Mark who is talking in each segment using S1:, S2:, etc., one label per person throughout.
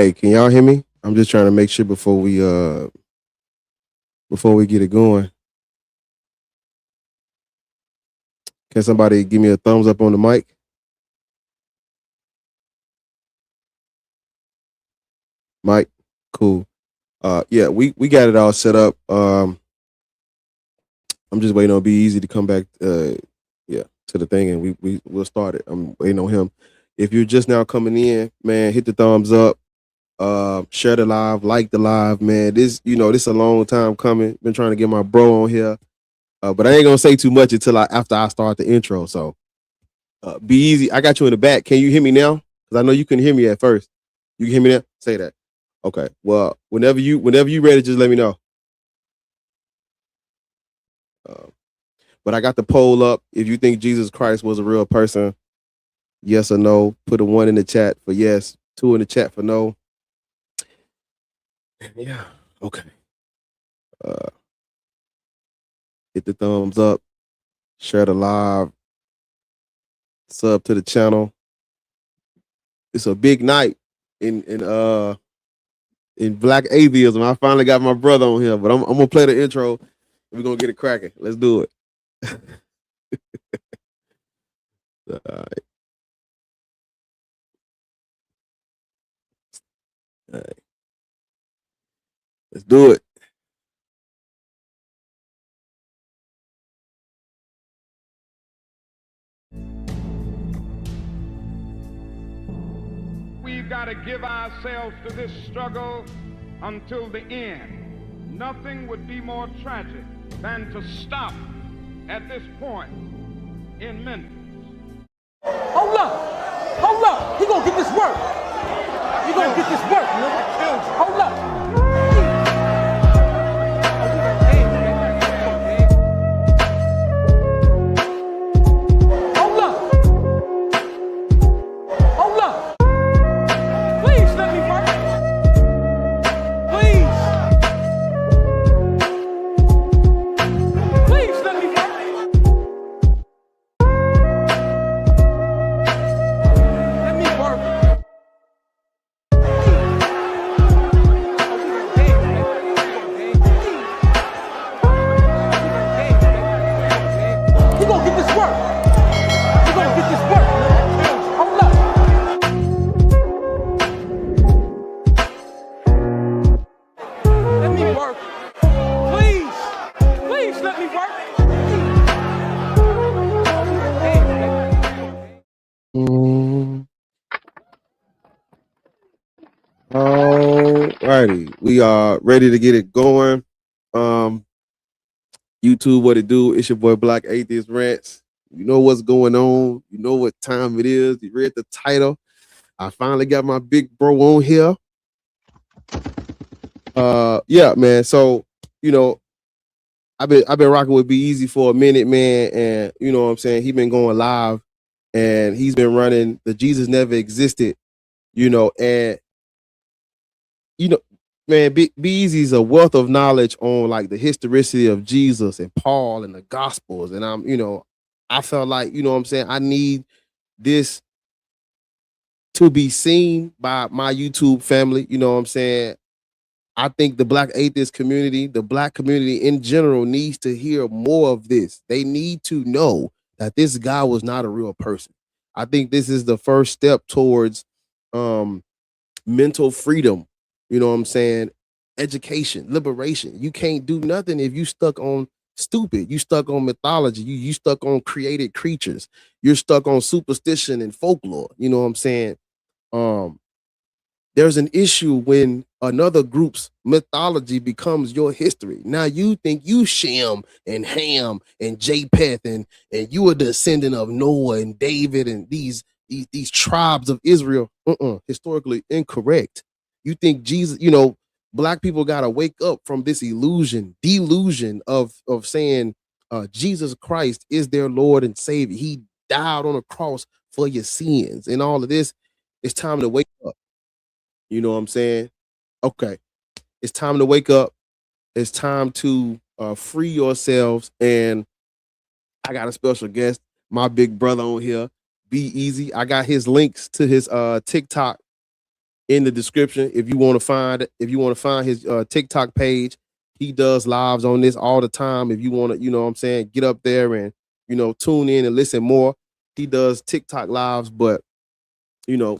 S1: Hey, can y'all hear me? I'm just trying to make sure before we get it going. Can somebody give me a thumbs up on the mic? Mike, cool. Yeah, we got it all set up. I'm just waiting on Be Easy to come back. Yeah, to the thing, and we'll start it. I'm waiting on him. If you're just now coming in, man, hit the thumbs up. Share the live, like the live, man. This a long time coming. Been trying to get my bro on here, but I ain't gonna say too much until after I start the intro. So, Be Easy. I got you in the back. Can you hear me now? Because I know you couldn't hear me at first. You can hear me now? Say that. Okay. Well, whenever you ready, just let me know. But I got the poll up. If you think Jesus Christ was a real person, yes or no, put a 1 in the chat for yes, 2 in the chat for no. Yeah. Okay. Hit the thumbs up, share the live, sub to the channel. It's a big night in Black Atheism. I finally got my brother on here, but I'm gonna play the intro. We're gonna get it cracking. Let's do it. All right. All right. Let's do it.
S2: We've got to give ourselves to this struggle until the end. Nothing would be more tragic than to stop at this point in Memphis.
S3: Hold up. He gonna get this work. You gonna get this work, man. Hold up.
S1: Alrighty, we are ready to get it going. YouTube, what it do? It's your boy Black Atheist Rants. You know what's going on. You know what time it is. You read the title. I finally got my big bro on here. Yeah, man. So, I've been rocking with Be Easy for a minute, man, and you know what I'm saying, he been going live and he's been running the Jesus Never Existed, and man, Be Easy's a wealth of knowledge on like the historicity of Jesus and Paul and the Gospels. And I felt like, you know what I'm saying, I need this to be seen by my YouTube family. You know what I'm saying? I think the Black atheist community, the Black community in general, needs to hear more of this. They need to know that this guy was not a real person. I think this is the first step towards mental freedom. You know what I'm saying? Education, liberation. You can't do nothing if you stuck on stupid. You stuck on mythology. You stuck on created creatures. You're stuck on superstition and folklore. You know what I'm saying? There's an issue when another group's mythology becomes your history. Now you think you Shem and Ham and Japheth and you are descendant of Noah and David and these tribes of Israel. Historically incorrect. You think Jesus, Black people got to wake up from this delusion of saying Jesus Christ is their Lord and Savior. He died on a cross for your sins and all of this. It's time to wake up. You know what I'm saying? Okay. It's time to wake up. It's time to free yourselves. And I got a special guest, my big brother on here, Be Easy. I got his links to his TikTok in the description if you want to find his TikTok page. He does lives on this all the time. If you want to, you know what I'm saying, get up there and, you know, tune in and listen more. He does TikTok lives, but, you know,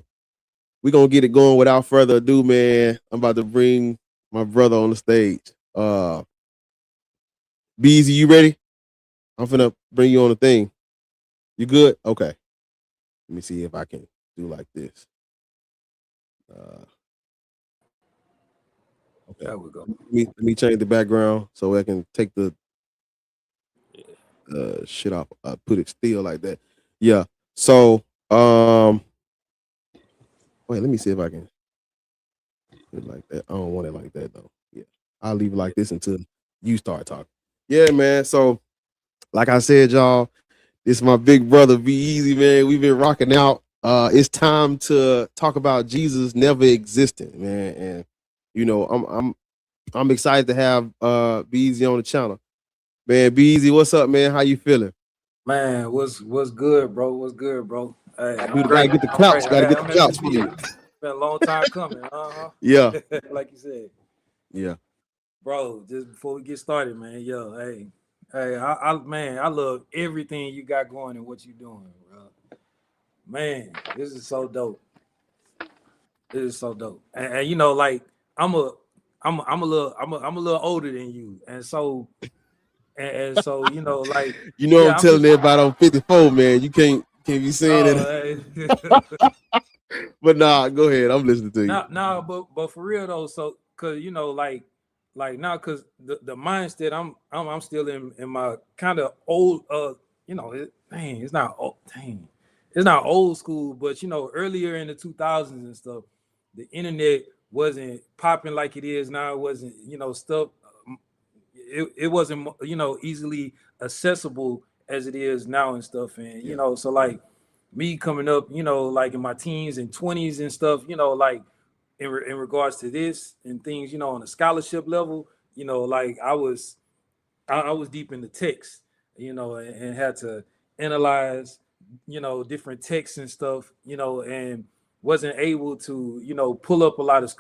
S1: we're going to get it going without further ado, man. I'm about to bring my brother on the stage. Beezy, you ready? I'm finna bring you on the thing. You good? Okay. Let me see if I can do like this. Okay.
S4: There we go.
S1: Let me change the background so I can take the shit off. Put it still like that. Yeah. So wait, let me see if I can do it like that. I don't want it like that though. Yeah. I'll leave it like this until you start talking. Yeah, man. So like I said, y'all, this is my big brother, Be Easy, man. We've been rocking out. It's time to talk about Jesus never existed, man. And you know, I'm excited to have Be Easy on the channel. Man, Be Easy, what's up, man? How you feeling?
S4: Man, what's good, bro? What's good, bro? Hey,
S1: Gotta get the couch. Gotta get the couch for you.
S4: It's been a long time coming.
S1: Yeah.
S4: Like you said.
S1: Yeah.
S4: Bro, just before we get started, man, yo, hey, I love everything you got going and what you doing, bro. Man, this is so dope. This is so dope. And you know, like I'm a little older than you, and so you know, like
S1: you know, yeah, I'm telling everybody I'm 54, man. You can't be saying it. But nah, go ahead. I'm listening to you.
S4: Nah, but for real though, so cause you know, like now, cause the mindset I'm still in my kind of old you know, it's not old school, but you know, earlier in the 2000s and stuff, the internet wasn't popping like it is now. It wasn't, you know, stuff. It wasn't, you know, easily accessible as it is now and stuff. And you know, so like me coming up, you know, like in my teens and 20s and stuff, you know, like in regards to this and things, you know, on a scholarship level, you know, like I was deep in the text, you know, and had to analyze, you know, different texts and stuff, you know, and wasn't able to, you know, pull up a lot of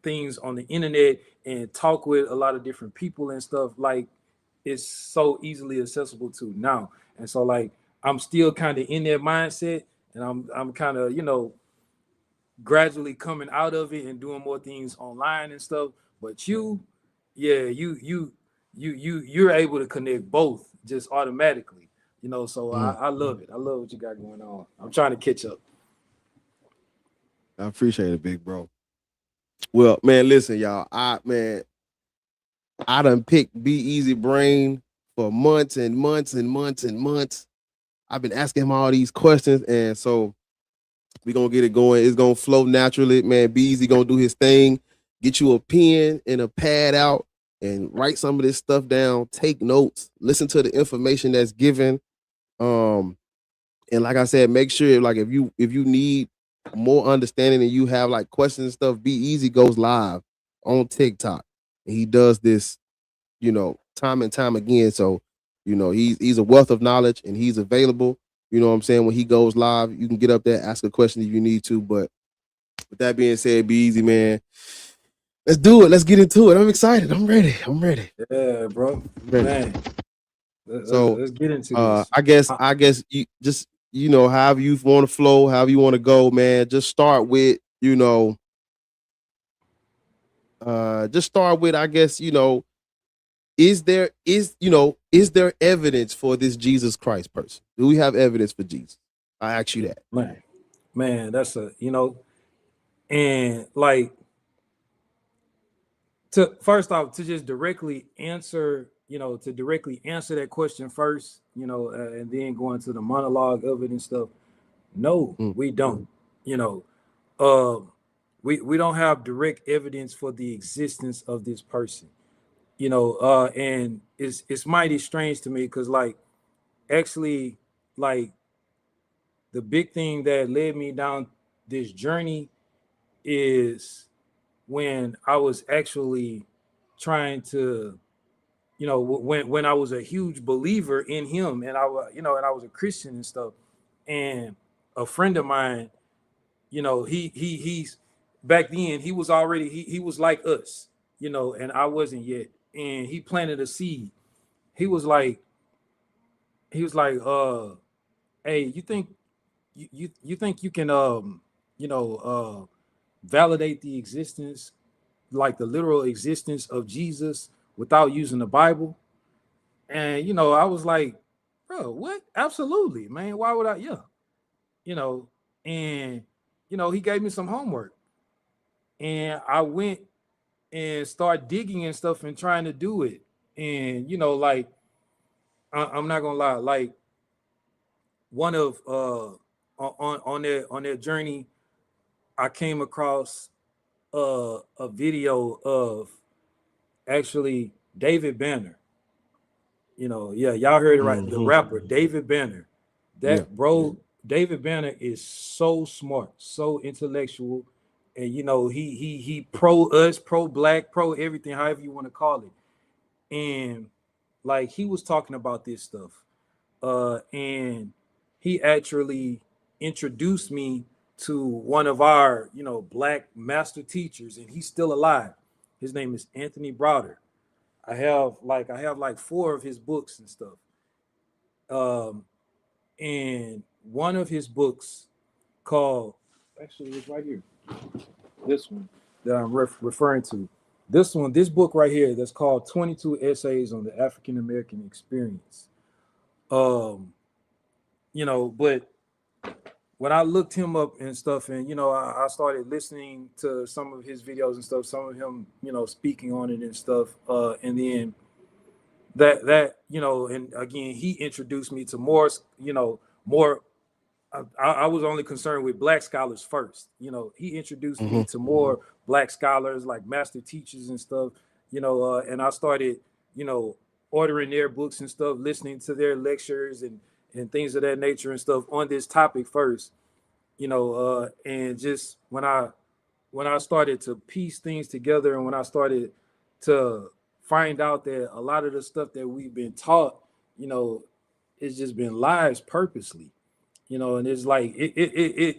S4: things on the internet and talk with a lot of different people and stuff like it's so easily accessible to now. And so like I'm still kind of in that mindset, and I'm kind of, you know, gradually coming out of it and doing more things online and stuff. But you're able to connect both just automatically, you know. So I love it. I love what you got going on. I'm trying to catch up.
S1: I appreciate it, big bro. Well, man, listen, y'all. I done picked Be Easy brain for months and months and months and months. I've been asking him all these questions, and so we're gonna get it going. It's gonna flow naturally, man. Be Easy gonna do his thing. Get you a pen and a pad out and write some of this stuff down. Take notes. Listen to the information that's given. And like I said, make sure, like, if you need more understanding and you have like questions and stuff, Be Easy goes live on TikTok, and he does this, you know, time and time again. So, you know, he's a wealth of knowledge, and he's available. You know what I'm saying? When he goes live, you can get up there, ask a question if you need to. But with that being said, Be Easy, man. Let's do it. Let's get into it. I'm excited. I'm ready.
S4: Yeah, bro. Man. Let's get into
S1: this. I guess you just, you know, however you want to flow, however you want to go, man. Just start with, you know, I guess, you know, is there evidence for this Jesus Christ person? Do we have evidence for Jesus? I ask you that.
S4: Man, that's a, you know, and like first off, to just directly answer that question first, you know, and then go into the monologue of it and stuff. No, we don't. You know, we don't have direct evidence for the existence of this person. You know, and it's mighty strange to me because, like, actually, like, the big thing that led me down this journey is when I was actually trying to, you know, when I was a huge believer in him, and I was a Christian and stuff, and a friend of mine, you know, he's back then he was already he was like us, you know, and I wasn't yet. And he planted a seed. He was like, hey, you think you can you know validate the existence, like the literal existence of Jesus without using the Bible? And you know, I was like, bro, what? Absolutely, man. Why would I? Yeah, you know, and you know, he gave me some homework, and I went and started digging and stuff and trying to do it. And you know, like I'm not gonna lie, like one of on their journey, I came across a video of actually David Banner. You know, yeah, y'all heard it right. The rapper David Banner. That bro, David Banner is so smart, so intellectual, and you know, he pro us, pro black, pro everything, however you want to call it. And like he was talking about this stuff. And he actually introduced me to one of our, you know, black master teachers, and he's still alive. His name is Anthony Browder. I have like 4 of his books and stuff. And one of his books called, actually it's right here, this one that I'm referring to. This book right here that's called 22 Essays on the African American Experience. You know, but when I looked him up and stuff, and you know, I started listening to some of his videos and stuff, some of him, you know, speaking on it and stuff, and then that you know, and again, he introduced me to more, you know, more. I was only concerned with black scholars first. You know, he introduced me to more black scholars, like master teachers and stuff. You know, and I started, you know, ordering their books and stuff, listening to their lectures and things of that nature and stuff on this topic first. You know, and just when I started to piece things together, and when I started to find out that a lot of the stuff that we've been taught, you know, it's just been lies purposely, you know, and it's like it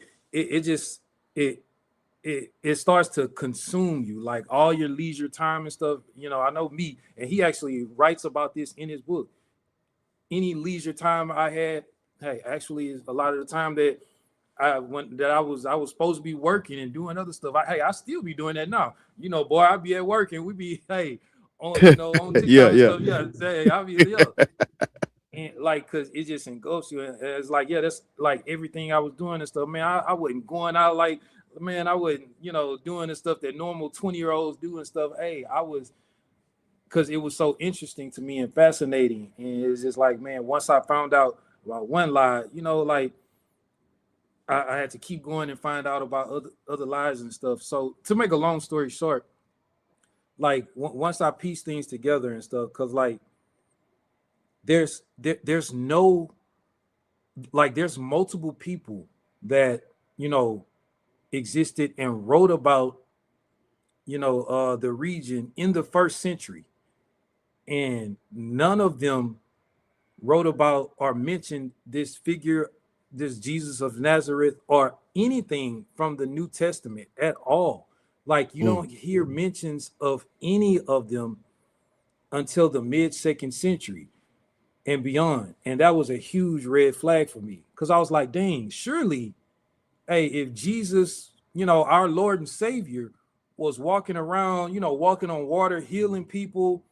S4: starts to consume you, like all your leisure time and stuff. You know, I know me, and he actually writes about this in his book. Any leisure time I had, hey, actually, is a lot of the time that I was supposed to be working and doing other stuff. I still be doing that now. You know, boy, I be at work and we be on, you know, on TikTok and stuff. Yeah, say I be and like, cause it just engulfs you. And it's like, yeah, that's like everything I was doing and stuff. Man, I wasn't going out like, man, I wasn't, you know, doing the stuff that normal 20-year-olds do and stuff. Hey, I was, because it was so interesting to me and fascinating. And it's just like, man, once I found out about one lie, you know, like I had to keep going and find out about other lies and stuff. So to make a long story short, like once I piece things together and stuff, because like there's no, like there's multiple people that, you know, existed and wrote about, you know, the region in the 1st century, and none of them wrote about or mentioned this figure, this Jesus of Nazareth, or anything from the New Testament at all. Like you don't hear mentions of any of them until the mid-2nd century and beyond. And that was a huge red flag for me, because I was like, dang, surely, hey, if Jesus, you know, our Lord and Savior, was walking around, you know, walking on water, healing people,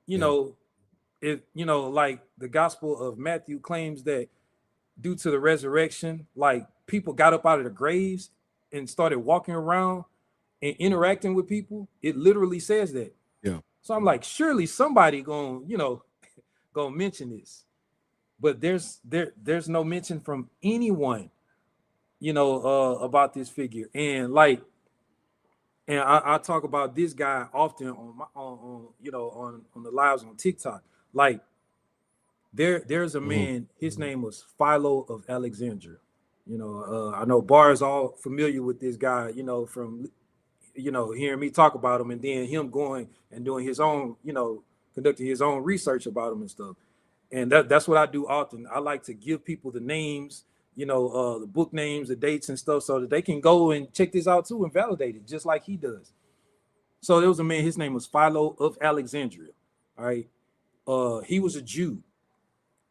S4: you know, if, you know, like the Gospel of Matthew claims that due to the resurrection, like people got up out of the graves and started walking around and interacting with people. It literally says that.
S1: Yeah.
S4: So I'm like, surely somebody gonna, you know, gonna mention this. But there's no mention from anyone, you know, about this figure. And like, and I talk about this guy often on you know, on the lives on TikTok. Like there's a man, his name was Philo of Alexandria. You know, I know Bar is all familiar with this guy, you know, from, you know, hearing me talk about him, and then him going and doing his own, you know, conducting his own research about him and stuff. And that's what I do often. I like to give people the names, the book names, the dates and stuff, so that they can go and check this out too and validate it, just like he does. So there was a man, his name was Philo of Alexandria. All right. He was a Jew.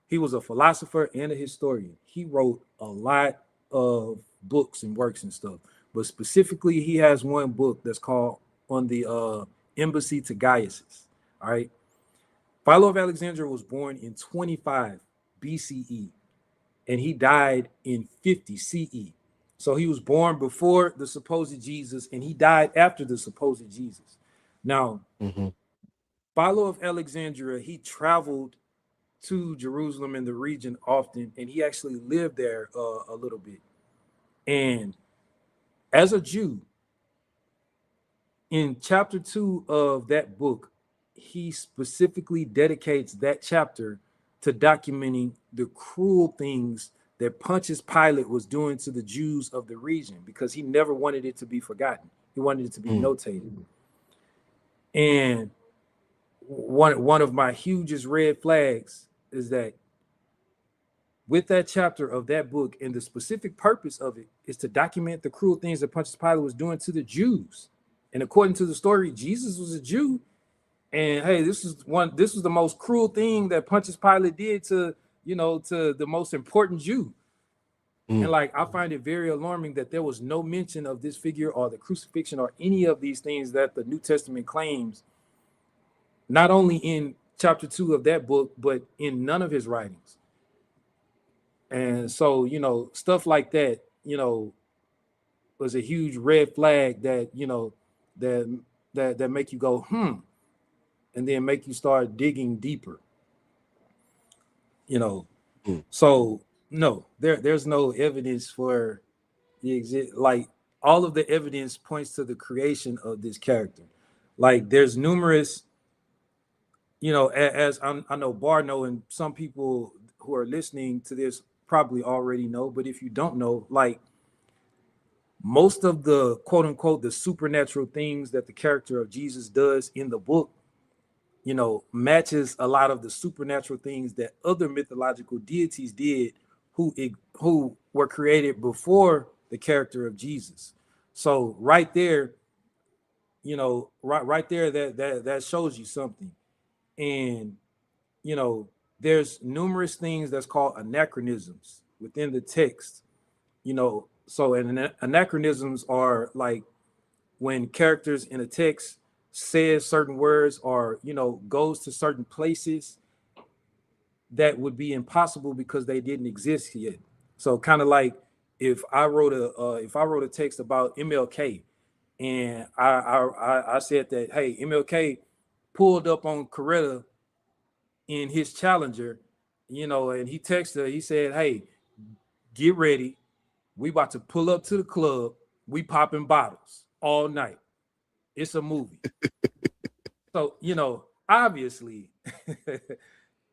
S4: He was a philosopher and a historian. He wrote a lot of books and works and stuff. But specifically, he has one book that's called On the Embassy to Gaius. All right. Philo of Alexandria was born in 25 BCE, and he died in 50 CE. So he was born before the supposed Jesus, and he died after the supposed Jesus. Now, Philo of Alexandria, he traveled to Jerusalem and the region often, and he actually lived there a little bit. And as a Jew, in chapter 2 of that book, he specifically dedicates that chapter to documenting the cruel things that Pontius Pilate was doing to the Jews of the region, because he never wanted it to be forgotten. He wanted it to be notated. And one of my hugest red flags is that with that chapter of that book, and the specific purpose of it is to document the cruel things that Pontius Pilate was doing to the Jews. And according to the story, Jesus was a Jew. And hey, this was the most cruel thing that Pontius Pilate did to the most important Jew. And like, I find it very alarming that there was no mention of this figure or the crucifixion or any of these things that the New Testament claims, not only in chapter 2 of that book, but in none of his writings. And so, stuff like that, was a huge red flag that, that make you go, and then make you start digging deeper, So no, there's no evidence for the like, all of the evidence points to the creation of this character. Like, there's numerous, as I know Bar and some people who are listening to this probably already know, but if you don't know, like, most of the quote unquote the supernatural things that the character of Jesus does in the book, matches a lot of the supernatural things that other mythological deities did who were created before the character of Jesus. So right there, right there, that shows you something. And there's numerous things that's called anachronisms within the text. So anachronisms are like when characters in a text says certain words or goes to certain places that would be impossible because they didn't exist yet. So kind of like if I wrote a text about MLK, and I said that, hey, MLK pulled up on Coretta in his Challenger, and he texted her, he said, hey, get ready, we about to pull up to the club, we popping bottles all night, it's a movie. So obviously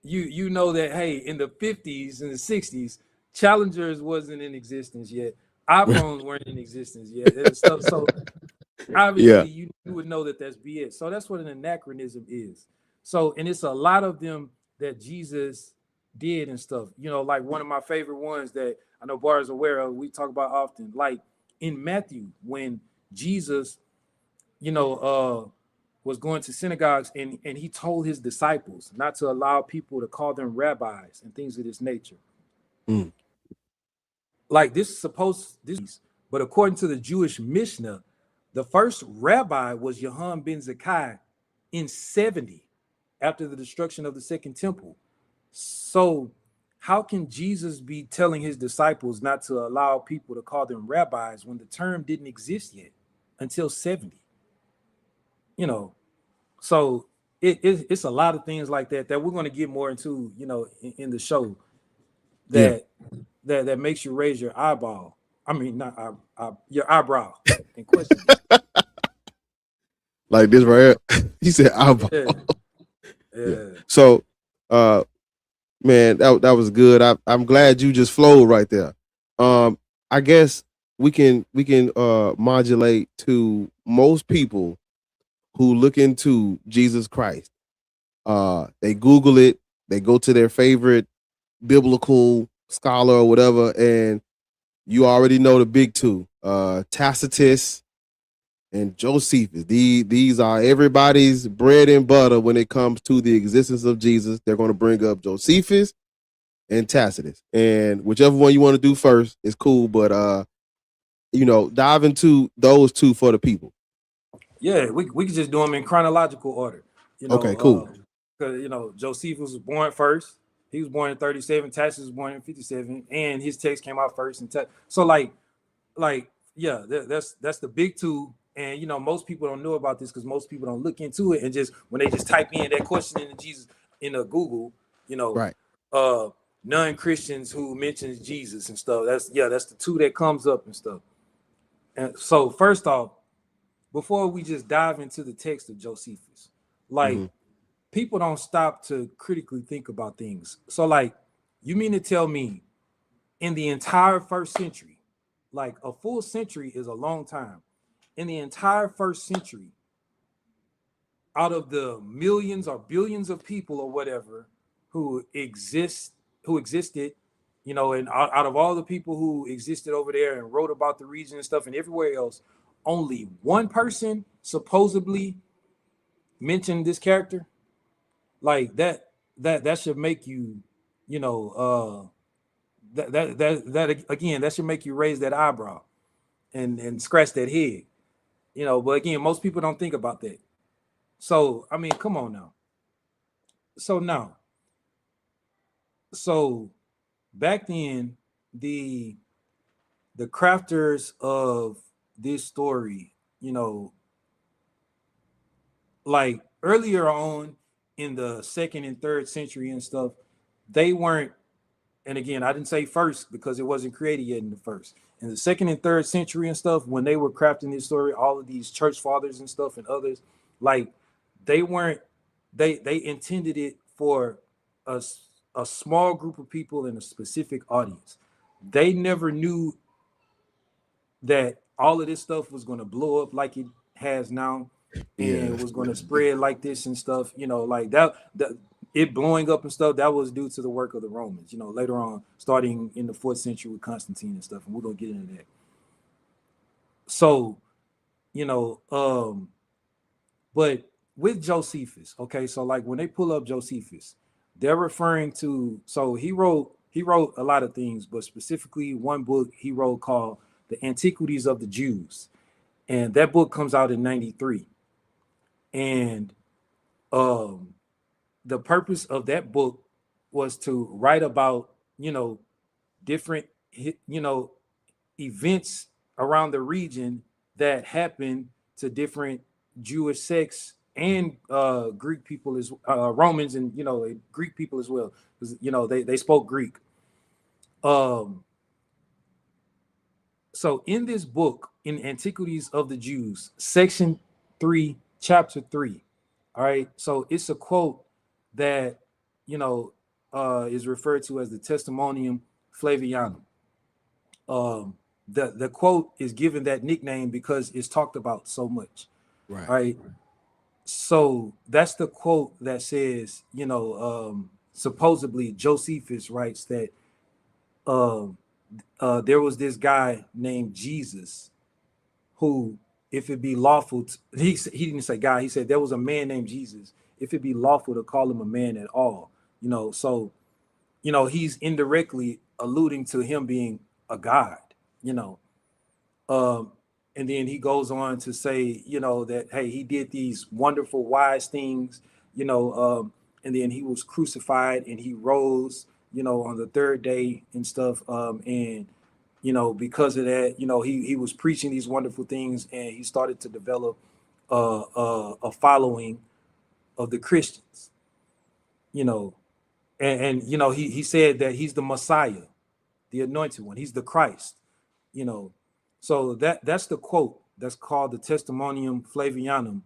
S4: you know that, hey, in the 50s and the 60s, Challengers wasn't in existence yet, iPhones weren't in existence yet, and stuff. So obviously you would know that that's BS. So that's what an anachronism is. So, and it's a lot of them that Jesus did and stuff. Like one of my favorite ones that I know Bar is aware of, we talk about often, like in Matthew, when Jesus was going to synagogues and he told his disciples not to allow people to call them rabbis and things of this nature. Like, but according to the Jewish Mishnah, the first rabbi was Yohanan ben Zakkai in 70 after the destruction of the Second Temple. So how can Jesus be telling his disciples not to allow people to call them rabbis when the term didn't exist yet until 70? So it's a lot of things like that we're going to get more into, in the show that makes you raise your eyeball. I mean, not your eyebrow and question.
S1: Like this right here. He said eyeball.
S4: Yeah.
S1: So, man, that was good. I'm glad you just flowed right there. I guess we can modulate to most people who look into Jesus Christ. They Google it. They go to their favorite biblical scholar or whatever, and you already know the big two, Tacitus and Josephus. These are everybody's bread and butter when it comes to the existence of Jesus. They're going to bring up Josephus and Tacitus, and whichever one you want to do first is cool. But dive into those two for the people.
S4: Yeah, we could just do them in chronological order.
S1: Okay, cool.
S4: Because Josephus was born first. He was born in 37. Tacitus was born in 57, and his text came out first. And so yeah, that's the big two. And most people don't know about this because most people don't look into it. And just when they just type in that question into Jesus in a Google,
S1: Right.
S4: Non-Christians who mentions Jesus and stuff. That's the two that comes up and stuff. And so first off, before we just dive into the text of Josephus, people don't stop to critically think about things. So you mean to tell me in the entire first century, like a full century is a long time. In the entire first century, out of the millions or billions of people or whatever who existed, and out of all the people who existed over there and wrote about the region and stuff and everywhere else, only one person supposedly mentioned this character. Like that should make you, that again, that should make you raise that eyebrow and scratch that head. But again, most people don't think about that. So I mean, come on now. So back then, the crafters of this story, like earlier on in the 2nd and 3rd century and stuff, they weren't, and again, I didn't say first because it wasn't created yet in the first. In the 2nd and 3rd century and stuff, when they were crafting this story, all of these church fathers and stuff and others, like they weren't, they intended it for a small group of people in a specific audience. They never knew that all of this stuff was going to blow up like it has now, and it was going to spread like this and stuff. Like that it blowing up and stuff, that was due to the work of the Romans. Later on, starting in the 4th century with Constantine and stuff, and we're gonna get into that. So, but with Josephus, okay, so like when they pull up Josephus, they're referring to, so he wrote a lot of things, but specifically one book he wrote called The Antiquities of the Jews. And that book comes out in 93. And the purpose of that book was to write about, different, events around the region that happened to different Jewish sects and Greek people as Romans and Greek people as well, because they spoke Greek. So in this book, in Antiquities of the Jews, section 3, chapter 3, all right, so it's a quote that is referred to as the Testimonium Flavianum. The quote is given that nickname because it's talked about so much, right? So that's the quote that says, supposedly Josephus writes that there was this guy named Jesus who, if it be lawful, he didn't say guy, he said there was a man named Jesus, if it be lawful to call him a man at all, so he's indirectly alluding to him being a god, and then he goes on to say, that, hey, he did these wonderful, wise things, and then he was crucified and he rose, on the 3rd day and stuff. And, because of that, he was preaching these wonderful things, and he started to develop a following of the Christians, and he said that he's the Messiah, the anointed one. He's the Christ, So that's the quote that's called the Testimonium Flavianum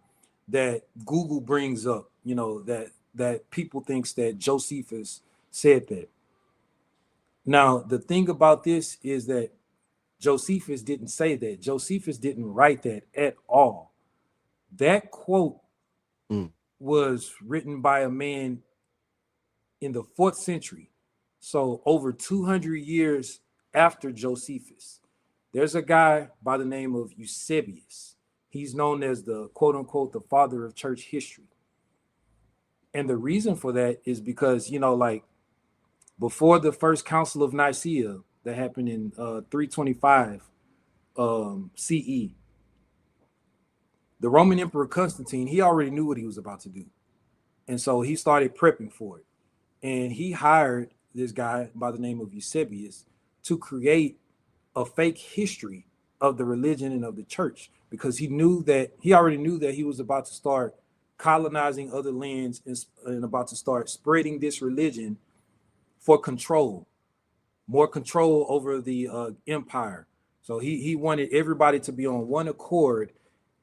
S4: that Google brings up, that people thinks that Josephus said that. Now, the thing about this is that Josephus didn't say that. Josephus didn't write that at all. That quote was written by a man in the 4th century. So over 200 years after Josephus, there's a guy by the name of Eusebius. He's known as the quote unquote the father of church history. And the reason for that is because, like before the first council of Nicaea that happened in 325 CE, the Roman Emperor Constantine, he already knew what he was about to do. And so he started prepping for it. And he hired this guy by the name of Eusebius to create a fake history of the religion and of the church, because he already knew that he was about to start colonizing other lands and about to start spreading this religion for control, more control over the empire. So he wanted everybody to be on one accord,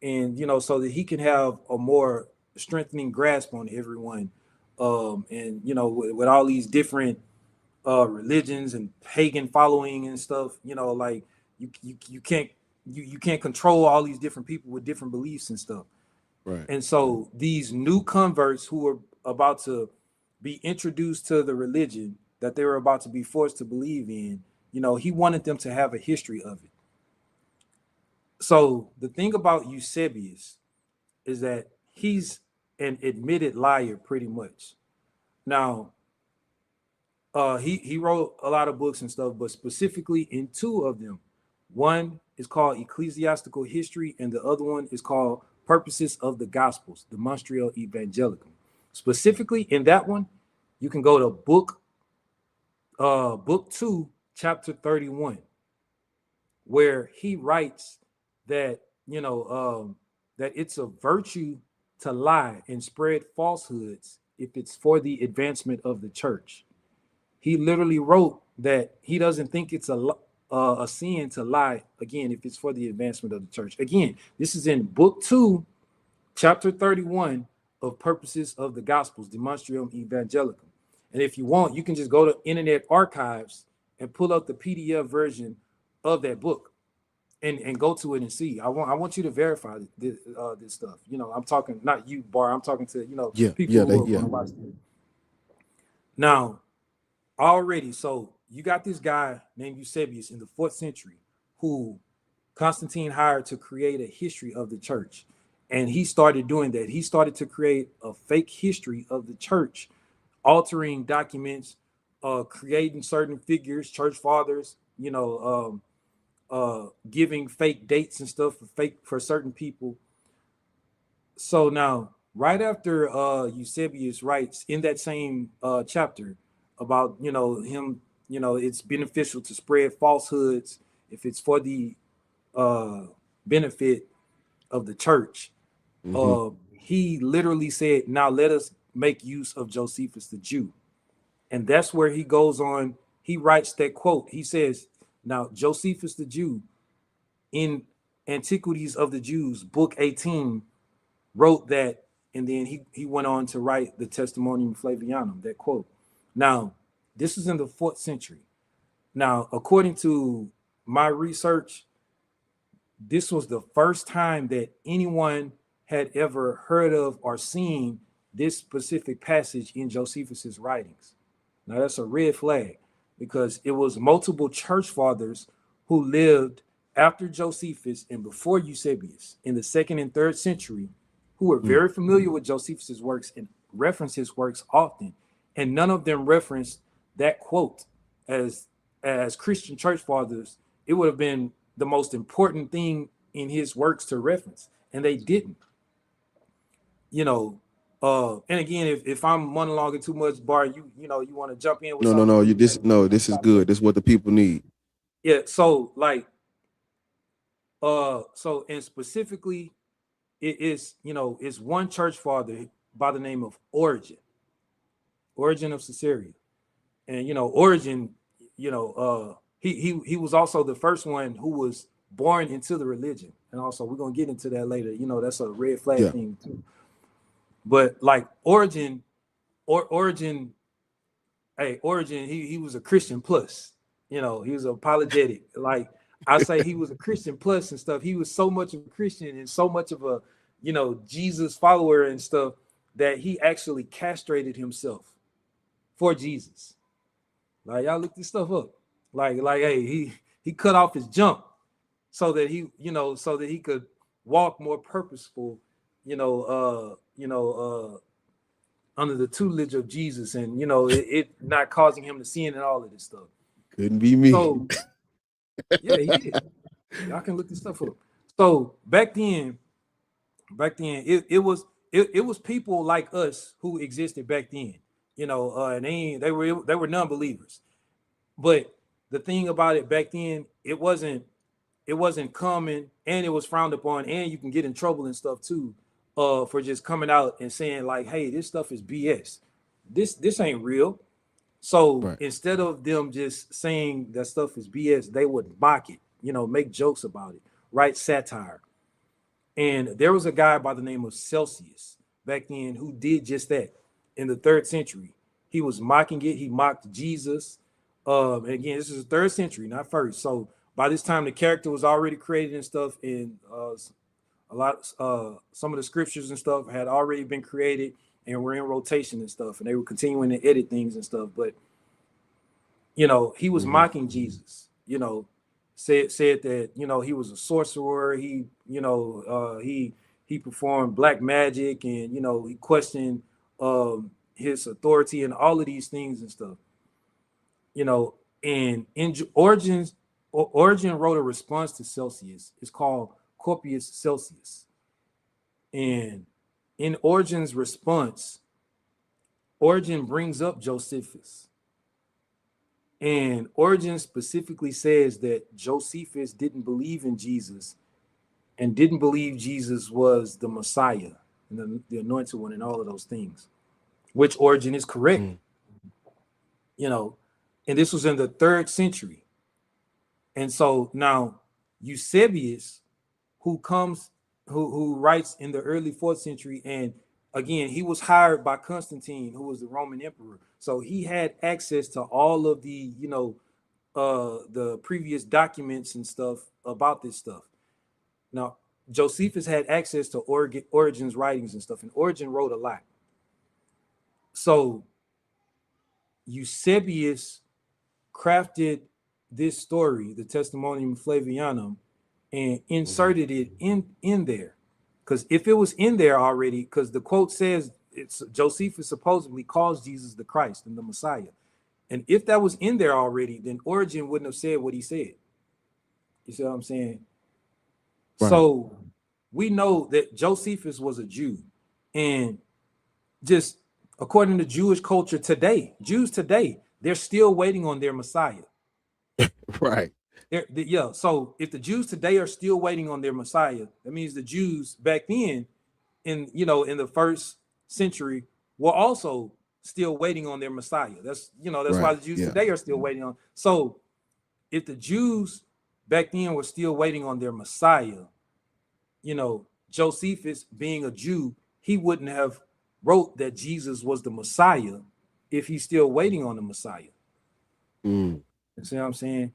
S4: and so that he can have a more strengthening grasp on everyone. And with all these different religions and pagan following and stuff, like you can't control all these different people with different beliefs and stuff.
S1: Right.
S4: And so these new converts who were about to be introduced to the religion that they were about to be forced to believe in, he wanted them to have a history of it. So the thing about Eusebius is that he's an admitted liar pretty much. Now, he wrote a lot of books and stuff, but specifically in two of them. One is called Ecclesiastical History, and the other one is called Purposes of the Gospels, Demonstratio Evangelicum. Specifically in that one, you can go to book 2, chapter 31, where he writes that that it's a virtue to lie and spread falsehoods if it's for the advancement of the church. He literally wrote that he doesn't think it's a sin to lie, again, if it's for the advancement of the church. Again, this is in book 2, chapter 31 of Purposes of the Gospels, Demonstratio Evangelicum. And if you want, you can just go to Internet Archives and pull up the PDF version of that book and go to it and see. I want you to verify this stuff. I'm talking, not you, Bar. I'm talking to, people who are going to watch this. Now, already, so you got this guy named Eusebius in the 4th century who Constantine hired to create a history of the church. And he started doing that. He started to create a fake history of the church, altering documents, creating certain figures, church fathers, giving fake dates and stuff for certain people. So now, right after Eusebius writes in that same chapter about him, it's beneficial to spread falsehoods if it's for the benefit of the church. He literally said, now let us make use of Josephus the Jew. And that's where he goes on. He writes that quote. He says, now Josephus the Jew in Antiquities of the Jews, book 18, wrote that, and then he went on to write the Testimonium Flavianum, that quote. Now, this is in the 4th century. Now, according to my research, this was the first time that anyone had ever heard of or seen this specific passage in Josephus's writings. Now, that's a red flag, because it was multiple church fathers who lived after Josephus and before Eusebius in the 2nd and 3rd century who were very familiar with Josephus's works and reference his works often. And none of them referenced that quote as Christian church fathers. It would have been the most important thing in his works to reference, and they didn't. And again, if I'm monologuing too much, Bar, you want to jump in with something?
S1: No. This is good. This is what the people need.
S4: Yeah. So and specifically, it is it's one church father by the name of Origen of Caesarea, and Origen, he was also the first one who was born into the religion, and also we're gonna get into that later. That's a red flag thing too. But like Origen, he was a Christian plus. He was apologetic. Like I say, he was a Christian plus and stuff. He was so much of a Christian and so much of a Jesus follower and stuff that he actually castrated himself for Jesus. Like y'all look this stuff up. Like hey, he cut off his jump so that he, so that he could walk more purposeful, under the tutelage of Jesus, and it not causing him to sin and all of this stuff.
S1: Couldn't be me.
S4: So yeah, he did. Y'all can look this stuff up. So back then, it was people like us who existed back then, and they were non-believers. But the thing about it back then, it wasn't common, and it was frowned upon, and you can get in trouble and stuff too, for just coming out and saying like, hey, this stuff is BS. This ain't real. So instead of them just saying that stuff is BS, they would mock it, make jokes about it, write satire. And there was a guy by the name of Celsius back then who did just that in the 3rd century. He was mocking it. He mocked Jesus. And again, this is the 3rd century, not 1st. So by this time, the character was already created and stuff. And some of the scriptures and stuff had already been created and were in rotation and stuff. And they were continuing to edit things and stuff. But, he was mocking Jesus, said that, he was a sorcerer. He, he performed black magic, and, he questioned his authority and all of these things and stuff, and in Origen wrote a response to Celsius. It's called Corpus Celsius. And in Origen's response, Origen brings up Josephus. And Origen specifically says that Josephus didn't believe in Jesus and didn't believe Jesus was the Messiah and the anointed one and all of those things, which Origen is correct. And this was in the 3rd century. And so now Eusebius, who writes in the early 4th century, and again, he was hired by Constantine, who was the Roman emperor. So he had access to all of the, the previous documents and stuff about this stuff. Now, Josephus had access to Origen's writings and stuff, and Origen wrote a lot. So Eusebius crafted this story, the Testimonium Flavianum, and inserted it in there. Because if it was in there already, because the quote says Josephus supposedly calls Jesus the Christ and the Messiah. And if that was in there already, then Origen wouldn't have said what he said. You see what I'm saying? Right. So we know that Josephus was a Jew. And just according to Jewish culture today, Jews today, they're still waiting on their Messiah.
S1: Right.
S4: Yeah. So if the Jews today are still waiting on their Messiah, that means the Jews back then in the 1st century were also still waiting on their Messiah. That's why the Jews today are still waiting on. So if the Jews back then were still waiting on their Messiah, Josephus being a Jew, he wouldn't have wrote that Jesus was the Messiah if he's still waiting on the Messiah. You see what I'm saying?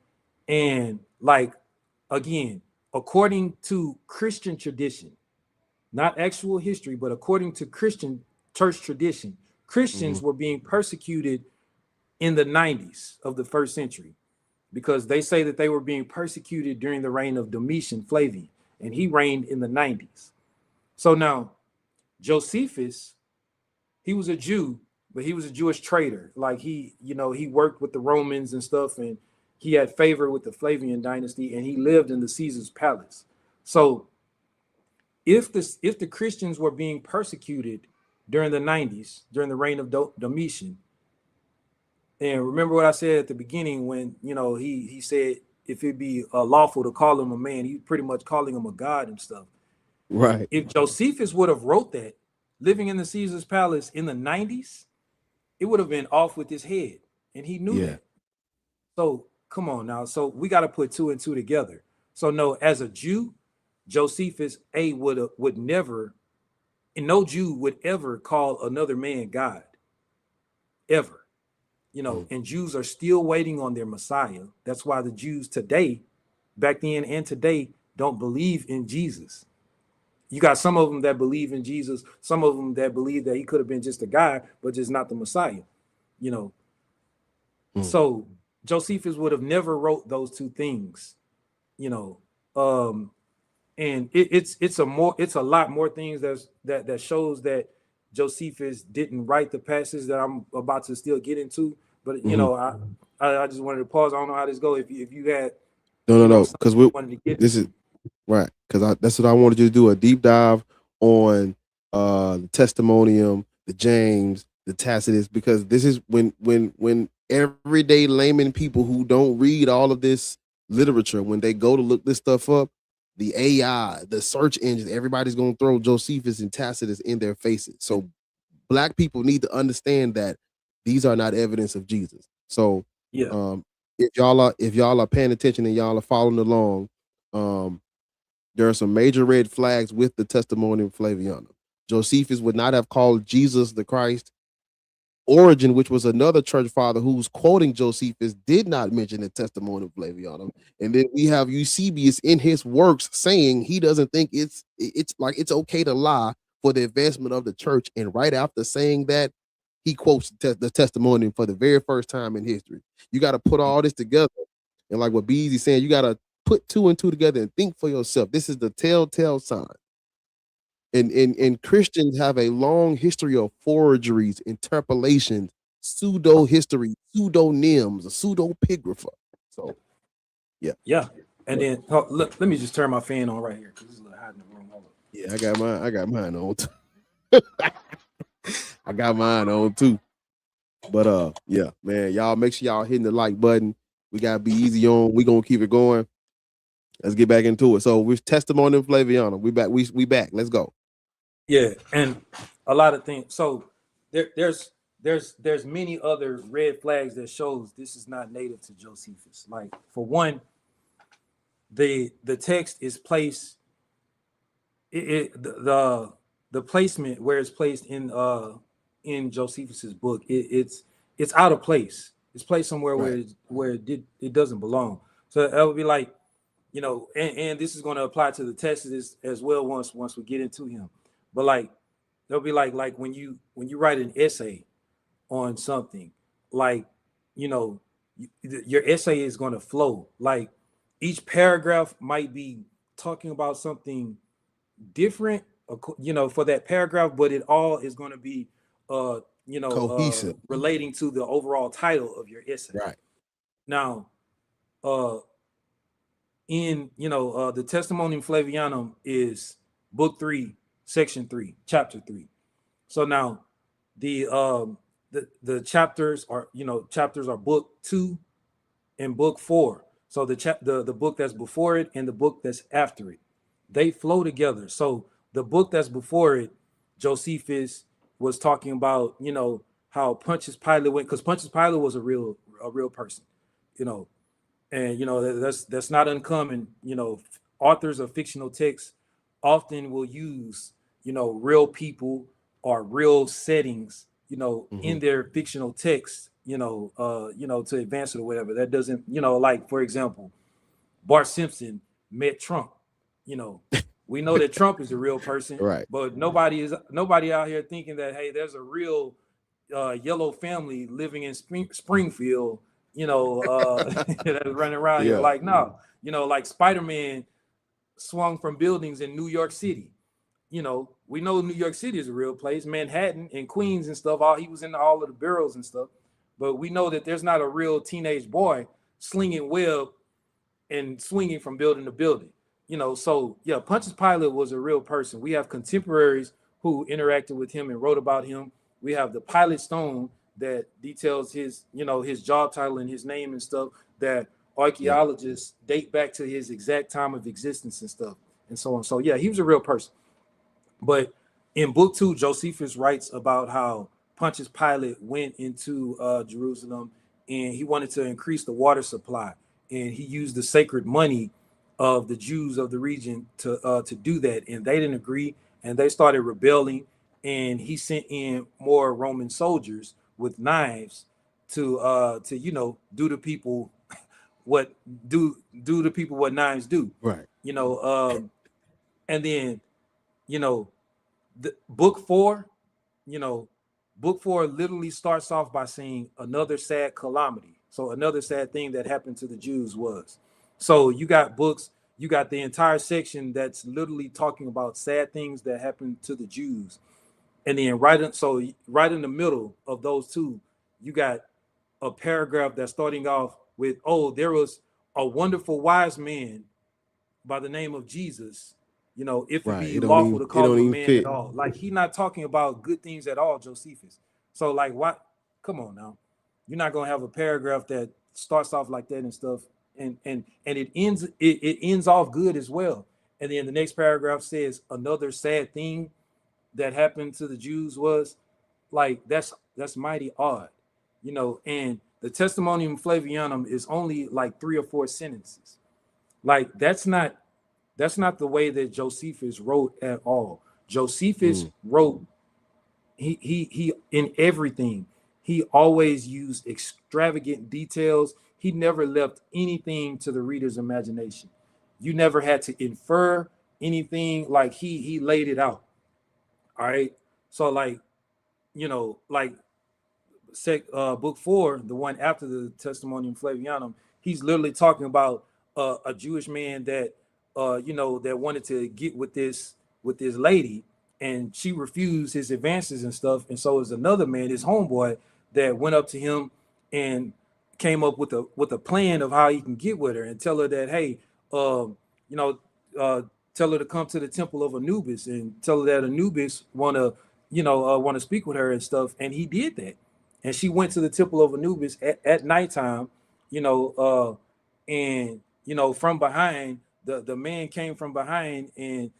S4: And like, again, according to Christian tradition, not actual history, but according to Christian church tradition, Christians were being persecuted in the 90s of the 1st century, because they say that they were being persecuted during the reign of Domitian Flavian, and he reigned in the 90s. So now Josephus, he was a Jew, but he was a Jewish trader. Like he worked with the Romans and stuff, and he had favor with the Flavian dynasty, and he lived in the Caesar's palace. So if the Christians were being persecuted during the 90s, during the reign of Domitian, and remember what I said at the beginning when, he said if it be lawful to call him a man, he's pretty much calling him a god and stuff.
S1: Right.
S4: If Josephus would have wrote that living in the Caesar's palace in the 90s, it would have been off with his head, and he knew that. So come on now. So we got to put 2 and 2 together. So no, as a Jew, Josephus would never, and no Jew would ever call another man God, ever. And Jews are still waiting on their Messiah. That's why the Jews today, back then and today, don't believe in Jesus. You got some of them that believe in Jesus, some of them that believe that he could have been just a guy, but just not the Messiah, So Josephus would have never wrote those two things, you know. And it's a lot more things that shows that Josephus didn't write the passage that I'm about to still get into. But you know, I just wanted to pause. I don't know how this go. If you had
S1: no, because we
S4: wanted to get
S1: this is right, because that's what I wanted you to do, a deep dive on the Testimonium, the James, the Tacitus, because this is when everyday layman people who don't read all of this literature, when they go to look this stuff up, the AI, the search engines, everybody's gonna throw Josephus and Tacitus in their faces. So black people need to understand that these are not evidence of Jesus. So
S4: yeah.
S1: if y'all are paying attention and y'all are following along, there are some major red flags with the Testimonium Flavianum. Josephus would not have called Jesus the Christ. Origen, which was another church father who's quoting Josephus, did not mention the Testimonium Flavianum. And then we have Eusebius in his works saying he doesn't think it's okay to lie for the advancement of the church. And right after saying that, he quotes the Testimonium for the very first time in history. You got to put all this together. And like what Beezy's saying, you got to put two and two together and think for yourself. This is the telltale sign. And Christians have a long history of forgeries, interpolations, pseudo history, pseudonyms, pseudopigrapha. So,
S4: Yeah. And then look, let me just turn my fan on right here because it's a little hot in the room. Hold on.
S1: yeah, I got mine on too. I got mine on too. But yeah, man, y'all make sure y'all hitting the like button. We gotta be easy on. We gonna keep it going. Let's get back into it. So with Testimonium Flavianum, we back. We back. Let's go.
S4: Yeah, and a lot of things. So there's many other red flags that shows this is not native to Josephus. Like for one, the text is placed. The placement where it's placed in Josephus's book, it's out of place. It's placed somewhere where it doesn't belong. So that would be like, you know, and this is going to apply to the Tacitus as well once we get into him. But like they'll be like when you write an essay on something, like, you know, your essay is going to flow. Like each paragraph might be talking about something different, you know, for that paragraph, but it all is going to be
S1: Cohesive.
S4: relating to the overall title of your essay.
S1: Right.
S4: Now, in the Testimonium Flavianum is book 3, section 3, chapter 3. So now the chapters are book 2 and book 4. So the book that's before it and the book that's after it, they flow together. So the book that's before it, Josephus was talking about, you know, how Pontius Pilate went, because Pontius Pilate was a real person, you know. And you know, that's not uncommon. You know, authors of fictional texts often will use, you know, real people or real settings, you know, in their fictional texts, you know, to advance it or whatever. That doesn't, you know, like for example, Bart Simpson met Trump. You know, we know that Trump is a real person,
S1: Right.
S4: but nobody out here thinking that, hey, there's a real yellow family living in Springfield, you know, that's running around here. Like, no, you know, like Spider-Man swung from buildings in New York City. You know, we know New York City is a real place, Manhattan and Queens and stuff. He was in all of the boroughs and stuff, but we know that there's not a real teenage boy slinging web and swinging from building to building. You know, so yeah, Pontius Pilate was a real person. We have contemporaries who interacted with him and wrote about him. We have the Pilate Stone that details his, you know, his job title and his name and stuff, that archaeologists date back to his exact time of existence and stuff and so on. So yeah, he was a real person. But in book 2, Josephus writes about how Pontius Pilate went into Jerusalem and he wanted to increase the water supply, and he used the sacred money of the Jews of the region to do that, and they didn't agree, and they started rebelling, and he sent in more Roman soldiers with knives to you know, do to people what knives do.
S1: Right.
S4: You know, and then, you know, the book 4, you know, book 4 literally starts off by saying another sad calamity. So another sad thing that happened to the Jews was. So you got books, you got the entire section that's literally talking about sad things that happened to the Jews. And then right in the middle of those two, you got a paragraph that's starting off with, oh, there was a wonderful wise man by the name of Jesus, if it
S1: Right.
S4: be
S1: It don't
S4: lawful
S1: even
S4: to
S1: it
S4: call
S1: don't
S4: him a
S1: even
S4: man at
S1: fit.
S4: all. Like, he's not talking about good things at all, Josephus. So like, what? Come on now. You're not gonna have a paragraph that starts off like that and stuff, and it ends off good as well. And then the next paragraph says another sad thing that happened to the Jews was, like, that's mighty odd, and the Testimonium Flavianum is only like 3 or 4 sentences. Like, that's not the way that Josephus wrote at all. Josephus wrote, he in everything, he always used extravagant details. He never left anything to the reader's imagination. You never had to infer anything. Like, he laid it out. All right. So like, like book 4, the one after the Testimonium Flavianum, he's literally talking about a Jewish man that that wanted to get with this lady, and she refused his advances and stuff. And so is another man, his homeboy, that went up to him and came up with a plan of how he can get with her and tell her that, hey, you know, tell her to come to the temple of Anubis and tell her that Anubis want to speak with her and stuff. And he did that. And she went to the temple of Anubis at nighttime, and from behind, the man came from behind and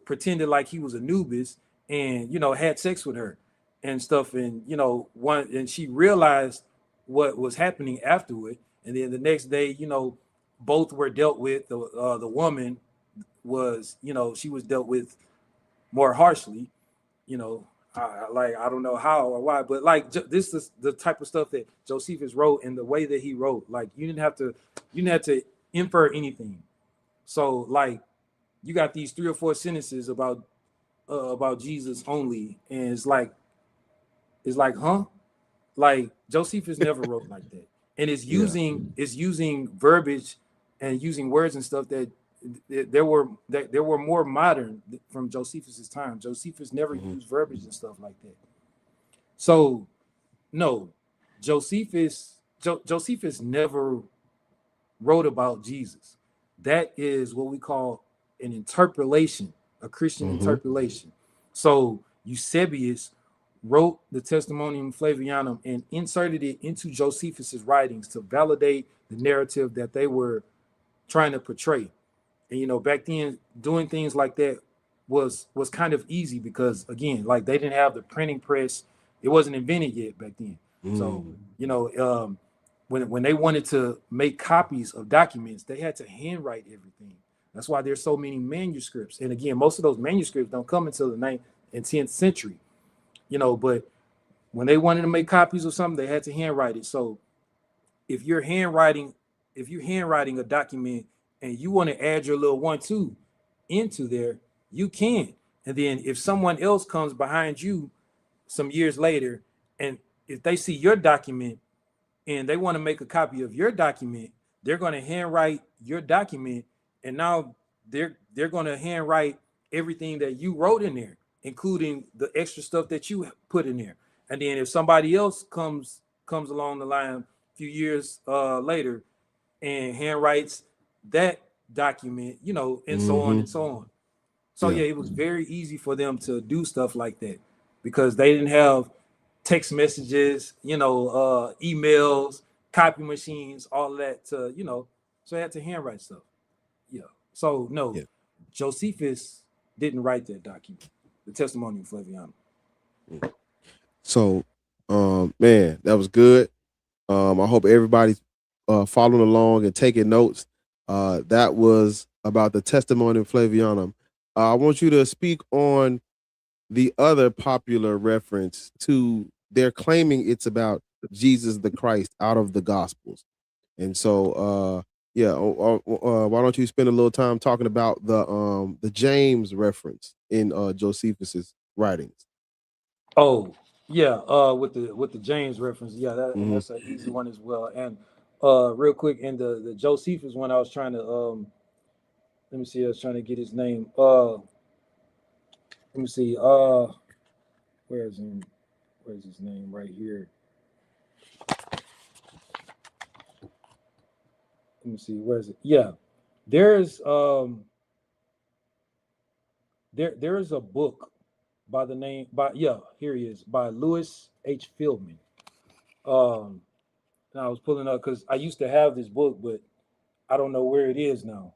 S4: pretended like he was Anubis and had sex with her and stuff. And and she realized what was happening afterward. And then the next day, both were dealt with. The woman was, she was dealt with more harshly, I don't know how or why, but like this is the type of stuff that Josephus wrote and the way that he wrote. Like, you didn't have to infer anything. So like, you got these 3 or 4 sentences about Jesus only, and it's like, huh? Like, Josephus never wrote like that, and it's using verbiage and using words and stuff that there were more modern from Josephus's time. Josephus never used verbiage and stuff like that. So no, Josephus never wrote about Jesus. That is what we call an interpolation, a Christian interpolation. So Eusebius wrote the Testimonium Flavianum and inserted it into Josephus's writings to validate the narrative that they were trying to portray. And back then, doing things like that was kind of easy because, again, like, they didn't have the printing press. It wasn't invented yet back then. So when they wanted to make copies of documents, they had to handwrite everything. That's why there's so many manuscripts. And again, most of those manuscripts don't come until the 9th and 10th century. But when they wanted to make copies of something, they had to handwrite it. So if you're handwriting a document and you want to add your little 1-2 into there, you can. And then if someone else comes behind you some years later, and if they see your document and they want to make a copy of your document, they're going to handwrite your document, and now they're going to handwrite everything that you wrote in there, including the extra stuff that you put in there. And then if somebody else comes along the line a few years later and handwrites that document, and so on and so on. So yeah, it was very easy for them to do stuff like that because they didn't have text messages, emails, copy machines, all that to, so they had to handwrite stuff. Yeah. So no, Josephus didn't write that document, the Testimonium Flavianum.
S1: So, man, that was good. I hope everybody's following along and taking notes. That was about the Testimonium Flavianum. I want you to speak on the other popular reference to they're claiming it's about Jesus the Christ out of the Gospels. And so, why don't you spend a little time talking about the James reference in Josephus's writings?
S4: Oh, Yeah, with the James reference, yeah, and
S1: Mm-hmm.
S4: that's an easy one as well. And real quick, in the Josephus one, I was trying to let me see, I was trying to get his name. Let me see, where's him? Where's his name right here? Let me see, where's it? Yeah, there's there's a book by the name by yeah, here he is, by Lewis H. Fieldman. Um, and I was pulling up because I used to have this book, but I don't know where it is now.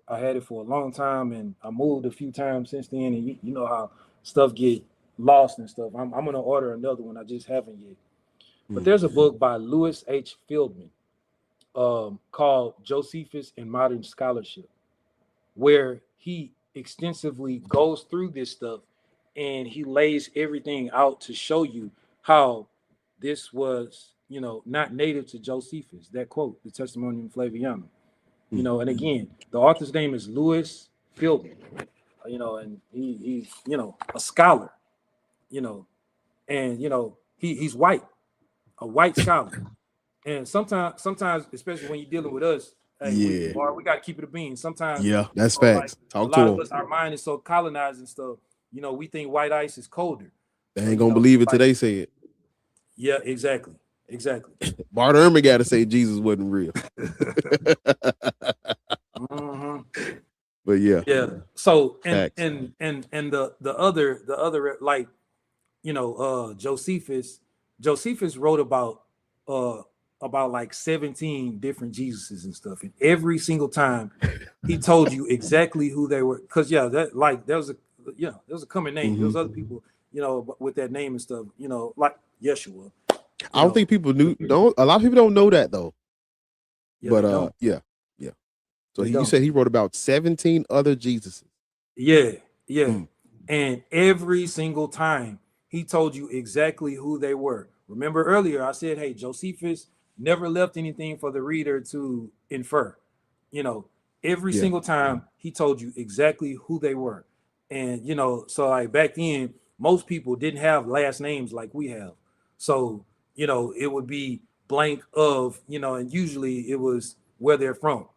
S4: I had it for a long time, and I moved a few times since then. And you know how stuff get lost and stuff. I'm gonna order another one. I just haven't yet. But there's a book by Lewis H. Fieldman called Josephus and Modern Scholarship, where he extensively goes through this stuff and he lays everything out to show you how this was, not native to Josephus. That quote, the Testimonium Flavianum. And again, the author's name is Lewis Fielding, and he's, a scholar, and he's white, a white scholar. And sometimes, especially when you're dealing with us, hey,
S1: Yeah.
S4: we got to keep it a bean. Sometimes,
S1: Yeah, that's
S4: like
S1: facts.
S4: a
S1: Talk to
S4: lot of
S1: him.
S4: us, our mind is so colonized and stuff. We think white ice is colder.
S1: They
S4: So
S1: ain't gonna believe it till
S4: like,
S1: they say it.
S4: yeah, exactly.
S1: Bart Ehrman got to say Jesus wasn't real.
S4: Mm-hmm.
S1: But yeah.
S4: Yeah. So
S1: Facts.
S4: and the other like Josephus wrote about like 17 different Jesuses and stuff, and every single time he told you exactly who they were, because there was a common name. There was other people with that name and stuff, like Yeshua.
S1: I don't think people a lot of people don't know that though.
S4: Yeah,
S1: but yeah. So you said he wrote about 17 other Jesuses.
S4: Yeah. And every single time he told you exactly who they were. Remember earlier I said, hey, Josephus never left anything for the reader to infer. Every single time he told you exactly who they were. And so like back then, most people didn't have last names like we have. So, it would be blank of, and usually it was where they're from.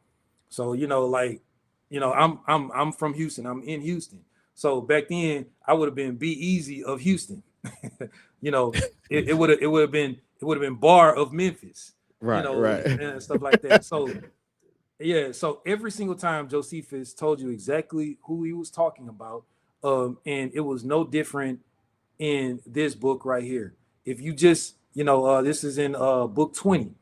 S4: So, I'm from Houston. I'm in Houston. So back then I would have been Be Easy of Houston. It would have been Bar of Memphis.
S1: Right.
S4: And stuff like that. So yeah, so every single time Josephus told you exactly who he was talking about. And it was no different in this book right here. If you just, this is in book 20.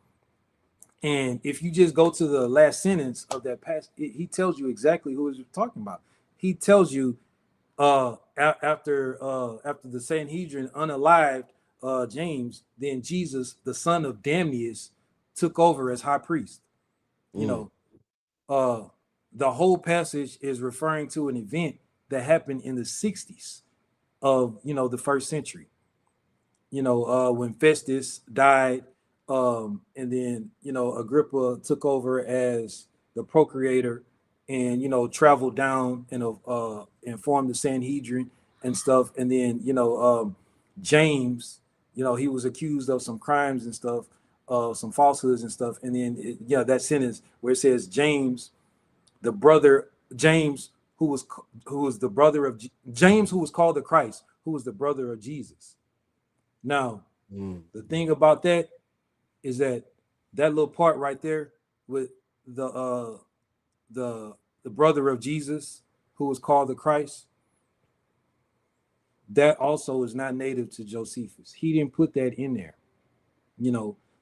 S4: And if you just go to the last sentence of that passage, he tells you exactly who he's talking about. He tells you after the Sanhedrin unalived James, then Jesus, the son of Damnius, took over as high priest. The whole passage is referring to an event that happened in the 60s of the first century. When Festus died, and then Agrippa took over as the procurator, and traveled down and formed the Sanhedrin and stuff. And then James, he was accused of some crimes and stuff, some falsehoods and stuff. And then that sentence where it says James, the brother James, who was the brother of James, who was called the Christ, who was the brother of Jesus. Now, the thing about that is that little part right there with the brother of Jesus, who was called the Christ, that also is not native to Josephus. He didn't put that in there.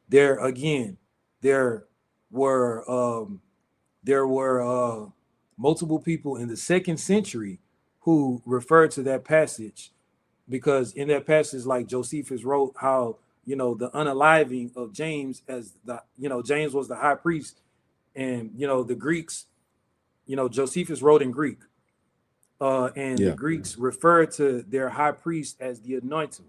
S4: There were multiple people in the 2nd century who referred to that passage, because in that passage, like Josephus wrote how the unaliving of James, as James was the high priest, and the Greeks, Josephus wrote in Greek, and the Greeks referred to their high priest as the anointed,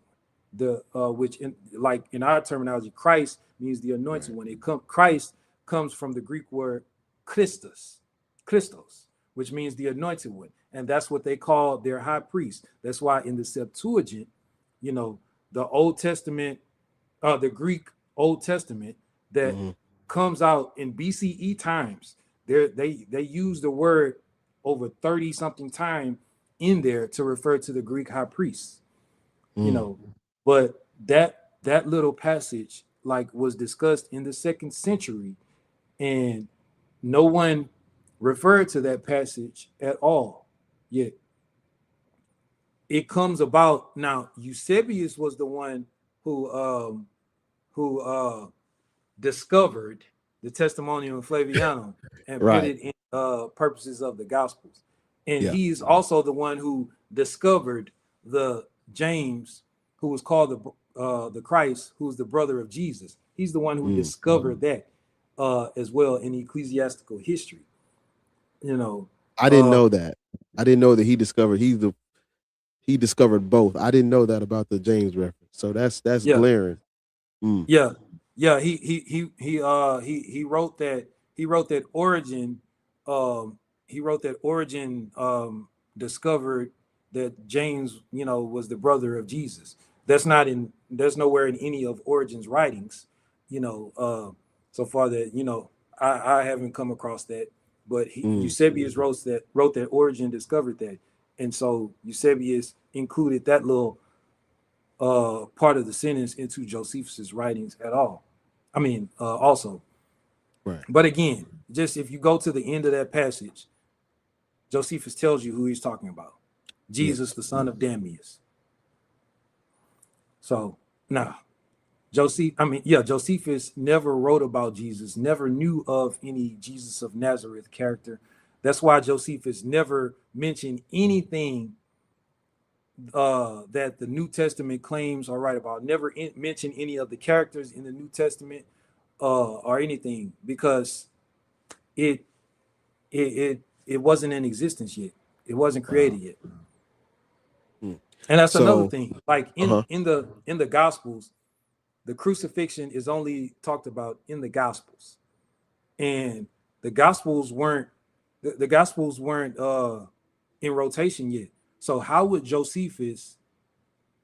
S4: which in our terminology, Christ means the anointed one. Christ comes from the Greek word Christos, which means the anointed one, and that's what they call their high priest. That's why in the Septuagint, you know, the Old Testament, the Greek Old Testament that comes out in BCE times. They use the word over 30 something time in there to refer to the Greek high priests, you know, but that little passage like was discussed in the 2nd century, and no one referred to that passage at all. Yet it comes about now. Eusebius was the one who discovered the Testimonium Flavianum and put it in purposes of the Gospels, and he's also the one who discovered the James, who was called the Christ, who's the brother of Jesus. He's the one who discovered that as well in ecclesiastical history. You know,
S1: I didn't know that. I didn't know that he discovered both. I didn't know that about the James reference. So that's glaring.
S4: Yeah. He wrote that Origin. Discovered that James, you know, was the brother of Jesus. There's nowhere in any of Origen's writings, you know, so far that, you know, I haven't come across that. But Eusebius wrote that Origen discovered that, and so Eusebius included that little part of the sentence into Josephus's writings at all. I mean, also.
S1: Right.
S4: But again, just if you go to the end of that passage, Josephus tells you who he's talking about: Jesus, the son of Damius. So now, Josephus never wrote about Jesus, never knew of any Jesus of Nazareth character. That's why Josephus never mentioned anything that the New Testament claims are right about. Never mentioned any of the characters in the New Testament or anything, because it wasn't in existence yet. It wasn't created yet. And that's another thing. Like in the Gospels, the crucifixion is only talked about in the Gospels, and the Gospels weren't in rotation yet. So how would Josephus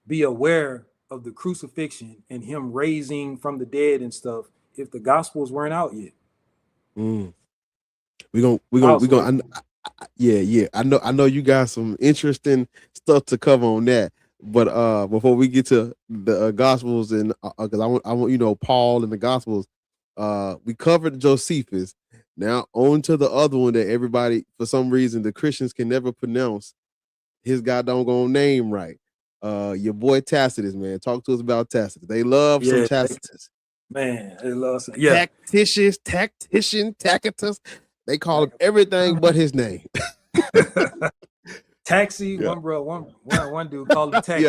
S4: be aware of the crucifixion and him raising from the dead and stuff if the Gospels weren't out yet?
S1: We gonna. I know you got some interesting stuff to cover on that. But before we get to the Gospels, and because I want you know Paul and the Gospels, we covered Josephus. Now on to the other one that everybody, for some reason, the Christians can never pronounce his goddamn name right. Your boy Tacitus, man. Talk to us about Tacitus. They love some Tacitus.
S4: They love some.
S1: Tactician, Tacitus. They call him everything but his name.
S4: Taxi, one dude called him Taxi.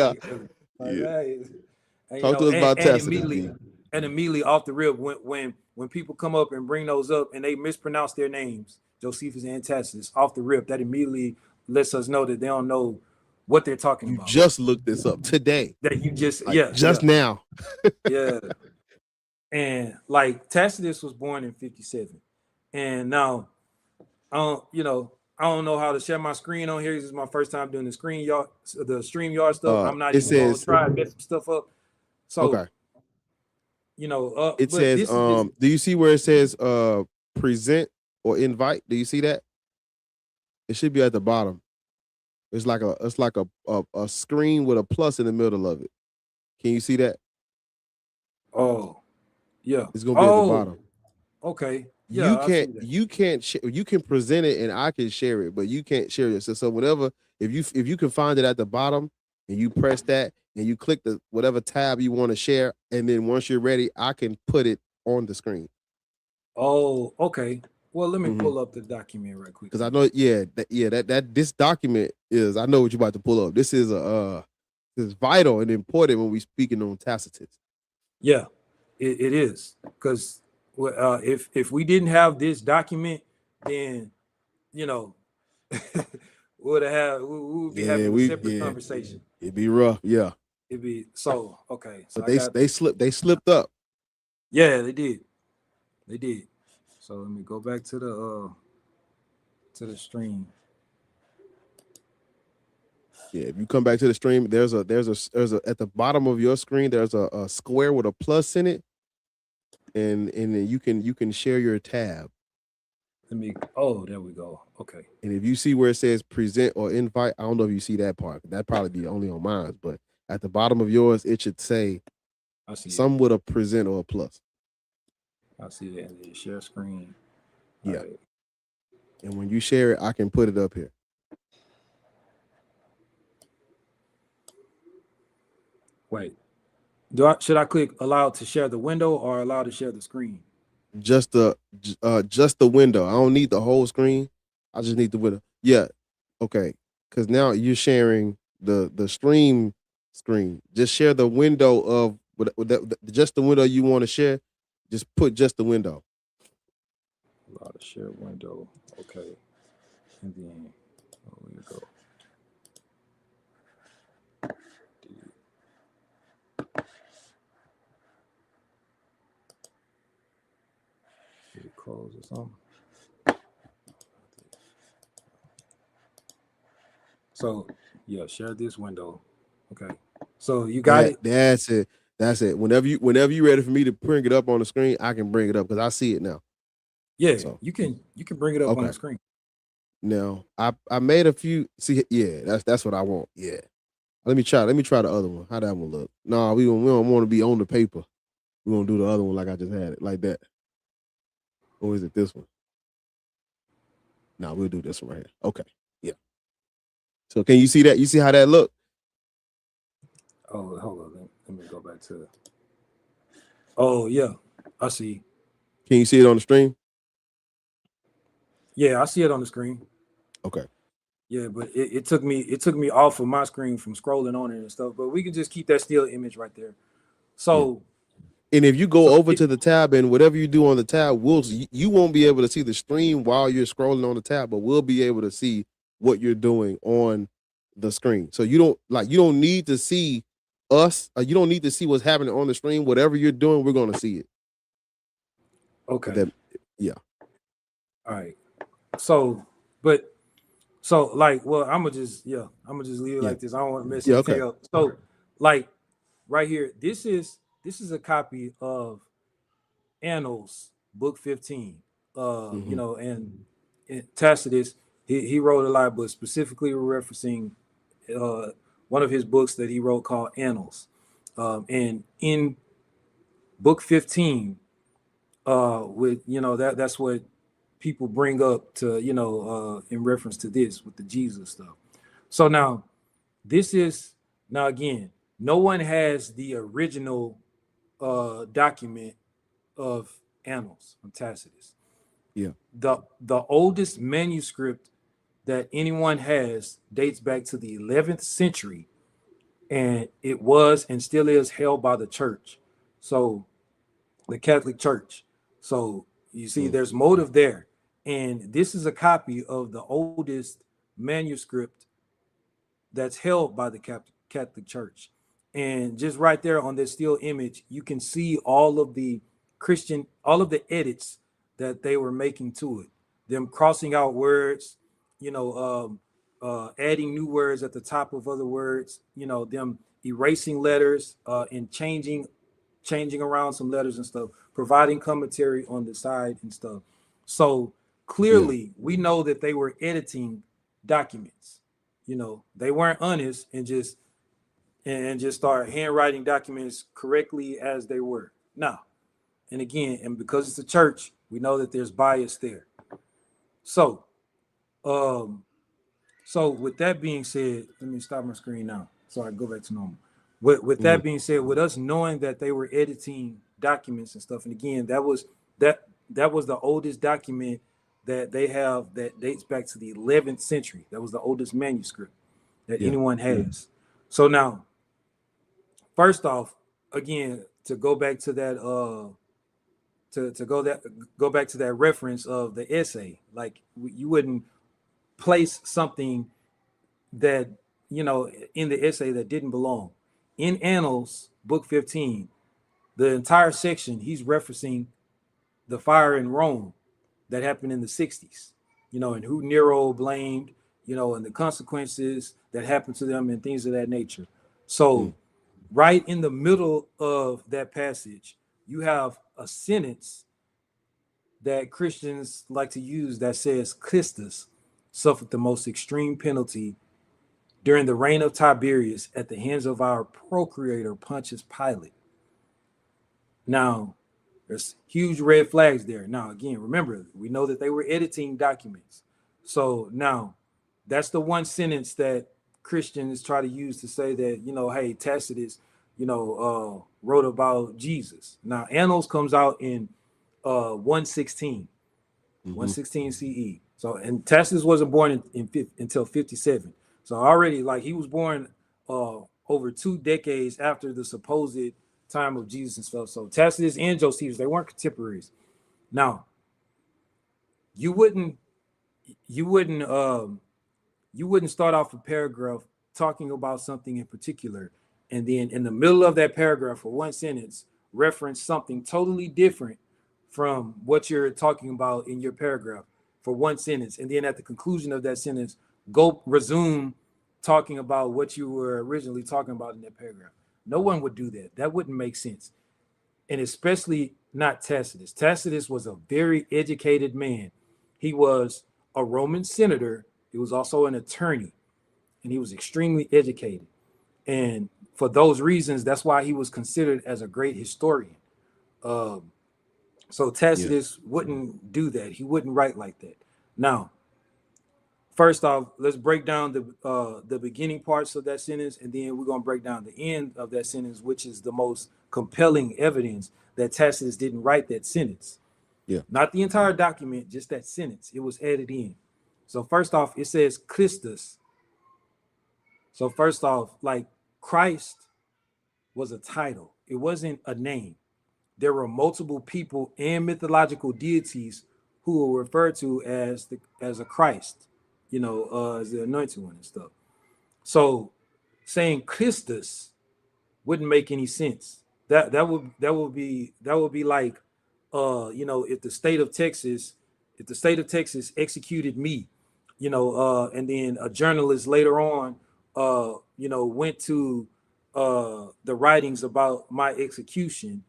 S1: Talk to us about Tacitus.
S4: Immediately off the rip, when people come up and bring those up and they mispronounce their names, Josephus and Tacitus, off the rip, that immediately lets us know that they don't know what they're talking about.
S1: You just looked this up today.
S4: That you just
S1: now.
S4: And like Tacitus was born in 57. And now I don't know how to share my screen on here. This is my first time doing the StreamYard stuff. I'm not even gonna try and mess some stuff up. So
S1: it says do you see where it says present or invite? Do you see that? It should be at the bottom. It's like a screen with a plus in the middle of it. Can you see that?
S4: Oh, yeah.
S1: It's gonna be at the bottom.
S4: Okay. Yeah,
S1: you can present it and I can share it, but you can't share it. So whatever, if you can find it at the bottom and you press that and you click the whatever tab you want to share, and then once you're ready, I can put it on the screen.
S4: Oh, okay. Well, let me pull up the document right quick.
S1: Because I know, that this document is, I know what you're about to pull up. This is is vital and important when we speaking on Tacitus.
S4: Yeah, it is. Because if we didn't have this document, then we would be having a separate conversation.
S1: It'd be rough,
S4: It'd be okay. So
S1: but they slipped up.
S4: Yeah, they did. So let me go back to the stream.
S1: Yeah, if you come back to the stream, there's a at the bottom of your screen, there's a square with a plus in it, and then you can share your tab.
S4: Let me. Oh, there we go. Okay.
S1: And if you see where it says present or invite, I don't know if you see that part. That'd probably be only on mine, but at the bottom of yours, it should say
S4: I see
S1: some with a present or a plus.
S4: I see that. And then share screen.
S1: Yeah.
S4: Right.
S1: And when you share it, I can put it up here.
S4: Wait. Should I click allow to share the window or allow to share the screen?
S1: Just the window. I don't need the whole screen. I just need the window. Yeah. Okay. Because now you're sharing the stream screen. Just share the window of just the window you want to share. Just put just the window.
S4: Allow to share window. Okay. And then there we go. Did it close or something? So yeah, share this window. Okay. So you got it.
S1: That's it. That's it. Whenever you ready for me to bring it up on the screen, I can bring it up because I see it now.
S4: Yeah, so you can bring it up on the screen.
S1: Now I made a few. See, yeah, that's what I want. Yeah. Let me try the other one. How that one look? No, we don't want to be on the paper. We're gonna do the other one like I just had it, like that. Or is it this one? No, we'll do this one right here. Okay. Yeah. So can you see that? You see how that look?
S4: Oh, hold on. Let me go back to it. Oh, yeah. I see.
S1: Can you see it on the stream?
S4: Yeah, I see it on the screen.
S1: Okay.
S4: Yeah, but it took me off of my screen from scrolling on it and stuff. But we can just keep that still image right there. So
S1: and if you go over to the tab and whatever you do on the tab, you won't be able to see the stream while you're scrolling on the tab, but we'll be able to see what you're doing on the screen. So you don't need to see us. You don't need to see what's happening on the screen. Whatever you're doing, we're going to see it.
S4: Okay.
S1: Yeah.
S4: All right. So like, well, I'm gonna just leave it like this. I don't want to mess anything up. So like right here, this is a copy of Annals, book 15. You know, and Tacitus, he wrote a lot, but specifically referencing one of his books that he wrote called Annals. And in book 15, with that's what people bring up to, in reference to this with the Jesus stuff. So now again, no one has the original document of Annals from Tacitus.
S1: Yeah.
S4: The oldest manuscript that anyone has dates back to the 11th century, and it was and still is held by the church. So the Catholic Church. So you see there's motive there. And this is a copy of the oldest manuscript that's held by the Catholic Church. And just right there on this still image, you can see all of the edits that they were making to it. Them crossing out words, adding new words at the top of other words, them erasing letters and changing around some letters and stuff, providing commentary on the side and stuff. So clearly we know that they were editing documents. They weren't honest and just start handwriting documents correctly as they were. Now, and again, and because it's a church, we know that there's bias there. So with that being said, let me stop my screen now so I can go back to normal. With that being said, with us knowing that they were editing documents and stuff, and again, that was the oldest document that they have that dates back to the 11th century. That was the oldest manuscript that anyone has. So now, first off, again, to go back to that go back to that reference of the essay, like you wouldn't place something that in the essay that didn't belong. In Annals, book 15, the entire section, he's referencing the fire in Rome that happened in the 60s, and who Nero blamed, you know, and the consequences that happen to them and things of that nature. So right in the middle of that passage, you have a sentence that Christians like to use that says Christus suffered the most extreme penalty during the reign of Tiberius at the hands of our procurator Pontius Pilate. Now, there's huge red flags there. Now, again, remember, we know that they were editing documents. So now, that's the one sentence that Christians try to use to say that, you know, hey, Tacitus, you know, wrote about Jesus. Now, Annals comes out in 116, 116 CE. So, and Tacitus wasn't born until 57. So already, like, he was born over 2 decades after the supposed time of Jesus and stuff. So Tacitus and Josephus, they weren't contemporaries. Now, you wouldn't start off a paragraph talking about something in particular, and then in the middle of that paragraph for one sentence reference something totally different from what you're talking about in your paragraph for one sentence, and then at the conclusion of that sentence go resume talking about what you were originally talking about in that paragraph. No one would do that. That wouldn't make sense. And especially not Tacitus. Tacitus was a very educated man. He was a Roman senator. He was also an attorney, and he was extremely educated. And for those reasons, that's why he was considered as a great historian. So Tacitus wouldn't do that. He wouldn't write like that. Now, first off, let's break down the beginning parts of that sentence, and then we're going to break down the end of that sentence, which is the most compelling evidence that Tacitus didn't write that sentence.
S1: Yeah.
S4: Not the entire document, just that sentence. It was added in. So first off, it says Christus. So first off, like, Christ was a title. It wasn't a name. There were multiple people and mythological deities who were referred to as a Christ, you know, as the anointed one and stuff. So saying Christus wouldn't make any sense. That would be like, you know, if the state of Texas executed me, you know, and then a journalist later on, you know, went to the writings about my execution,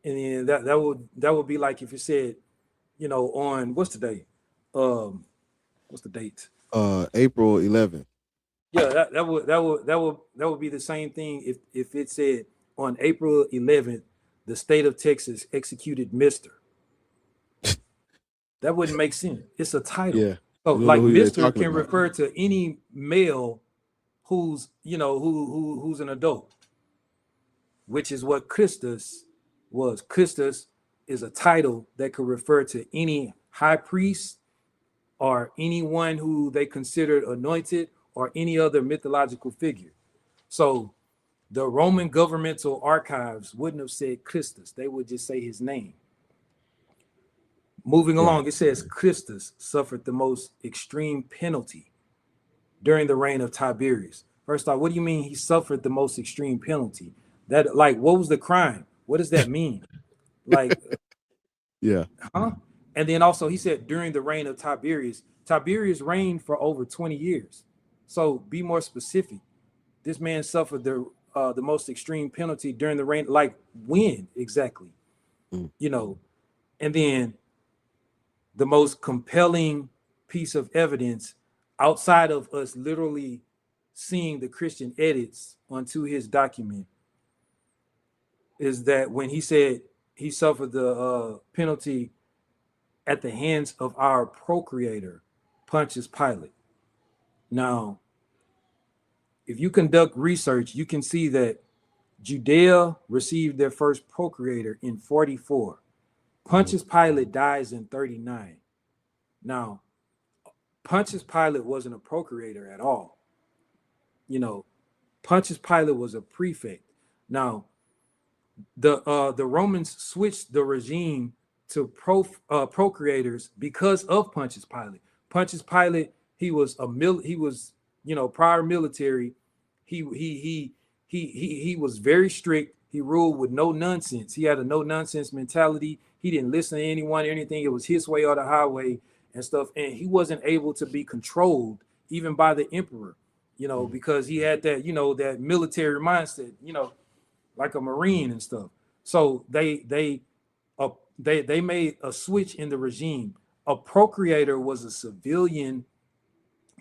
S4: and then that would be like if it said, you know, on what's the date? What's the date?
S1: April 11th.
S4: Yeah, that would be the same thing if it said on April 11th, the state of Texas executed Mr. That wouldn't make sense. It's a title.
S1: Yeah.
S4: So like Mr. can
S1: about.
S4: refer to any male who's, you know, who's an adult, which is what Christus was. Christus is a title that could refer to any high priest or anyone who they considered anointed or any other mythological figure. So the Roman governmental archives wouldn't have said Christus. They would just say his name. Moving along, it says Christus suffered the most extreme penalty during the reign of Tiberius. First off, what do you mean he suffered the most extreme penalty? That, like, what was the crime? What does that mean? Like,
S1: yeah.
S4: Huh? And then also he said during the reign of Tiberius. Tiberius reigned for over 20 years. So be more specific. This man suffered the most extreme penalty during the reign. Like, when exactly? You know, and then the most compelling piece of evidence outside of us literally seeing the Christian edits onto his document is that when he said he suffered the penalty at the hands of our procurator, Pontius Pilate. Now, if you conduct research, you can see that Judea received their first procurator in 44. Pontius Pilate dies in 39. Now, Pontius Pilate wasn't a procurator at all. You know, Pontius Pilate was a prefect. Now, the Romans switched the regime to procurators because of Pontius Pilate. Pontius Pilate, he was prior military. He was very strict. He ruled with no nonsense. He had a no nonsense mentality. He didn't listen to anyone or anything. It was his way or the highway and stuff. And he wasn't able to be controlled even by the emperor, you know, because he had that, you know, that military mindset, you know, like a Marine and stuff. So they made a switch in the regime. A procreator was a civilian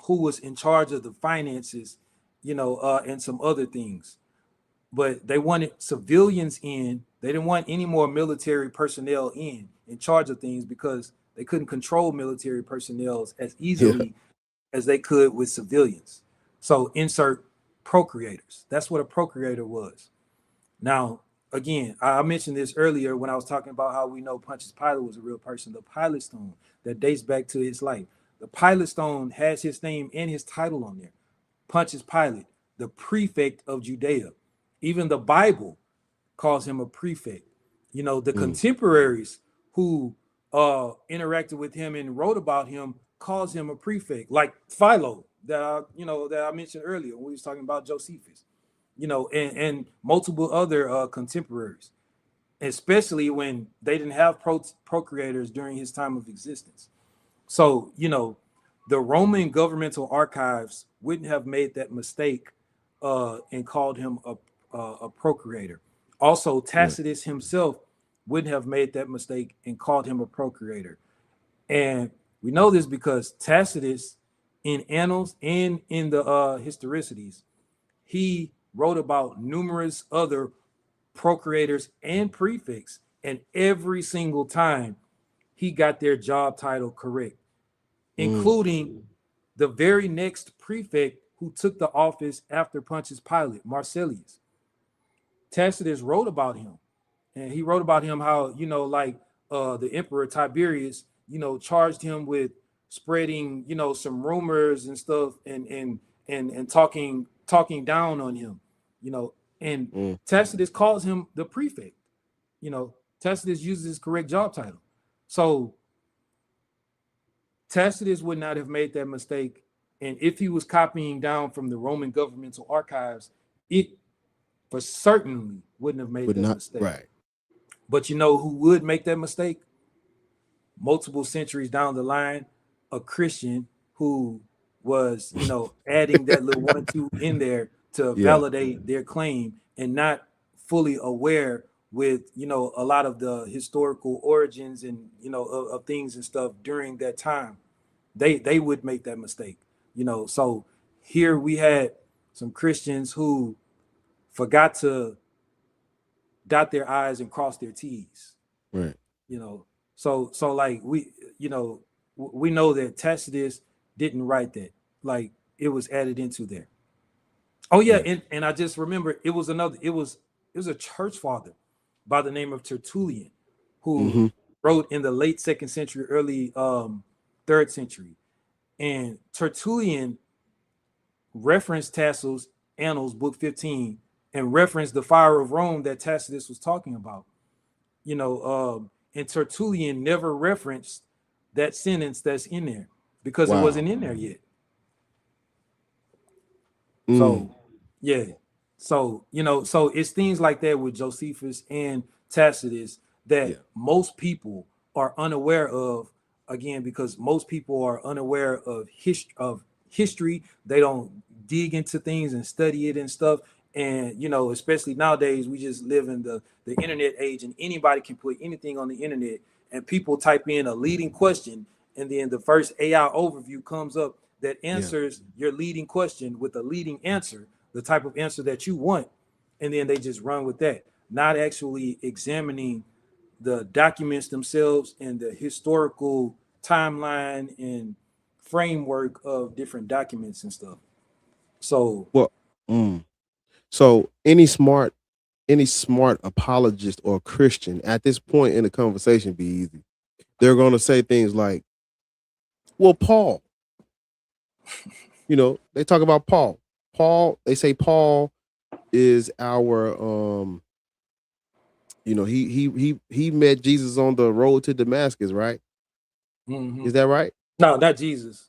S4: who was in charge of the finances, you know, and some other things. But they wanted civilians in. They didn't want any more military personnel in charge of things, because they couldn't control military personnel as easily as they could with civilians. So insert procreators. That's what a procreator was. Now, again, I mentioned this earlier when I was talking about how we know Pontius Pilate was a real person. The Pilate stone that dates back to his life. The Pilate stone has his name and his title on there. Pontius Pilate, the prefect of Judea. Even the Bible calls him a prefect. You know, the contemporaries who interacted with him and wrote about him calls him a prefect, like Philo, that I mentioned earlier when we was talking about Josephus, you know, and multiple other contemporaries, especially when they didn't have procreators during his time of existence. So, you know, the Roman governmental archives wouldn't have made that mistake and called him a procreator. Also, Tacitus himself wouldn't have made that mistake and called him a procreator. And we know this because Tacitus, in annals and in the historicities, he wrote about numerous other procurators and prefects, and every single time he got their job title correct, including the very next prefect who took the office after Pontius Pilate, Marcellius. Tacitus wrote about him, and he wrote about him how, you know, like the Emperor Tiberius, you know, charged him with spreading, you know, some rumors and stuff, and talking down on him, you know, and Tacitus calls him the prefect. You know, Tacitus uses his correct job title. So Tacitus would not have made that mistake. And if he was copying down from the Roman governmental archives, it for certainly wouldn't have made that mistake.
S1: Right.
S4: But you know who would make that mistake? Multiple centuries down the line, a Christian who was, you know, adding that little 1-2 in there to validate their claim, and not fully aware with, you know, a lot of the historical origins and, you know, of things and stuff during that time. They would make that mistake, you know. So here we had some Christians who forgot to dot their I's and cross their T's.
S1: Right.
S4: You know, so like we know that Tacitus didn't write that. Like, it was added into there. Oh yeah, and I just remember it was a church father by the name of Tertullian who wrote in the late 2nd century, early 3rd century. And Tertullian referenced Tacitus' Annals, book 15, and referenced the fire of Rome that Tacitus was talking about. You know, and Tertullian never referenced that sentence that's in there because it wasn't in there yet. So, yeah. So, you know, so it's things like that with Josephus and Tacitus that most people are unaware of, again, because most people are unaware of history. They don't dig into things and study it and stuff. And, you know, especially nowadays, we just live in the internet age, and anybody can put anything on the internet, and people type in a leading question, and then the first AI overview comes up that answers your leading question with a leading answer, the type of answer that you want. And then they just run with that, not actually examining the documents themselves and the historical timeline and framework of different documents and stuff. So,
S1: so any smart apologist or Christian at this point in the conversation be easy. They're going to say things like, well, Paul, you know, they talk about Paul. They say Paul is our, you know, he met Jesus on the road to Damascus, right? Is that right?
S4: No, not Jesus.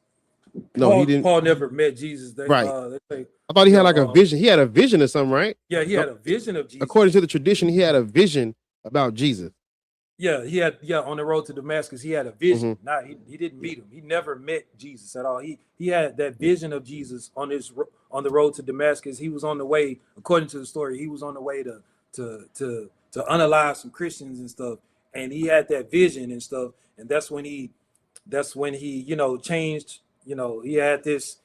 S1: No, he didn't.
S4: Paul never met Jesus.
S1: Right. I thought he had like a vision. He had a vision or something, right?
S4: Yeah, he had a vision of Jesus.
S1: According to the tradition, he had a vision about Jesus.
S4: Yeah, he had on the road to Damascus, he had a vision. He didn't meet him. He never met Jesus at all. He had that vision of Jesus on the road to Damascus. He was on the way, according to the story, he was on the way to unalive some Christians and stuff. And he had that vision and stuff. And that's when he changed, he had this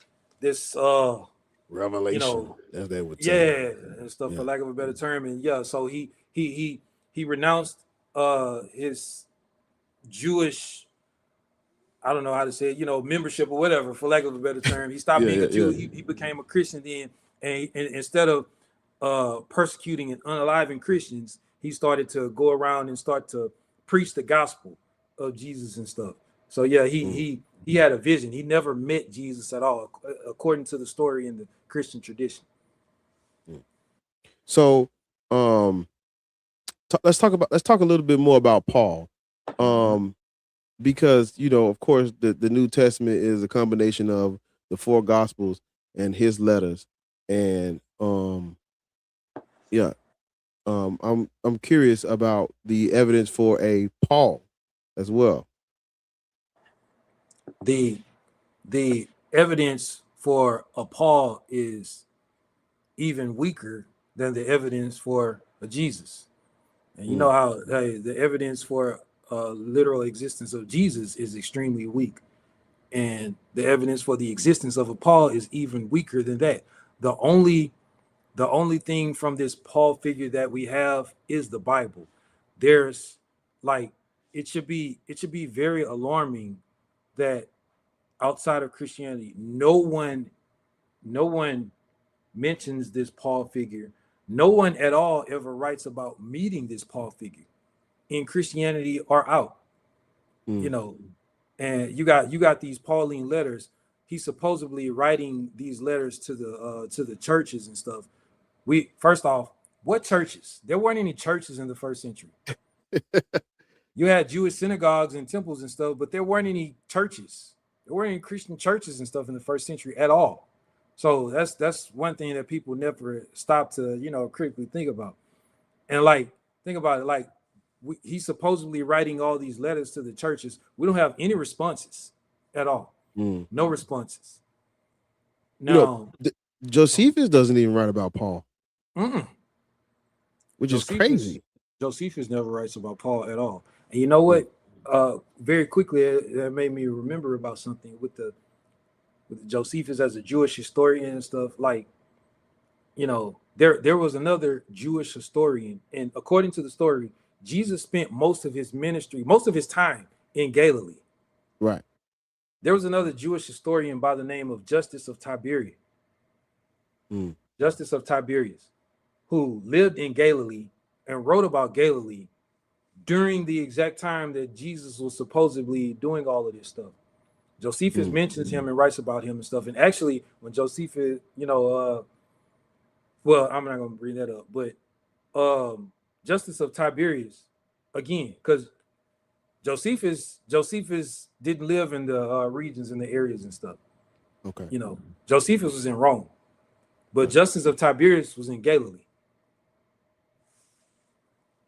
S1: revelation, as they would say.
S4: and stuff, for lack of a better term. And so he renounced his Jewish, I don't know how to say it, membership or whatever, for lack of a better term. He stopped being a Jew. He became a Christian then, and instead of persecuting and unaliving Christians, he started to go around and start to preach the gospel of Jesus and stuff. So he had a vision. He never met Jesus at all, according to the story in the Christian tradition.
S1: So let's talk a little bit more about Paul, because of course the New Testament is a combination of the 4 Gospels and his letters, and I'm curious about the evidence for a Paul as well.
S4: The evidence for a Paul is even weaker than the evidence for a Jesus. And you know how the evidence for literal existence of Jesus is extremely weak, and the evidence for the existence of a Paul is even weaker than that. The only thing from this Paul figure that we have is the Bible. There's it should be very alarming that outside of Christianity, no one mentions this Paul figure. No one at all ever writes about meeting this Paul figure in Christianity or out. And you got these Pauline letters. He's supposedly writing these letters to the churches and stuff. First off, what churches? There weren't any churches in the first century. You had Jewish synagogues and temples and stuff, but there weren't any churches. There weren't any Christian churches and stuff in the first century at all. So that's one thing that people never stop to critically think about. And think about it, he's supposedly writing all these letters to the churches. We don't have any responses at all. No responses. No.
S1: Josephus doesn't even write about Paul, which is crazy.
S4: Josephus never writes about Paul at all. And you know what? Very quickly, that made me remember about something with Josephus as a Jewish historian and stuff. There was another Jewish historian, and according to the story, Jesus spent most of his ministry, most of his time in Galilee.
S1: Right.
S4: There was another Jewish historian by the name of Justice of Tiberias. Justice of Tiberias, who lived in Galilee and wrote about Galilee during the exact time that Jesus was supposedly doing all of this stuff. Josephus mentions him and writes about him and stuff. And actually, when Josephus, well, I'm not going to bring that up, but Justice of Tiberias, again, because Josephus didn't live in the regions and the areas and stuff.
S1: Okay.
S4: Josephus was in Rome, but Justice of Tiberias was in Galilee.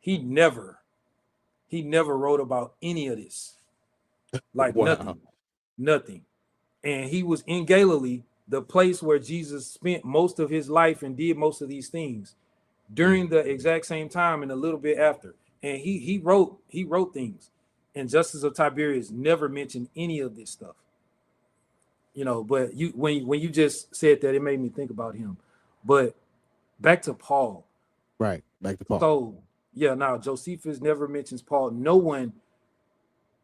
S4: He never wrote about any of this. Nothing. And he was in Galilee, the place where Jesus spent most of his life and did most of these things during the exact same time and a little bit after. And he wrote things. And Justice of Tiberias never mentioned any of this stuff. But when you just said that, it made me think about him. But back to Paul.
S1: Right. Back to Paul.
S4: So now Josephus never mentions Paul. No one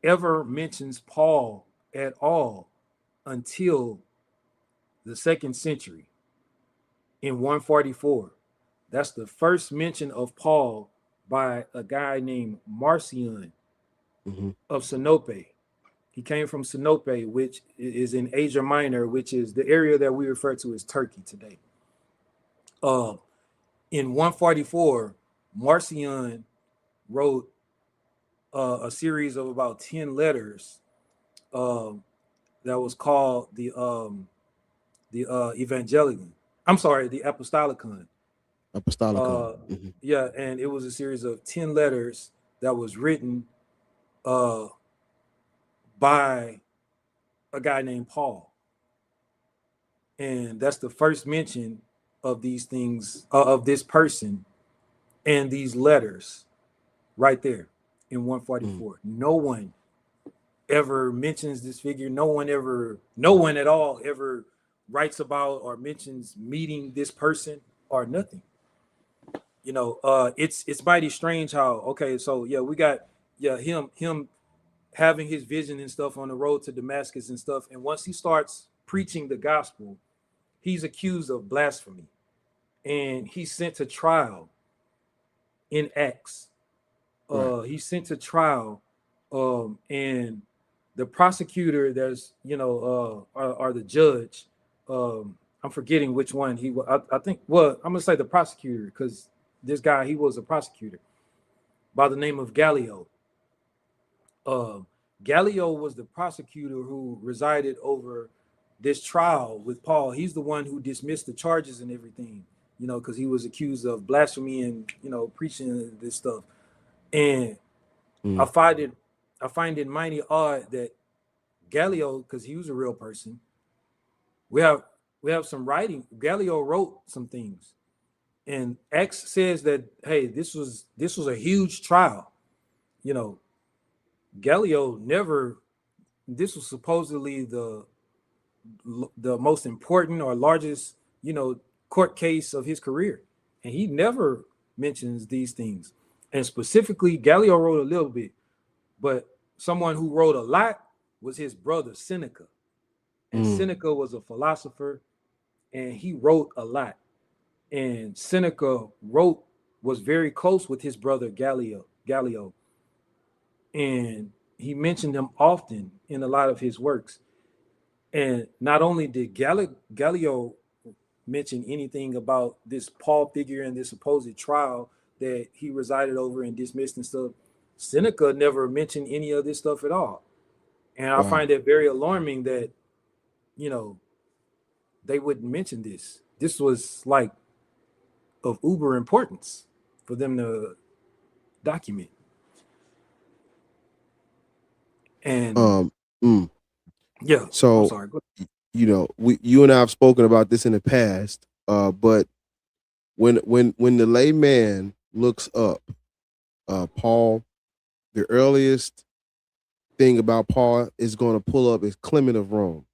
S4: ever mentions Paul at all until the 2nd century in 144. That's the first mention of Paul by a guy named Marcion of Sinope. He came from Sinope, which is in Asia Minor, which is the area that we refer to as Turkey today. In 144, Marcion wrote a series of about 10 letters that was called the Evangelion. I'm sorry, the Apostolicon.
S1: Apostolicon.
S4: Yeah, and it was a series of 10 letters that was written by a guy named Paul. And that's the first mention of these things, of this person and these letters right there in 144. No one ever mentions this figure. No one at all ever writes about or mentions meeting this person or nothing. You know, it's mighty strange how, okay, so yeah, we got him having his vision and stuff on the road to Damascus and stuff. And once he starts preaching the gospel, he's accused of blasphemy and he's sent to trial in Acts. He's sent to trial, and the prosecutor, there's or the judge, I'm forgetting which one he was. I think, well, I'm gonna say the prosecutor, because this guy, he was a prosecutor by the name of Gallio. Gallio was the prosecutor who resided over this trial with Paul. He's the one who dismissed the charges and everything, because he was accused of blasphemy and preaching this stuff. And I find it mighty odd that Gallio, because he was a real person, we have some writing. Gallio wrote some things, and Acts says that, hey, this was a huge trial. Gallio never. This was supposedly the most important or largest, court case of his career, and he never mentions these things. And specifically, Gallio wrote a little bit, but someone who wrote a lot was his brother Seneca. And Seneca was a philosopher, and he wrote a lot. And Seneca was very close with his brother Gallio. And he mentioned him often in a lot of his works. And not only did Gallio mention anything about this Paul figure and this supposed trial that he resided over and dismissed and stuff, Seneca never mentioned any of this stuff at all. And I find it very alarming that, they wouldn't mention this. This was like of uber importance for them to document. And yeah.
S1: So,
S4: I'm sorry.
S1: you and I have spoken about this in the past, but when the layman looks up Paul, the earliest thing about Paul is going to pull up is Clement of Rome.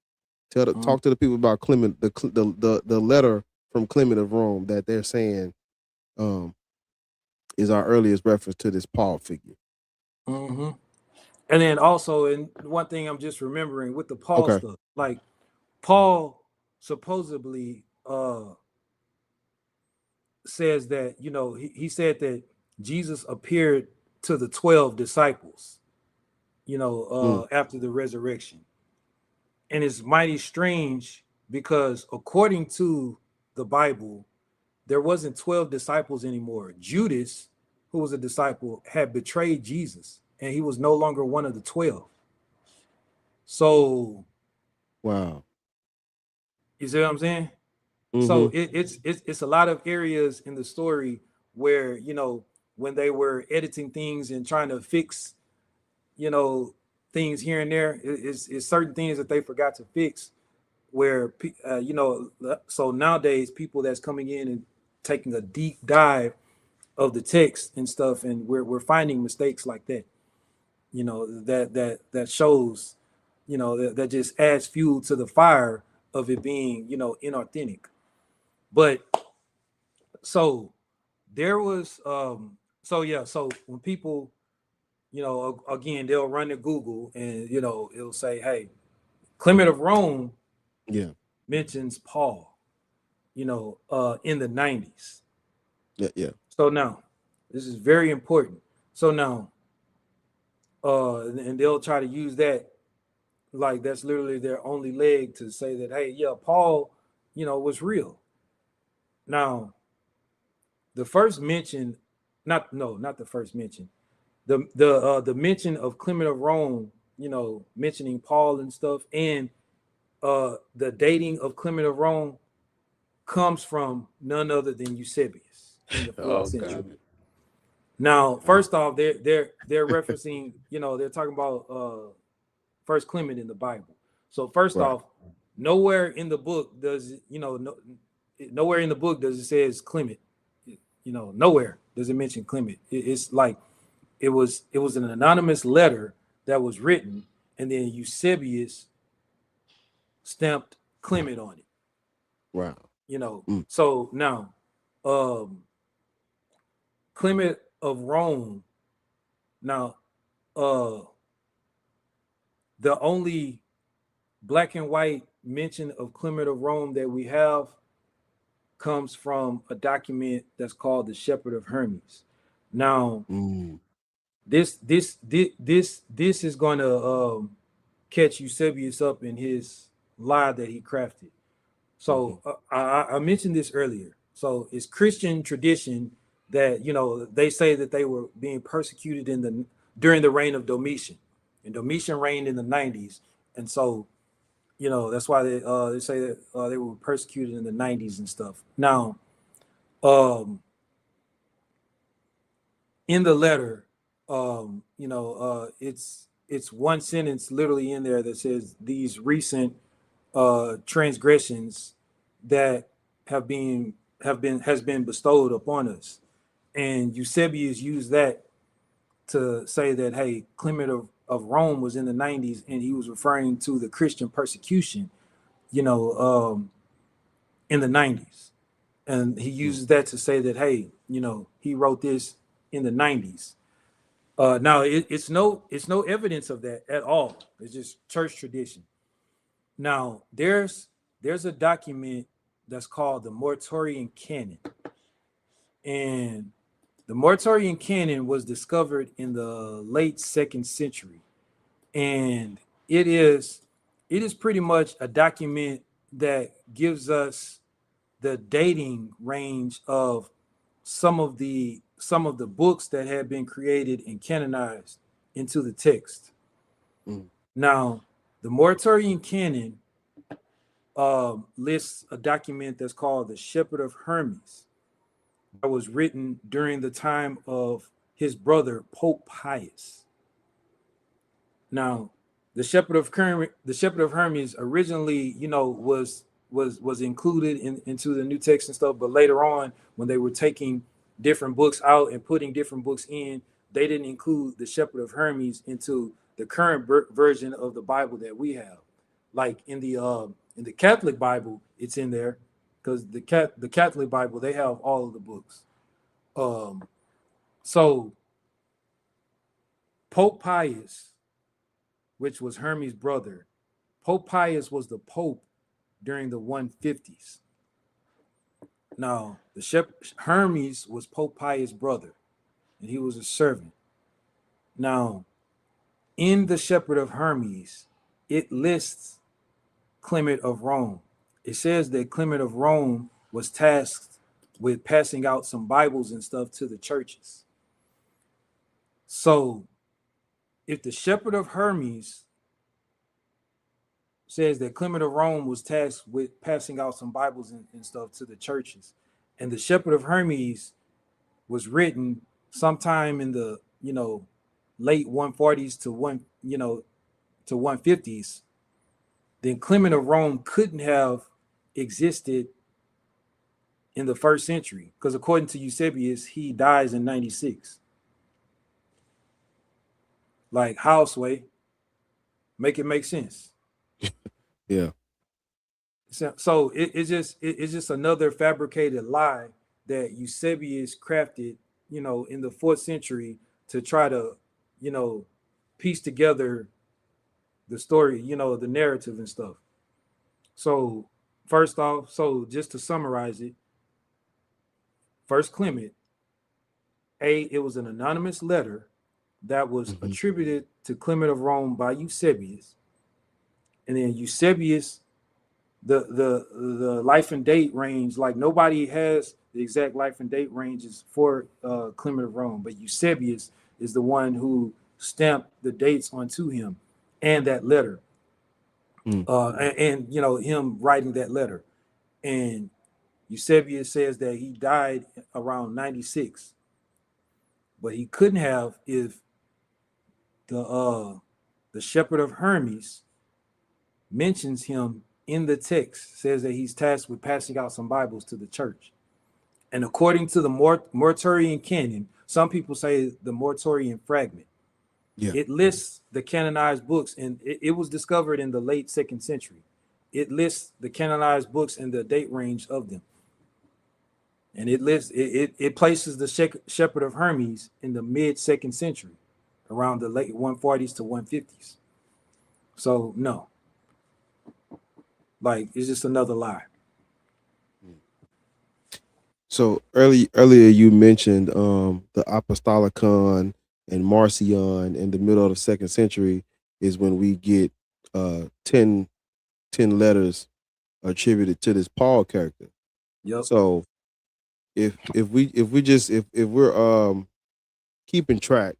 S1: Talk to the people about Clement, the letter from Clement of Rome that they're saying is our earliest reference to this Paul figure.
S4: And then also, and one thing I'm just remembering with the Paul stuff, like Paul supposedly says that, he said that Jesus appeared to the 12 disciples, after the resurrection. And it's mighty strange because according to the Bible, there wasn't 12 disciples anymore. Judas, who was a disciple, had betrayed Jesus, and he was no longer one of the 12. So,
S1: wow,
S4: you see what I'm saying? So it's a lot of areas in the story where, when they were editing things and trying to fix, things here and there, it's certain things that they forgot to fix, where so nowadays people that's coming in and taking a deep dive of the text and stuff, and we're finding mistakes like that, that shows, that just adds fuel to the fire of it being, inauthentic. But so there was so when people, again, they'll run to Google and it'll say, hey, Clement of Rome mentions Paul, in the 90s.
S1: Yeah.
S4: So now this is very important. So now and they'll try to use that, like that's literally their only leg to say that, hey, yeah, Paul, was real. Now, the first mention, not the first mention, the mention of Clement of Rome, mentioning Paul and stuff, and the dating of Clement of Rome comes from none other than Eusebius in the 4th century. Now, first off, they're referencing, they're talking about First Clement in the Bible. So first
S1: Right.
S4: off, nowhere in the book does nowhere in the book does it says Clement. Nowhere does it mention Clement. It's like it was an anonymous letter that was written, and then Eusebius stamped Clement on it.
S1: Wow.
S4: So now Clement of Rome. Now, the only black and white mention of Clement of Rome that we have comes from a document that's called the Shepherd of Hermes. Now, this is going to catch Eusebius up in his lie that he crafted. So I mentioned this earlier. So it's Christian tradition that they say that they were being persecuted during the reign of Domitian, and Domitian reigned in the 90s, and so that's why they say that they were persecuted in the 90s and stuff. Now, in the letter, it's one sentence literally in there that says these recent transgressions that has been bestowed upon us, and Eusebius used that to say that, hey, Clement of Rome was in the 90s, and he was referring to the Christian persecution, in the 90s, and he uses that to say that, hey, he wrote this in the 90s. Now it's no evidence of that at all. It's just church tradition. Now there's a document that's called the Mortorian Canon, and the Mortorian Canon was discovered in the late 2nd century, and it is pretty much a document that gives us the dating range of some of the books that have been created and canonized into the text. Now, the Mortorian Canon lists a document that's called the Shepherd of Hermes, that was written during the time of his brother Pope Pius. Now, the Shepherd of Hermes originally, was included into the New Text and stuff, but later on, when they were taking different books out and putting different books in, they didn't include the Shepherd of Hermes into the current version of the Bible that we have. Like in the Catholic Bible, it's in there, because the Catholic Bible, they have all of the books. So Pope Pius, which was Hermes' brother, Pope Pius was the Pope during the 150s. Now, Hermes was Pope Pius' brother, and he was a servant. Now, in the Shepherd of Hermes, it lists Clement of Rome. It says that Clement of Rome was tasked with passing out some Bibles and stuff to the churches. So, if the Shepherd of Hermes says that Clement of Rome was tasked with passing out some Bibles and stuff to the churches, and the Shepherd of Hermes was written sometime in the late 140s to 150s, then Clement of Rome couldn't have existed in the 1st century, because according to Eusebius, he dies in 96. Like, how, Sway? Make it make sense.
S1: Yeah.
S4: So it's just another fabricated lie that Eusebius crafted, in the 4th century to try to, piece together the story, the narrative and stuff. So first off, just to summarize it, First Clement, it was an anonymous letter that was attributed to Clement of Rome by Eusebius, and then Eusebius, the life and date range, like nobody has the exact life and date ranges for Clement of Rome, but Eusebius is the one who stamped the dates onto him and that letter, and him writing that letter. And Eusebius says that he died around 96, but he couldn't have if the shepherd of Hermes mentions him in the text, says that he's tasked with passing out some Bibles to the church. And according to the Morturian Canon, some people say the Morturian fragment, it lists the canonized books, and it was discovered in the late 2nd century. It lists the canonized books and the date range of them. And it lists it places the shepherd of Hermes in the mid 2nd century, around the late 140s to 150s. So no, like it's just another lie.
S1: So earlier you mentioned the Apostolicon and Marcion in the middle of the 2nd century is when we get 10 letters attributed to this Paul character.
S4: Yep.
S1: So if we're keeping track,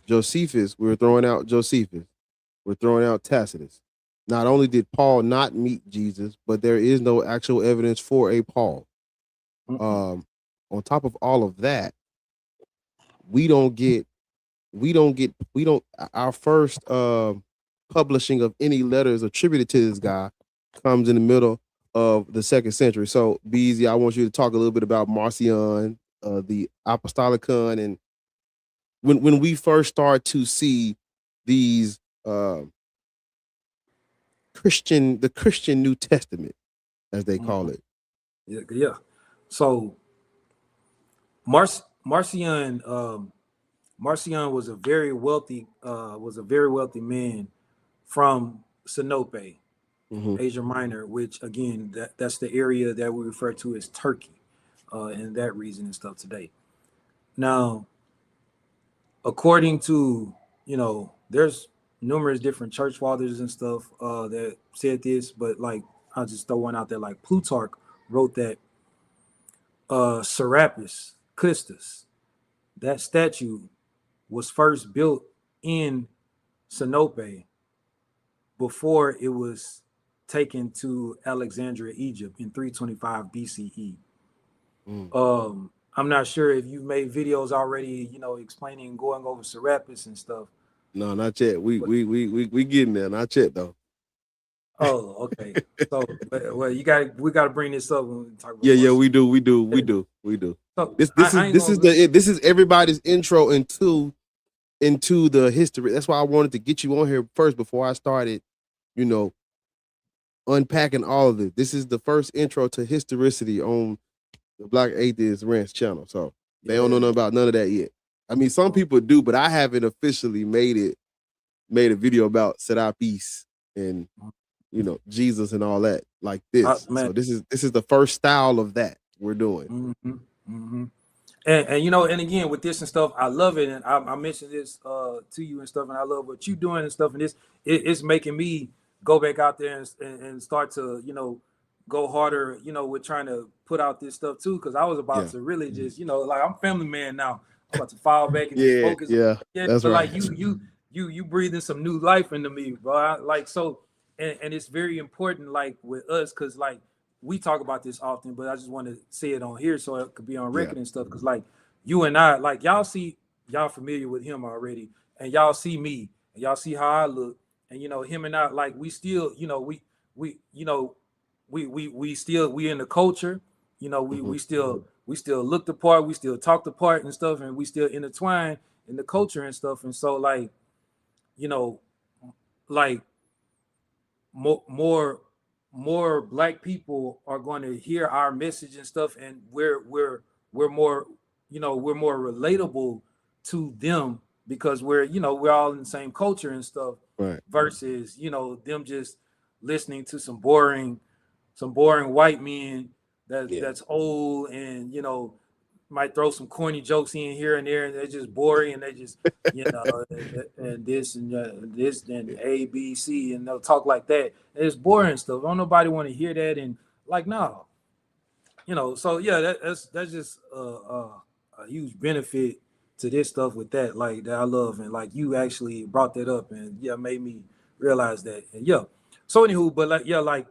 S1: Josephus, we're throwing out Josephus, we're throwing out Tacitus. Not only did Paul not meet Jesus, but there is no actual evidence for a Paul. On top of all of that, our first publishing of any letters attributed to this guy comes in the middle of the 2nd century. So Beezy, I want you to talk a little bit about Marcion, the Apostolicon, and when we first start to see these the Christian New Testament, as they call it.
S4: Yeah. So Marcion was a very wealthy man from Sinope, Asia Minor, which again that's the area that we refer to as Turkey, and that region and stuff today. Now, according to there's numerous different church fathers and stuff that said this, but like I'll just throw one out there. Like Plutarch wrote that Sarapus Christos, that statue was first built in Sinope before it was taken to Alexandria, Egypt in 325 BCE. I'm not sure if you've made videos already, explaining, going over Sarapus and stuff.
S1: No, not yet. We getting there. Not yet though.
S4: Oh, okay. So, well, we got to bring this up when we talk about.
S1: Yeah, we do. So this is everybody's intro into the history. That's why I wanted to get you on here first before I started, unpacking all of it. This is the first intro to historicity on the Black Atheist Ranch channel. So they don't know nothing about none of that yet. I mean, some people do, but I haven't officially made a video about Sarapis and Jesus and all that like this. So this is the first style of that we're doing.
S4: And and again with this and stuff, I love it, and I mentioned this to you and stuff, and I love what you doing and stuff, and it's making me go back out there and start to go harder with trying to put out this stuff too, because I was about to really just like I'm a family man now. I'm about to fall back and just focus.
S1: That's
S4: but
S1: right.
S4: Like you breathing some new life into me, bro. And it's very important, like with us, because like we talk about this often, but I just want to say it on here so it could be on record and stuff. Because like you and I, like y'all familiar with him already, and y'all see me, and y'all see how I look, and him and I, like we still, we in the culture, we still look the part, we still talk the part and stuff, and we still intertwine in the culture and stuff. And so like, like more Black people are going to hear our message and stuff, and we're more we're more relatable to them because we're all in the same culture and stuff,
S1: right?
S4: Versus them just listening to some boring white men that's old and might throw some corny jokes in here and there, and they're just boring, and they just and this and this and A, B, C, and they'll talk like that. And it's boring stuff. Don't nobody want to hear that, and like no, So yeah, that's just a huge benefit to this stuff with that, like that I love, and like you actually brought that up, and made me realize that, and So anywho, but like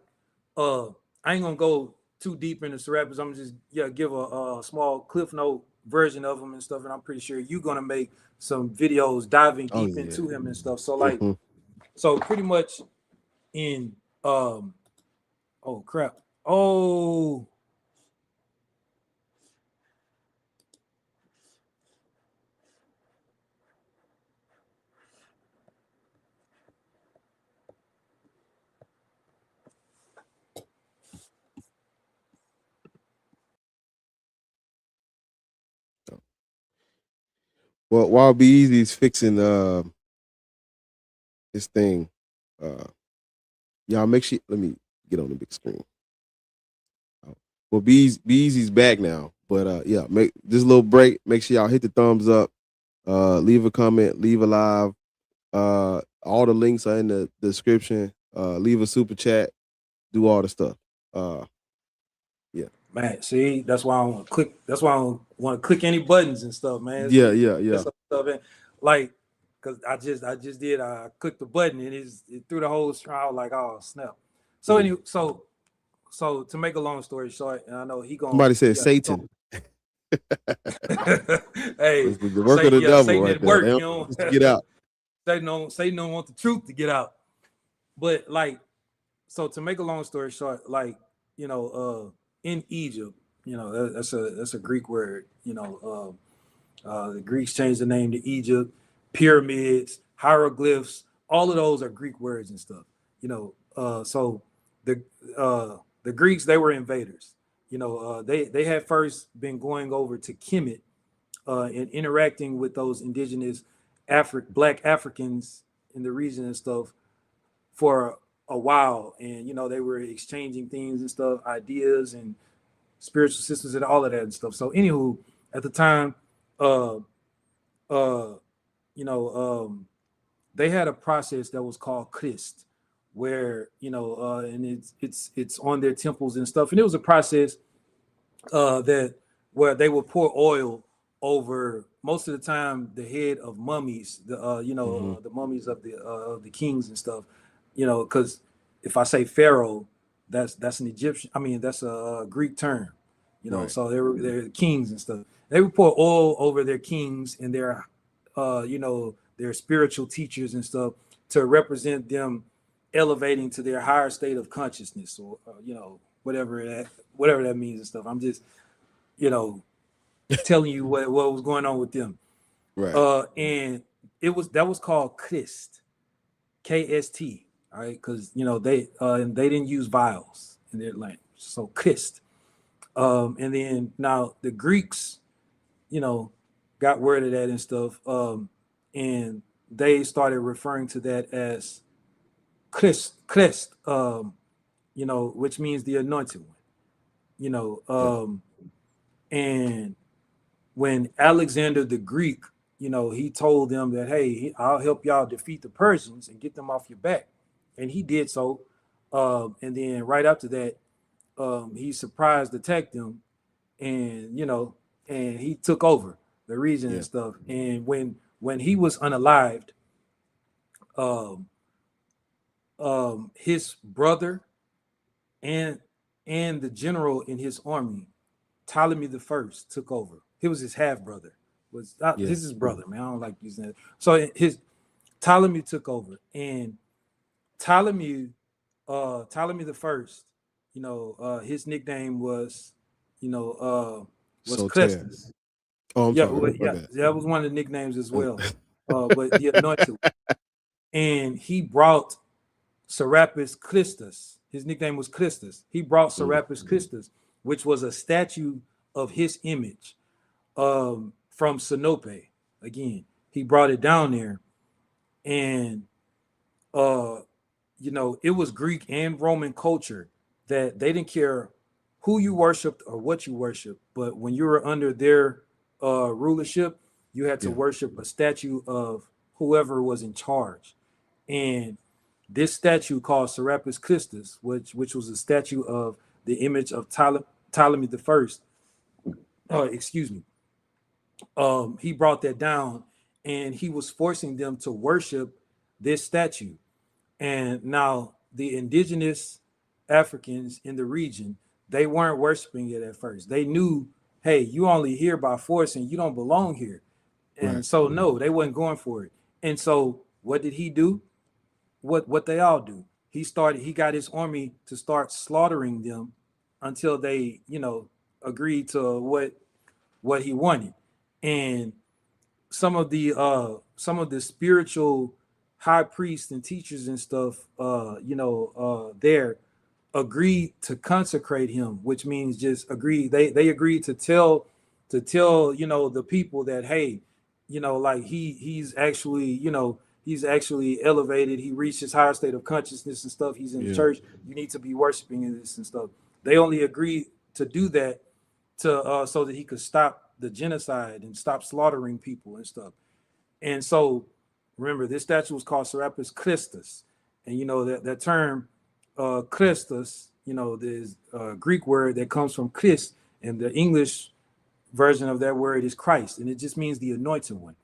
S4: I ain't gonna go too deep into Sarapus. I'm just give a small cliff note version of him and stuff, and I'm pretty sure you're gonna make some videos diving
S1: Oh
S4: deep
S1: yeah.
S4: into him and stuff. So like,
S1: Mhm.
S4: so pretty much in oh crap. Oh,
S1: Well, while Be Easy's fixing this thing, y'all make sure. Let me get on the big screen. Well, Be Easy's back now, but yeah, make this little break. Make sure y'all hit the thumbs up, leave a comment, leave a live. All the links are in the description. Leave a super chat, do all the stuff. Yeah.
S4: man, see, that's why I don't click. That's why I don't want to click any buttons and stuff, man.
S1: Yeah.
S4: Stuff, and like, cause I just did. I clicked the button and it threw the whole trial. Like, oh snap. So anyway, so to make a long story short, and I know he gonna.
S1: Somebody said Satan.
S4: Hey,
S1: It's the work of the devil
S4: Satan
S1: right
S4: at
S1: there.
S4: work,
S1: They
S4: you
S1: don't
S4: know.
S1: want us to get out.
S4: Satan don't want the truth to get out. But like, so to make a long story short, like, you know, in Egypt, you know, that's a Greek word. You know, the Greeks changed the name to Egypt. Pyramids, hieroglyphs, all of those are Greek words and stuff. You know, so the Greeks, they were invaders. You know, they had first been going over to Kemet and interacting with those indigenous Black Africans in the region and stuff for a while, and you know they were exchanging things and stuff, ideas and spiritual systems and all of that and stuff. So anywho, at the time, uh you know, they had a process that was called Christ, where you know, and it's on their temples and stuff, and it was a process that where they would pour oil over most of the time the head of mummies, the you know, the mummies of the kings and stuff, you know, because if I say pharaoh, that's an Egyptian. I mean, that's a Greek term, you know.
S1: Right.
S4: So they're kings and stuff. They would pour oil over their kings and their you know, their spiritual teachers and stuff to represent them elevating to their higher state of consciousness, or you know, whatever that means and stuff. I'm just, you know, telling you what was going on with them.
S1: Right.
S4: And that was called Christ, KST, all right, because you know they didn't use vowels in their language, so Christ. And then now the Greeks, you know, got word of that and stuff, and they started referring to that as Christ, you know, which means the anointed one, you know, and when Alexander the Greek, you know, he told them that, hey, I'll help y'all defeat the Persians and get them off your back. And he did so. And then right after that, he surprised attacked them, and, you know, and he took over the region and stuff. And when he was unalived, his brother and the general in his army, Ptolemy the First, took over. He was his half brother. Was this is his brother, man? I don't like using that. So his Ptolemy took over, and Ptolemy the First, you know, his nickname was, you know, was Crestus.
S1: Oh, I'm sorry.
S4: That was one of the nicknames as well. But the anointed, and he brought Sarapus Christos. His nickname was Christos. He brought Sarapus Christos, which was a statue of his image, from Sinope. Again, he brought it down there, and you know, it was Greek and Roman culture that they didn't care who you worshiped or what you worshiped, but when you were under their rulership, you had to worship a statue of whoever was in charge. And this statue called Sarapus Christos, which was a statue of the image of Ptolemy the First. Excuse me. He brought that down, and he was forcing them to worship this statue. And now the indigenous Africans in the region, they weren't worshiping it at first. They knew, hey, you only here by force and you don't belong here. And so no, they wasn't going for it. And so what did he do? What they all do. He got his army to start slaughtering them until they, agreed to what he wanted. And some of the spiritual high priests and teachers and stuff, there agreed to consecrate him, which means just agree. They agreed to tell the people that, hey, like he's actually, he's actually elevated. He reached his higher state of consciousness and stuff. He's in the church. You need to be worshiping in this and stuff. They only agreed to do that to so that he could stop the genocide and stop slaughtering people and stuff. And so remember, this statue was called Sarapus Christos. And that term Christos, there's a Greek word that comes from Christ, and the English version of that word is Christ, and it just means the anointed one.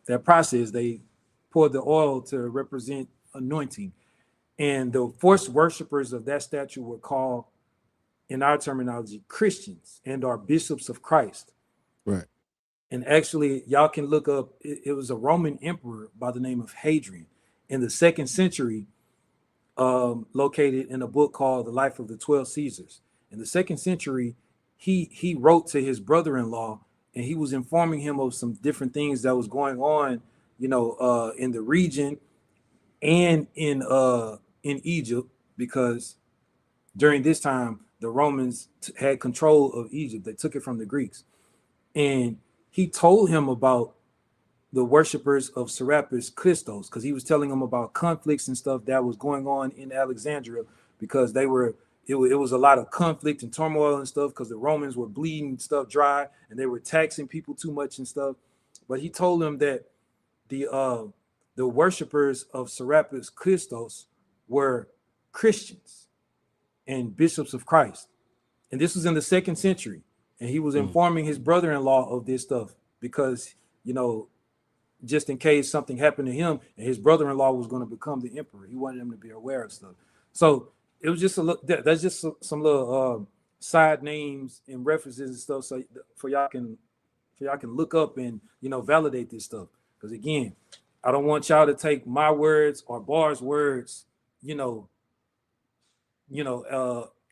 S4: That process, they poured the oil to represent anointing. And the forced worshipers of that statue were called, in our terminology, Christians, and are bishops of Christ.
S1: Right.
S4: And actually, y'all can look up, it was a Roman emperor by the name of Hadrian in the 2nd century, located in a book called The Life of the 12 Caesars. In the 2nd century, he wrote to his brother-in-law, and he was informing him of some different things that was going on, in the region and in Egypt, because during this time, the Romans had control of Egypt. They took it from the Greeks. And he told him about the worshipers of Sarapus Christos, because he was telling him about conflicts and stuff that was going on in Alexandria, because it was a lot of conflict and turmoil and stuff, because the Romans were bleeding stuff dry and they were taxing people too much and stuff. But he told him that the worshipers of Sarapus Christos were Christians and bishops of Christ. And this was in the 2nd century. And he was informing his brother-in-law of this stuff because, just in case something happened to him and his brother-in-law was going to become the emperor, he wanted him to be aware of stuff. So it was just that's just some little side names and references and stuff, so for y'all can look up and validate this stuff. Because again, I don't want y'all to take my words or Bar's words,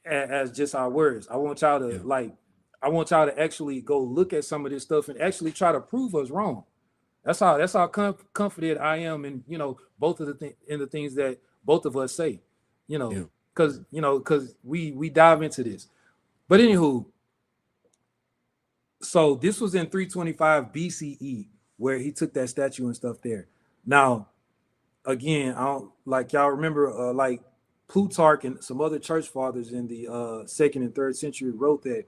S4: as just our words. I want y'all to I want y'all to actually go look at some of this stuff and actually try to prove us wrong. That's how confident I am in both of the things that both of us say, because we dive into this. But anywho, so this was in 325 BCE where he took that statue and stuff there. Now, again, I don't like y'all remember like Plutarch and some other church fathers in the 2nd and 3rd century wrote that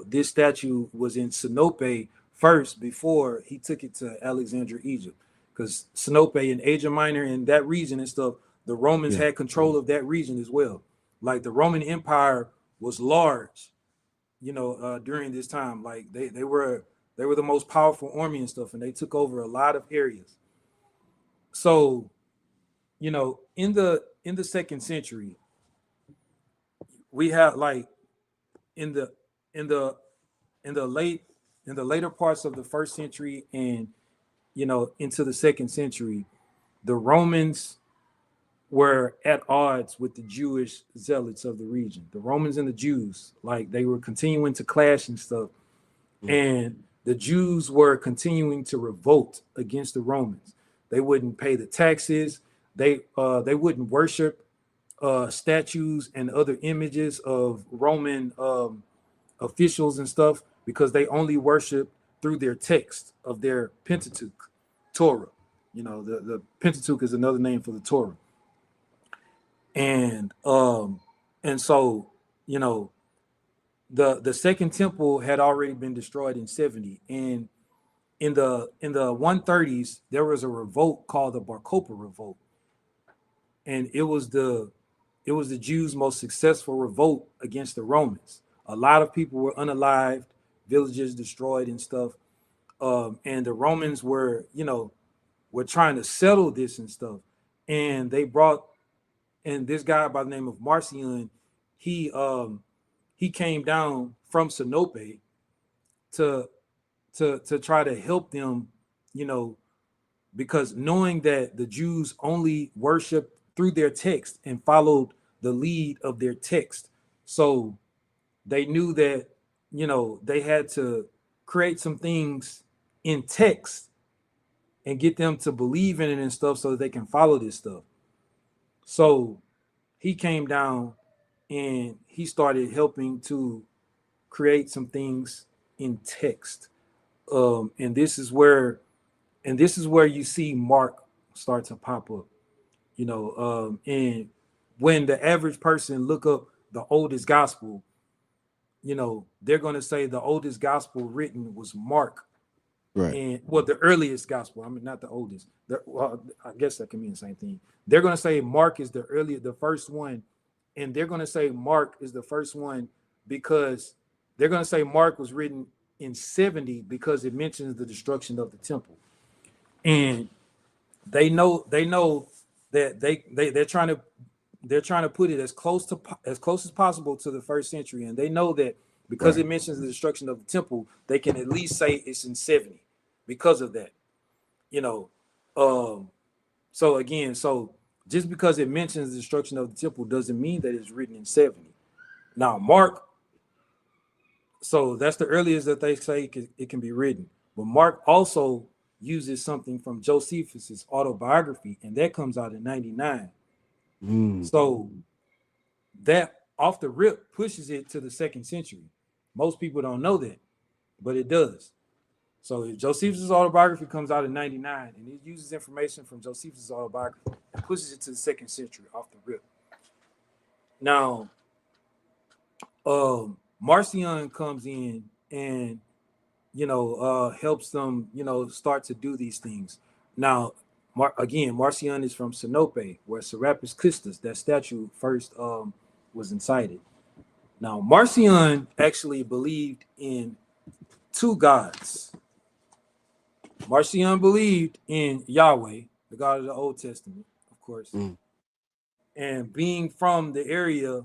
S4: this statue was in Sinope first before he took it to Alexandria, Egypt, because Sinope in Asia Minor and that region and stuff, the Romans had control of that region as well. Like the Roman Empire was large, during this time. Like they were the most powerful army and stuff, and they took over a lot of areas. So, in the 2nd century, we have like in the later parts of the 1st century and into the 2nd century, the Romans were at odds with the Jewish zealots of the region. The Romans and the Jews, like they were continuing to clash and stuff. And the Jews were continuing to revolt against the Romans. They wouldn't pay the taxes. They wouldn't worship statues and other images of Roman officials and stuff, because they only worship through their text of their Pentateuch, Torah. The Pentateuch is another name for the Torah. And so the Second Temple had already been destroyed in 70, and in the 130s there was a revolt called the Bar Kokhba revolt, and it was the Jews' most successful revolt against the Romans. A lot of people were unalived, villages destroyed and stuff, and the Romans were trying to settle this and stuff, and they brought. And this guy by the name of Marcion, he he came down from Sinope to try to help them, you know, because knowing that the Jews only worshiped through their text and followed the lead of their text. So they knew that, you know, they had to create some things in text and get them to believe in it and stuff so that they can follow this stuff. So he came down and he started helping to create some things in text. And this is where you see Mark start to pop up, you know. And when the average person look up the oldest gospel, you know, they're going to say the oldest gospel written was Mark.
S1: Right.
S4: And well, the earliest gospel, I mean, not the oldest. Well, I guess that can mean the same thing. They're going to say Mark is the first one. And they're going to say Mark is the first one because they're going to say Mark was written in 70 because it mentions the destruction of the temple. And they know that they're trying to put it as close as possible to the first century. And they know that because it mentions the destruction of the temple, they can at least say it's in 70 because of that, you know. So again, just because it mentions the destruction of the temple doesn't mean that it's written in 70. Now, Mark, so that's the earliest that they say it can be written. But Mark also uses something from Josephus' autobiography, and that comes out in 99. So that off the rip pushes it to the 2nd century. Most people don't know that, but it does. So Josephus' autobiography comes out in 99, and it uses information from Josephus' autobiography and pushes it to the 2nd century off the rip. Now, Marcion comes in and, you know, helps them, you know, start to do these things. Now, Marcion is from Sinope, where Sarapus Christos, that statue, first was incited. Now, Marcion actually believed in 2 gods. Marcion believed in Yahweh, the God of the Old Testament, of course. And being from the area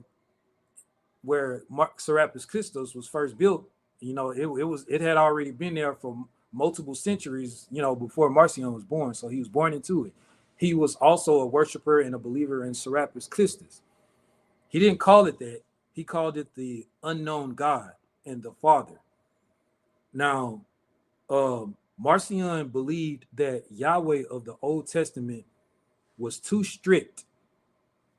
S4: where Sarapus Christos was first built, you know, it had already been there for multiple centuries, you know, before Marcion was born. So he was born into it. He was also a worshiper and a believer in Sarapus Christos. He didn't call it that. He called it the unknown God and the Father. Now, Marcion believed that Yahweh of the Old Testament was too strict.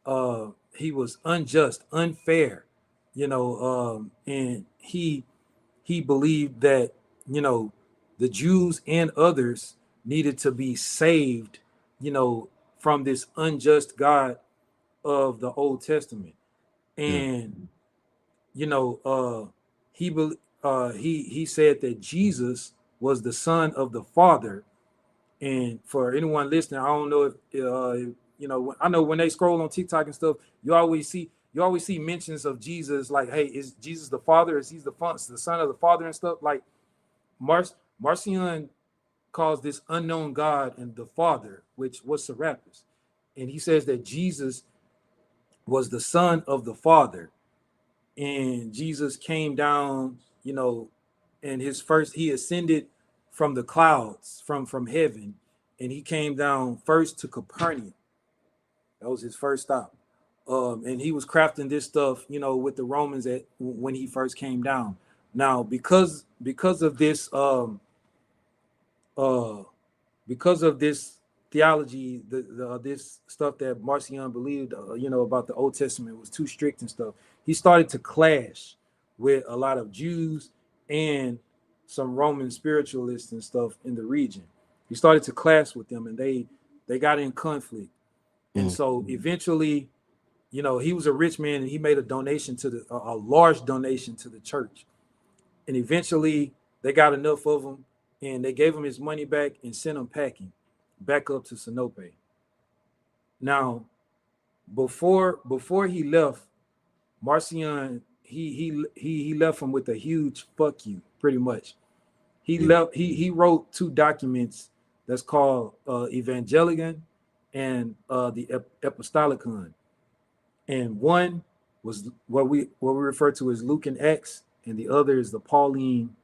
S4: He was unjust, unfair, you know, and he believed that, you know, the Jews and others needed to be saved, you know, from this unjust God of the Old Testament. And, you know, he said that Jesus was the son of the Father. And for anyone listening, I don't know if you know, I know when they scroll on TikTok and stuff, you always see mentions of Jesus, like, hey, is Jesus the Father? Is he the son of the Father and stuff? Like Marcion calls this unknown God and the Father, which was Sarapus. And he says that Jesus was the son of the Father. And Jesus came down, you know, and he ascended from the clouds, from heaven, and he came down first to Capernaum. That was his first stop. And he was crafting this stuff, you know, with the Romans when he first came down. Now, because of this theology, this stuff that Marcion believed, you know, about the Old Testament was too strict and stuff, he started to clash with a lot of Jews and some Roman spiritualists and stuff in the region. He started to clash with them, and they got in conflict. And so eventually, you know, he was a rich man, and he made a large donation to the church. And eventually they got enough of him, and they gave him his money back and sent him packing back up to Sinope. Now, before he left, Marcion, he left him with a huge fuck you, pretty much. He wrote 2 documents that's called Evangelion and the Epistolicon. And one was what we refer to as Luke and Acts, and the other is the Pauline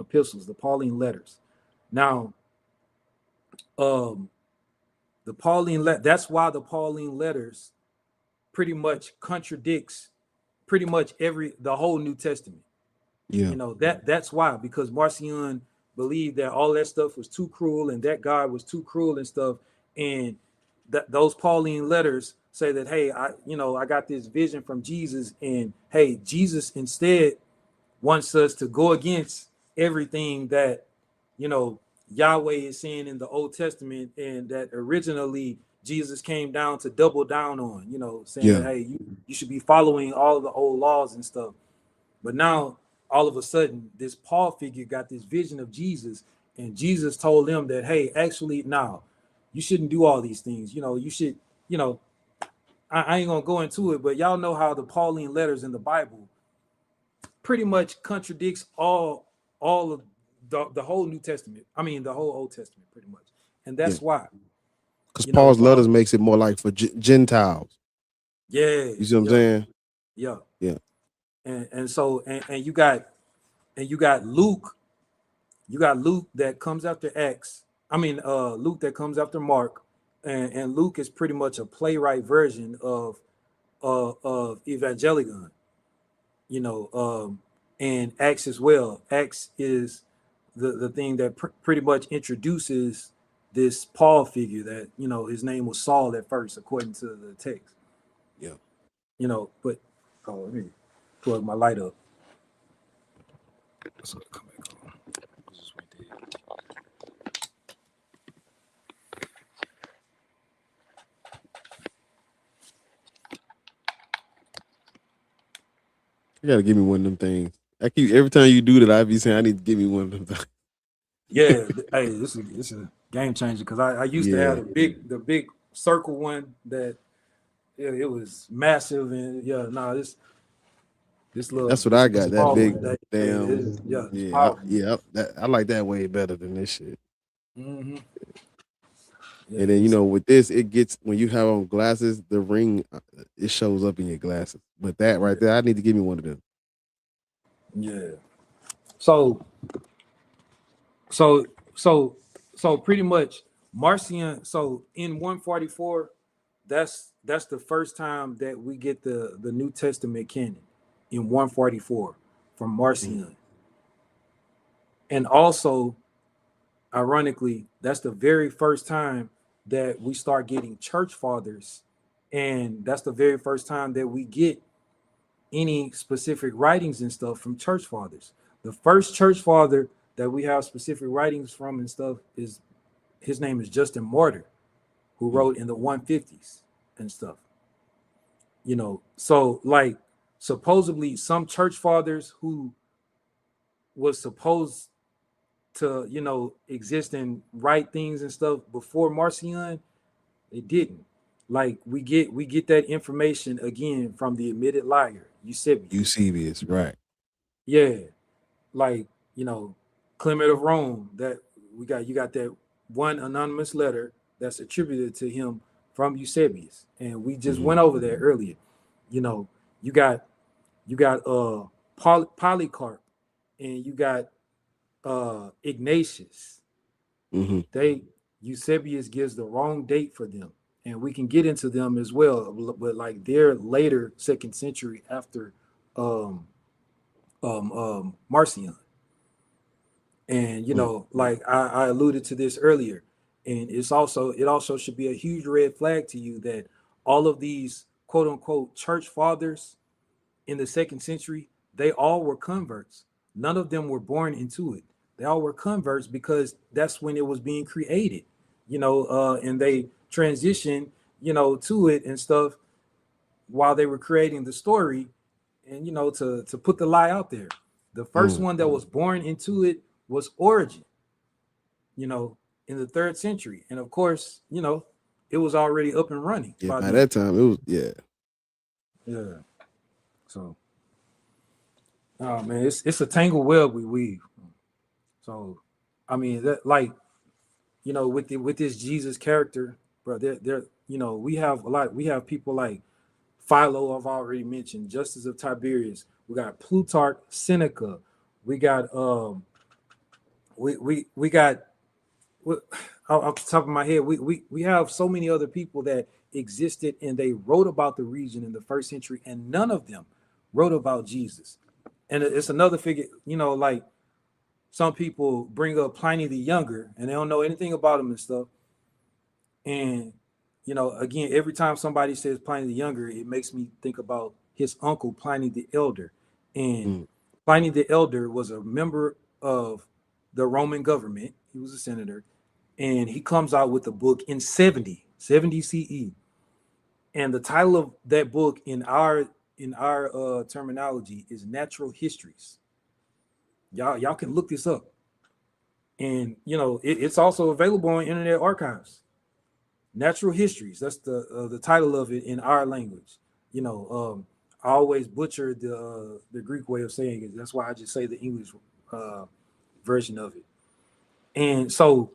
S4: epistles, the Pauline letters. Now, the that's why the Pauline letters pretty much contradicts pretty much the whole New Testament.
S1: Yeah.
S4: You know, that's why, because Marcion believed that all that stuff was too cruel and that God was too cruel and stuff. And those Pauline letters say that, hey, I got this vision from Jesus, and hey, Jesus instead wants us to go against everything that, Yahweh is saying in the Old Testament, and that originally Jesus came down to double down on, saying that, hey, you should be following all of the old laws and stuff. But now, all of a sudden, this Paul figure got this vision of Jesus, and Jesus told him that, hey, actually, now you shouldn't do all these things. You should, I ain't gonna go into it, but y'all know how the Pauline letters in the Bible pretty much contradicts all of the whole New Testament. I mean, the whole Old Testament, pretty much, and that's why.
S1: Because Paul's letters makes it more like for Gentiles.
S4: Yeah,
S1: you see what I'm saying?
S4: Yeah. And so you got Luke. You got Luke that comes after Acts. I mean, Luke that comes after Mark, and Luke is pretty much a playwright version of Evangelion. And Acts as well. Acts is the thing that pretty much introduces this Paul figure that, his name was Saul at first, according to the text.
S1: Yeah.
S4: But let me plug my light up. So come back on. Just wait there.
S1: You gotta give me one of them things. Every time you do that, I be saying I need to give me one of them things.
S4: Yeah, hey, this is a game changer, because I used to have the big circle one that it was massive, and this little.
S1: That's what I got. That big
S4: damn.
S1: I like that way better than this shit.
S4: Mm-hmm. Yeah,
S1: and then with this, it gets, when you have on glasses, the ring, it shows up in your glasses. But that right there, I need to give me one of them.
S4: Yeah. So pretty much Marcion. So in 144, that's the first time that we get the New Testament canon, in 144 from Marcion. Mm-hmm. And also, ironically, that's the very first time that we start getting church fathers, and that's the very first time that we get any specific writings and stuff from church fathers. The first church father that we have specific writings from and stuff is, his name is Justin Martyr, who wrote in the 150s and stuff. So like supposedly some church fathers who was supposed to, exist and write things and stuff before Marcion, they didn't. Like we get that information again from the admitted liar,
S1: Eusebius, right?
S4: Yeah, like Clement of Rome. That you got that one anonymous letter that's attributed to him from Eusebius, and we just went over that earlier. You got Polycarp, and you got Ignatius. Eusebius gives the wrong date for them, and we can get into them as well, but like they're later 2nd century after Marcion. And like I alluded to this earlier, and it also should be a huge red flag to you that all of these quote unquote church fathers in the 2nd century, they all were converts. None of them were born into it. They all were converts because that's when it was being created, and they transitioned, to it and stuff while they were creating the story, and to put the lie out there. The first one that was born into it was Origen, in the 3rd century, and of course, it was already up and running.
S1: Yeah, by that time it was
S4: yeah. So, oh man, it's a tangled web we weave. So, I mean, that with this Jesus character, bro, there we have people like Philo, I've already mentioned. Justice of Tiberius. We got Plutarch, Seneca. We got we got off the top of my head, we have so many other people that existed and they wrote about the region in the first century, and none of them wrote about Jesus. And it's another figure, you know, like some people bring up Pliny the Younger and they don't know anything about him and stuff. And you know, again, every time somebody says Pliny the Younger, it makes me think about his uncle Pliny the Elder. And Pliny the Elder was a member of the Roman government. He was a senator, and he comes out with a book in 70 CE. And the title of that book in our terminology is Natural Histories. Y'all can look this up. And you know, it's also available on Internet Archives. Natural Histories. That's the title of it in our language. You know, I always butcher the Greek way of saying it. That's why I just say the English version of it. And so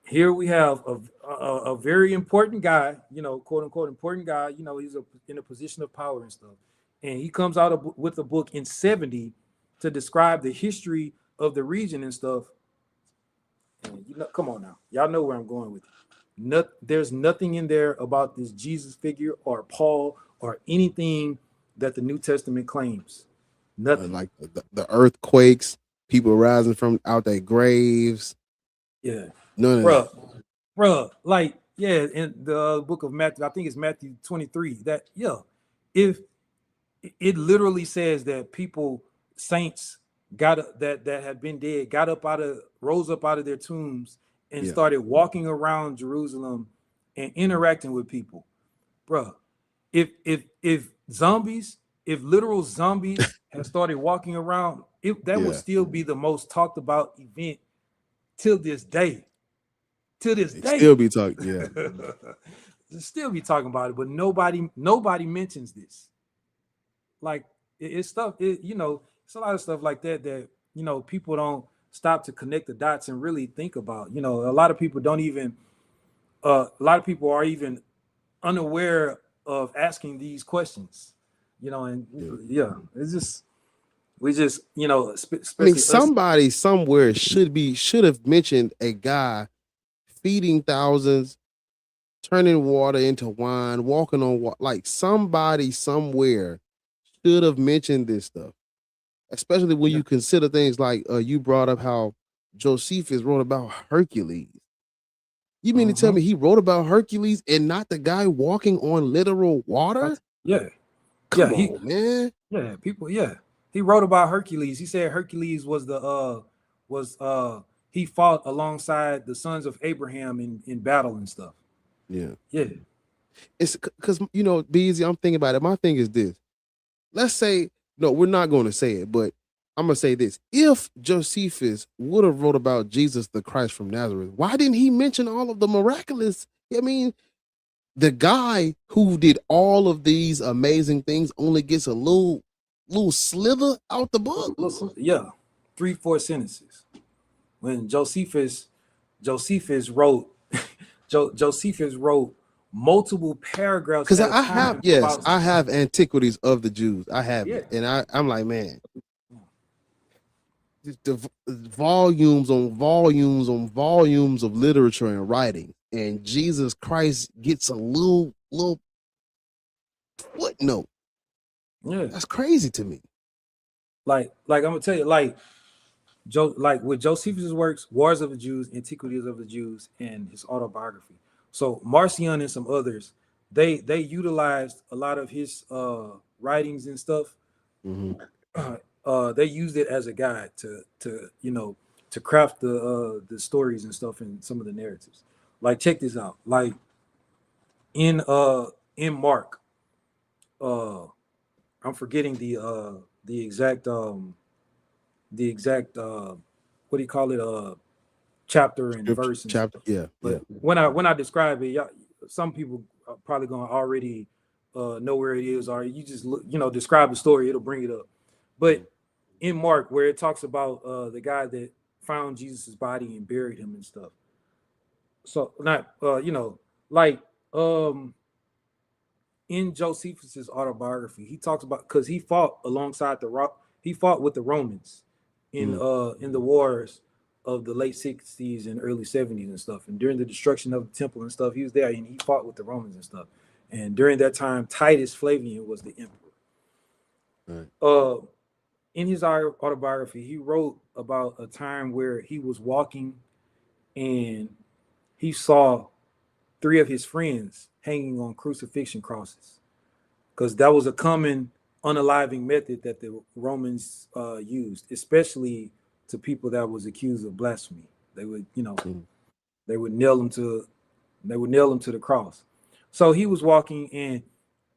S4: here we have a very important guy, you know, quote unquote important guy. You know, he's in a position of power and stuff. And he comes out with a book in 70 to describe the history of the region and stuff. And you know, come on now, y'all know where I'm going with it. There's nothing in there about this Jesus figure or Paul or anything that the New Testament claims. Nothing.
S1: Like the earthquakes, people rising from out their graves.
S4: Yeah.
S1: None of that.
S4: Bruh, like, yeah, in the book of Matthew, I think it's Matthew 23, that, yeah, if it literally says that people, saints, that had been dead, rose up out of their tombs and started walking around Jerusalem and interacting with people. Bruh, if literal zombies had started walking around, that would still be the most talked about event till this day.
S1: Still be talking,
S4: still be talking about it, but nobody mentions this. Like it's stuff, you know, it's a lot of stuff like that you know, people don't stop to connect the dots and really think about. You know, a lot of people are even unaware of asking these questions. You know, and it's just you know,
S1: I mean, somebody somewhere should have mentioned a guy feeding thousands, turning water into wine, walking on water. Like somebody somewhere should have mentioned this stuff, especially when you consider things like you brought up how Josephus wrote about Hercules. You mean to tell me he wrote about Hercules and not the guy walking on literal water?
S4: Yeah.
S1: Come on, man.
S4: Yeah, people, he wrote about Hercules. He said Hercules was he fought alongside the sons of Abraham in battle and stuff.
S1: Yeah.
S4: It's
S1: because, you know, Beezy, I'm thinking about it. My thing is this. Let's say, no, we're not going to say it, but I'm going to say this. If Josephus would have wrote about Jesus the Christ from Nazareth, why didn't he mention all of the miraculous? I mean, the guy who did all of these amazing things only gets a little slither out the book.
S4: 3-4 sentences. When Josephus wrote Josephus wrote multiple paragraphs.
S1: Because I have Antiquities of the Jews. I have it, and I'm like, man, the volumes on volumes on volumes of literature and writing, and Jesus Christ gets a little footnote.
S4: Yeah,
S1: that's crazy to me.
S4: Like I'm gonna tell you, like with Josephus' works, Wars of the Jews, Antiquities of the Jews, and his autobiography. So Marcion and some others, they utilized a lot of his writings and stuff. They used it as a guide to craft the stories and stuff in some of the narratives. Like, check this out. Like in Mark, I'm forgetting the exact what do you call it, chapter and verse and
S1: chapter
S4: stuff. But when I describe it, some people are probably gonna already know where it is, or you just look, describe the story, it'll bring it up. But in Mark, where it talks about the guy that found Jesus's body and buried him and stuff, so not in Josephus's autobiography, he talks about, because he fought alongside he fought with the Romans in the wars of the late 60s and early 70s and stuff. And during the destruction of the temple and stuff, he was there and he fought with the Romans and stuff. And during that time, Titus Flavian was the emperor. Right. In his autobiography, he wrote about a time where he was walking and he saw 3 of his friends hanging on crucifixion crosses, because that was a common unaliving method that the Romans used, especially to people that was accused of blasphemy. They would, they would nail them to the cross. So he was walking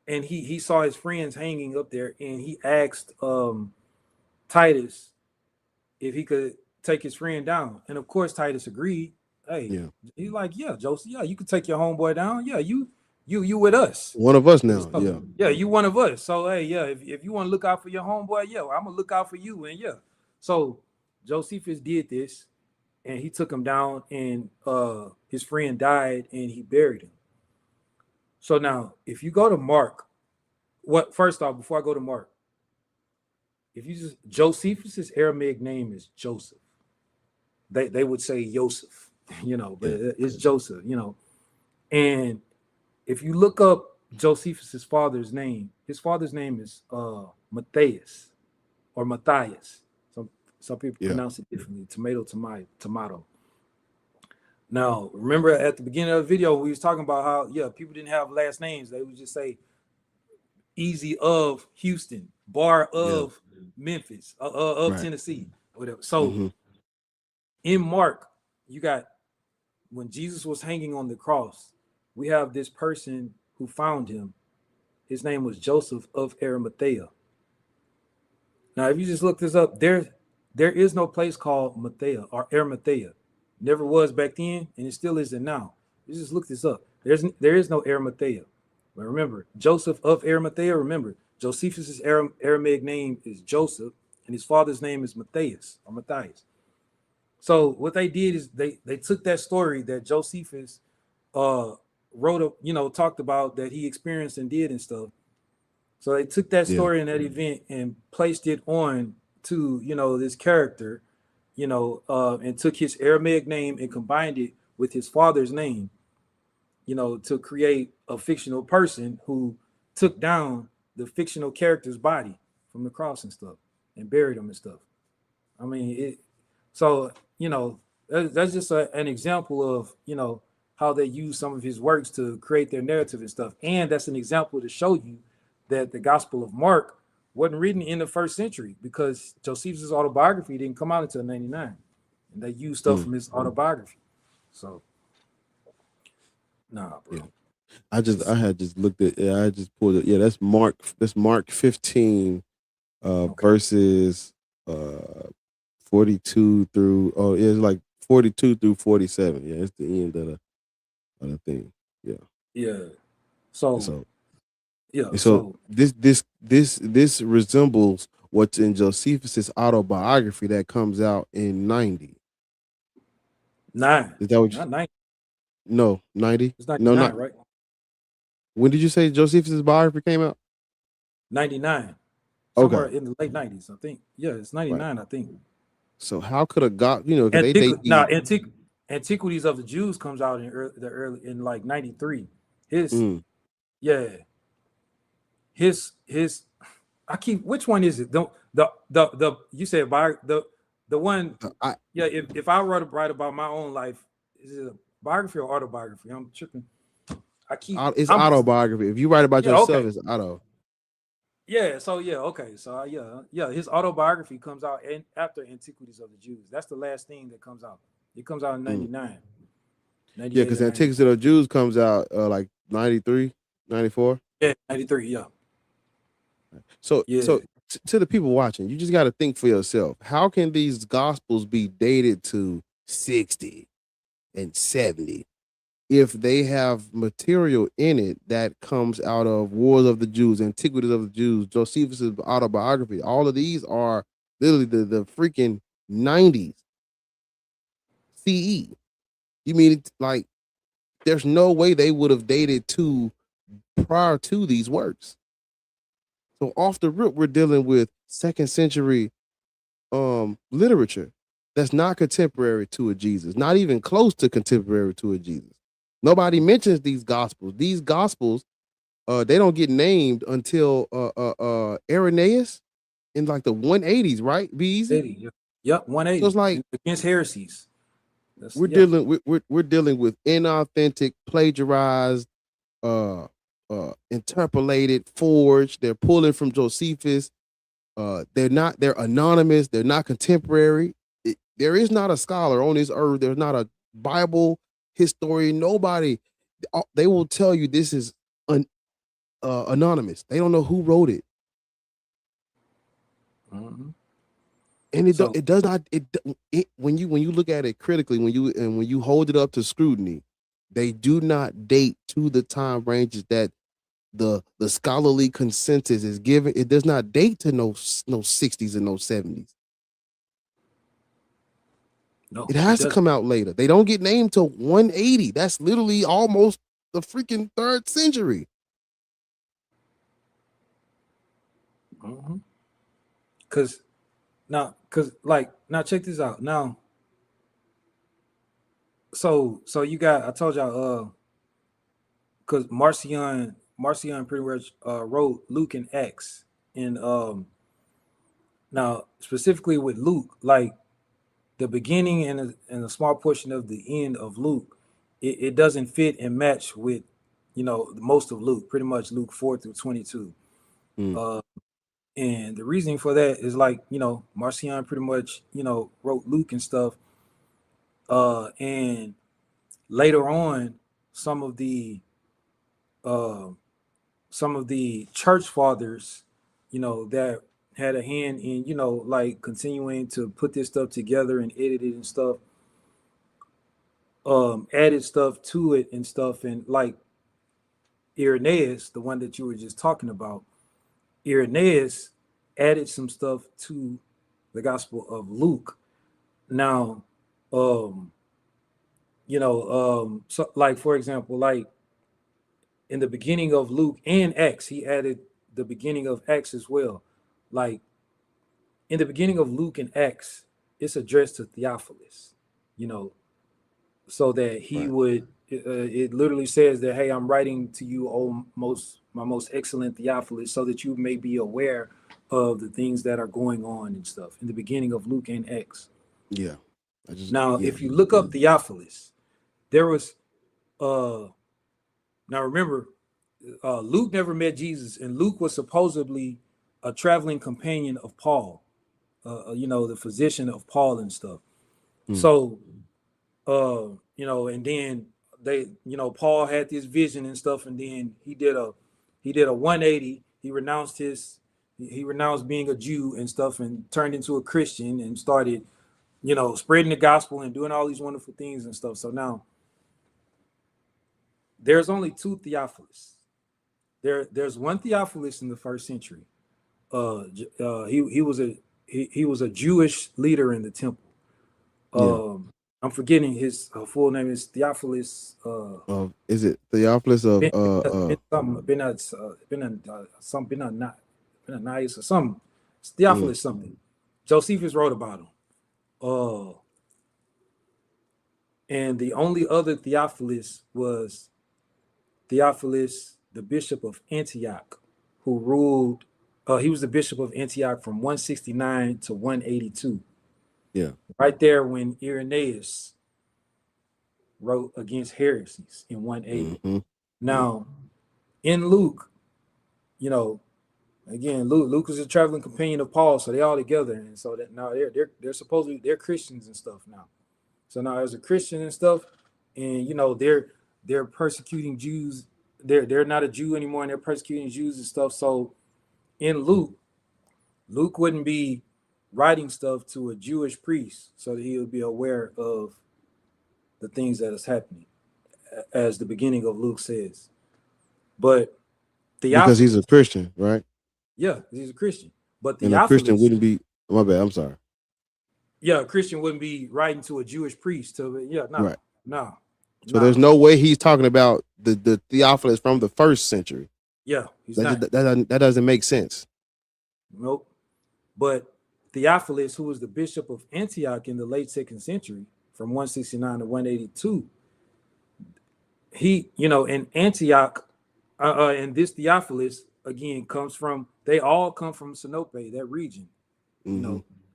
S4: and he saw his friends hanging up there, and he asked Titus if he could take his friend down. And of course Titus agreed. Hey, he's like, yeah, Joseph, yeah, you could take your homeboy down. Yeah, you with us.
S1: One of us now.
S4: So, yeah, you one of us. So hey, yeah, if you want to look out for your homeboy, yeah, I'm gonna look out for you. And yeah. So Josephus did this, and he took him down, and his friend died, and he buried him. So now, if you go to Mark, first off, before I go to Mark, if you just, Josephus's Aramaic name is Joseph. They would say Joseph, but it's Joseph, And if you look up Josephus's father's name, his father's name is Matthias or Matthias. Some people pronounce it differently. Tomato. Now, remember at the beginning of the video, we was talking about how, people didn't have last names. They would just say Easy of Houston, Bar of Memphis, of Tennessee, whatever. So in Mark, you got, when Jesus was hanging on the cross, we have this person who found him. His name was Joseph of Arimathea. Now, if you just look this up, there is no place called Mathea or Arimathea. Never was back then, and it still isn't now. You just look this up. There is no Arimathea. But remember, Joseph of Arimathea, remember, Josephus's Aramaic name is Joseph, and his father's name is Matthias or Matthias. So what they did is they took that story that Josephus wrote, talked about, that he experienced and did and stuff. So they took that story and that event and placed it on to, this character, and took his Aramaic name and combined it with his father's name, to create a fictional person who took down the fictional character's body from the cross and stuff and buried him and stuff. I mean, that's just an example of, how they use some of his works to create their narrative and stuff. And that's an example to show you that the Gospel of Mark wasn't written in the 1st century, because Josephus' autobiography didn't come out until 99. And they used stuff from his autobiography. So, nah, bro.
S1: I had just looked at it. I just pulled it. Yeah, that's Mark 15 verses 42 through it's like 42 through 47. Yeah, it's the end of the thing. Yeah.
S4: Yeah. So
S1: this resembles what's in Josephus's autobiography that comes out in 90. Is that what
S4: not 90?
S1: No, 90.
S4: It's 99, no, not right.
S1: When did you say Josephus's biography came out?
S4: 99. Somewhere in the late 90s, I think. Yeah, it's 99, right. I think.
S1: So how could a God,
S4: Antiquities of the Jews comes out in like 93. Which one is it? The you said the one. If I write about my own life, is it a biography or autobiography? I'm tripping.
S1: It's autobiography. If you write about yourself, it's auto.
S4: Yeah. So okay. So his autobiography comes out after Antiquities of the Jews. That's the last thing that comes out. It comes out in 99.
S1: Yeah, because Antiquities of the Jews comes out like 93, 94.
S4: Yeah, 93. Yeah.
S1: So to the people watching, you just got to think for yourself. How can these gospels be dated to 60 and 70 if they have material in it that comes out of Wars of the Jews, Antiquities of the Jews, Josephus' autobiography? All of these are literally the freaking 90s CE. You mean like there's no way they would have dated to prior to these works. So off the rip, we're dealing with 2nd century literature that's not contemporary to a Jesus, not even close to contemporary to a Jesus. Nobody mentions these gospels. These gospels, they don't get named until Irenaeus in like the 180s, right? Be easy.
S4: 80, yep, 180.
S1: So it's like
S4: against heresies.
S1: We're dealing with inauthentic, plagiarized, interpolated, forged. They're pulling from Josephus. They're anonymous. They're not contemporary. There is not a scholar on this earth. There's not a Bible historian. Nobody. They will tell you this is anonymous. They don't know who wrote it.
S4: Mm-hmm.
S1: And it does not when you look at it critically, when you hold it up to scrutiny, they do not date to the time ranges that the scholarly consensus is given. It does not date to no 60s and no 70s.
S4: No,
S1: it has to come out later. They don't get named till 180. That's literally almost the freaking 3rd century.
S4: Mm-hmm. Cause check this out now. So you got, I told y'all, because Marcion pretty much wrote Luke and Acts, and now specifically with Luke, like the beginning and a small portion of the end of Luke, it doesn't fit and match with, most of Luke, pretty much Luke 4 through 22. And the reasoning for that is like, Marcion pretty much, wrote Luke and stuff. And later on, some of the church fathers, that had a hand in, like continuing to put this stuff together and edit it and stuff, added stuff to it and stuff. And like Irenaeus, the one that you were just talking about, Irenaeus added some stuff to the Gospel of Luke. Now, so like, for example, like in the beginning of Luke and Acts, he added the beginning of Acts as well. Like in the beginning of Luke and Acts, it's addressed to Theophilus, so that he would, it literally says that, hey, I'm writing to you, my most excellent Theophilus, so that you may be aware of the things that are going on and stuff in the beginning of Luke and Acts.
S1: Yeah.
S4: If you look up Theophilus, there was, now remember, Luke never met Jesus, and Luke was supposedly a traveling companion of Paul, the physician of Paul and stuff. So, and then they, Paul had this vision and stuff, and then he did a 180. He renounced being a Jew and stuff, and turned into a Christian and started, spreading the gospel and doing all these wonderful things and stuff. So now there's only 2 Theophilus. There's one Theophilus in the 1st century. He was a Jewish leader in the temple. I'm forgetting his full name is Theophilus.
S1: Is it Theophilus of
S4: Benanias or something? It's Theophilus something. Josephus wrote about him. And the only other Theophilus was Theophilus, the bishop of Antioch, who ruled. He was the bishop of Antioch from 169 to 182.
S1: Yeah.
S4: Right there when Irenaeus wrote against heresies in 180. Now, in Luke, again, Luke is a traveling companion of Paul, so they all together, and so that now they're supposedly they're Christians and stuff now. So now as a Christian and stuff, and they're persecuting Jews. They're not a Jew anymore, and they're persecuting Jews and stuff. So in Luke wouldn't be writing stuff to a Jewish priest so that he would be aware of the things that is happening, as the beginning of Luke says. But
S1: because he's a Christian, right?
S4: Yeah, he's a Christian. But
S1: a Christian wouldn't be. My bad. I'm sorry.
S4: Yeah, a Christian wouldn't be writing to a Jewish priest. No.
S1: So there's no way he's talking about the Theophilus from the first century.
S4: Yeah, he's not.
S1: That doesn't make sense.
S4: Nope. But Theophilus, who was the bishop of Antioch in the late 2nd century, from 169 to 182, he, in Antioch, and this Theophilus again comes from. They all come from Sinope, that region,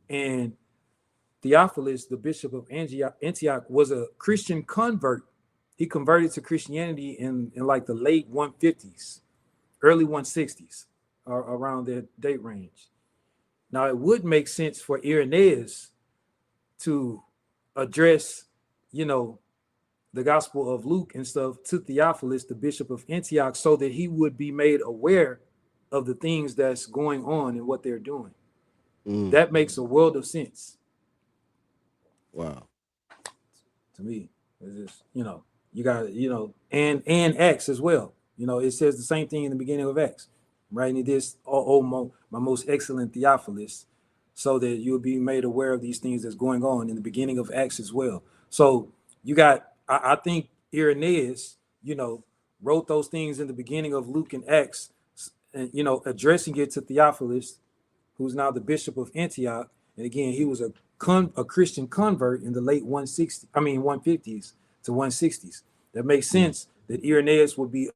S4: and Theophilus, the bishop of Antioch, was a Christian convert. He converted to Christianity in like the late 150s, early 160s, around that date range. Now, it would make sense for Irenaeus to address, the Gospel of Luke and stuff to Theophilus, the bishop of Antioch, so that he would be made aware of the things that's going on and what they're doing. That makes a world of sense.
S1: Wow.
S4: To me, it's just, you got, and Acts as well. It says the same thing in the beginning of Acts, right? And this, my most excellent Theophilus, so that you'll be made aware of these things that's going on in the beginning of Acts as well. So you got, I think Irenaeus, wrote those things in the beginning of Luke and Acts, and, addressing it to Theophilus, who's now the bishop of Antioch. And again, he was a Christian convert in the late 150s to 160s. That makes sense that Irenaeus would be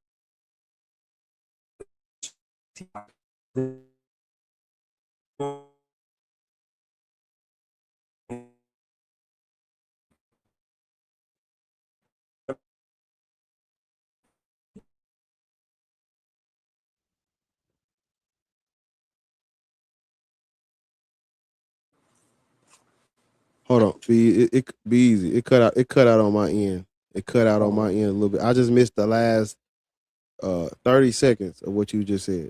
S1: Hold on. It be easy. It cut out on my end. It cut out on my end a little bit. I just missed the last 30 seconds of what you just said.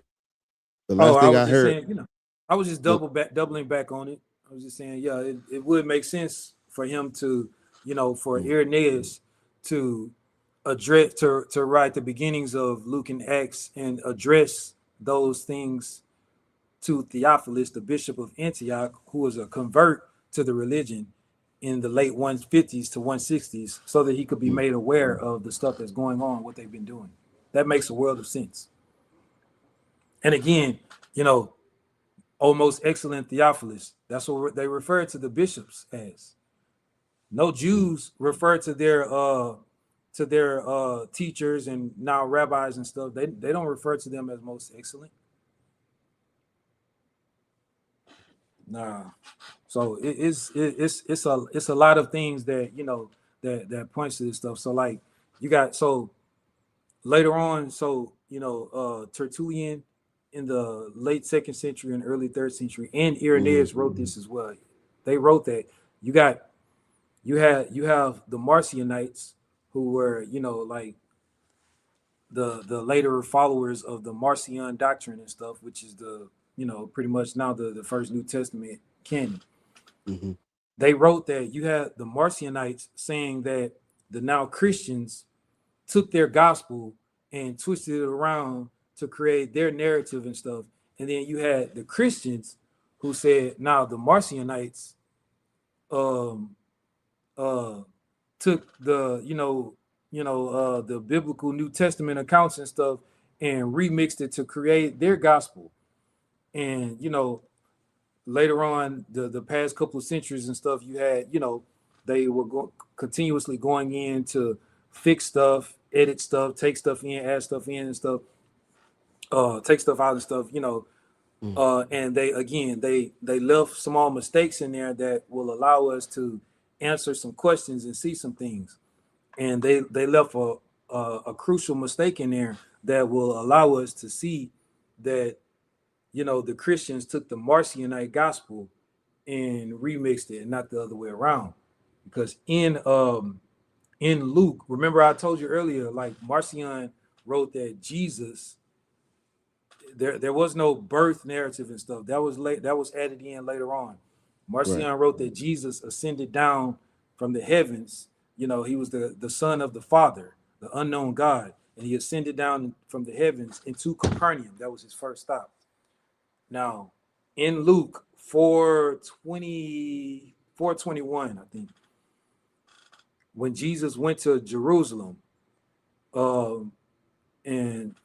S1: The last thing I heard.
S4: Saying, I was just doubling back on it. I was just saying, yeah, it would make sense for him to, for Irenaeus to address, to write the beginnings of Luke and Acts and address those things to Theophilus, the bishop of Antioch, who was a convert to the religion in the late 150s to 160s, so that he could be made aware of the stuff that's going on, what they've been doing. That makes a world of sense. And again, O most excellent Theophilus, that's what they refer to the bishops as. No Jews refer to their teachers and now rabbis and stuff. They don't refer to them as most excellent. Nah. So it's a lot of things that that points to this stuff. So like you got, so later on, so Tertullian in the late 2nd century and early 3rd century, and Irenaeus wrote this as well. They wrote that you have the Marcionites, who were like the later followers of the Marcion doctrine and stuff, which is the pretty much now the first New Testament canon. They wrote that you had the Marcionites saying that the now Christians took their gospel and twisted it around to create their narrative and stuff. And then you had the Christians who said, now the Marcionites took the the biblical New Testament accounts and stuff and remixed it to create their gospel. And later on, the past couple of centuries and stuff, you had they were continuously going in to fix stuff, edit stuff, take stuff in, add stuff in and stuff, take stuff out and stuff, and they left small mistakes in there that will allow us to answer some questions and see some things. And they left a crucial mistake in there that will allow us to see that the Christians took the Marcionite gospel and remixed it, and not the other way around. Because in Luke, remember I told you earlier, like Marcion wrote that Jesus, there was no birth narrative and stuff. That was late. That was added in later on. Marcion wrote that Jesus ascended down from the heavens. He was the son of the Father, the unknown God, and he ascended down from the heavens into Capernaum. That was his first stop. Now, in Luke 4:21, I think, when Jesus went to Jerusalem, and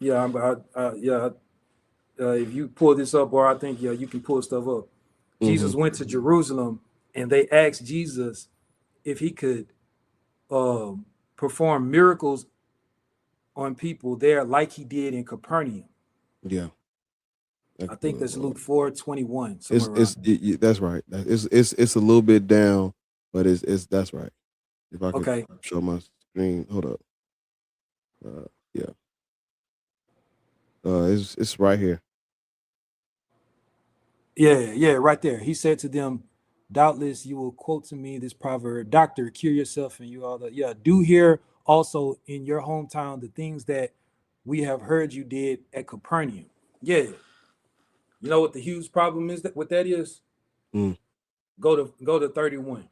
S4: if you pull this up, or I think you can pull stuff up. Jesus went to Jerusalem, and they asked Jesus if he could perform miracles on people there like he did in Capernaum.
S1: Yeah.
S4: I think that's Luke 4:21.
S1: That's right. It's a little bit down, but it's that's right. If I could show my screen, hold up. It's right here.
S4: Yeah, right there. He said to them, doubtless you will quote to me this proverb, doctor, cure yourself and you all that. Yeah, do here also in your hometown the things that we have heard you did at Capernaum. Yeah. You know what the huge problem is what that is? Go to 31.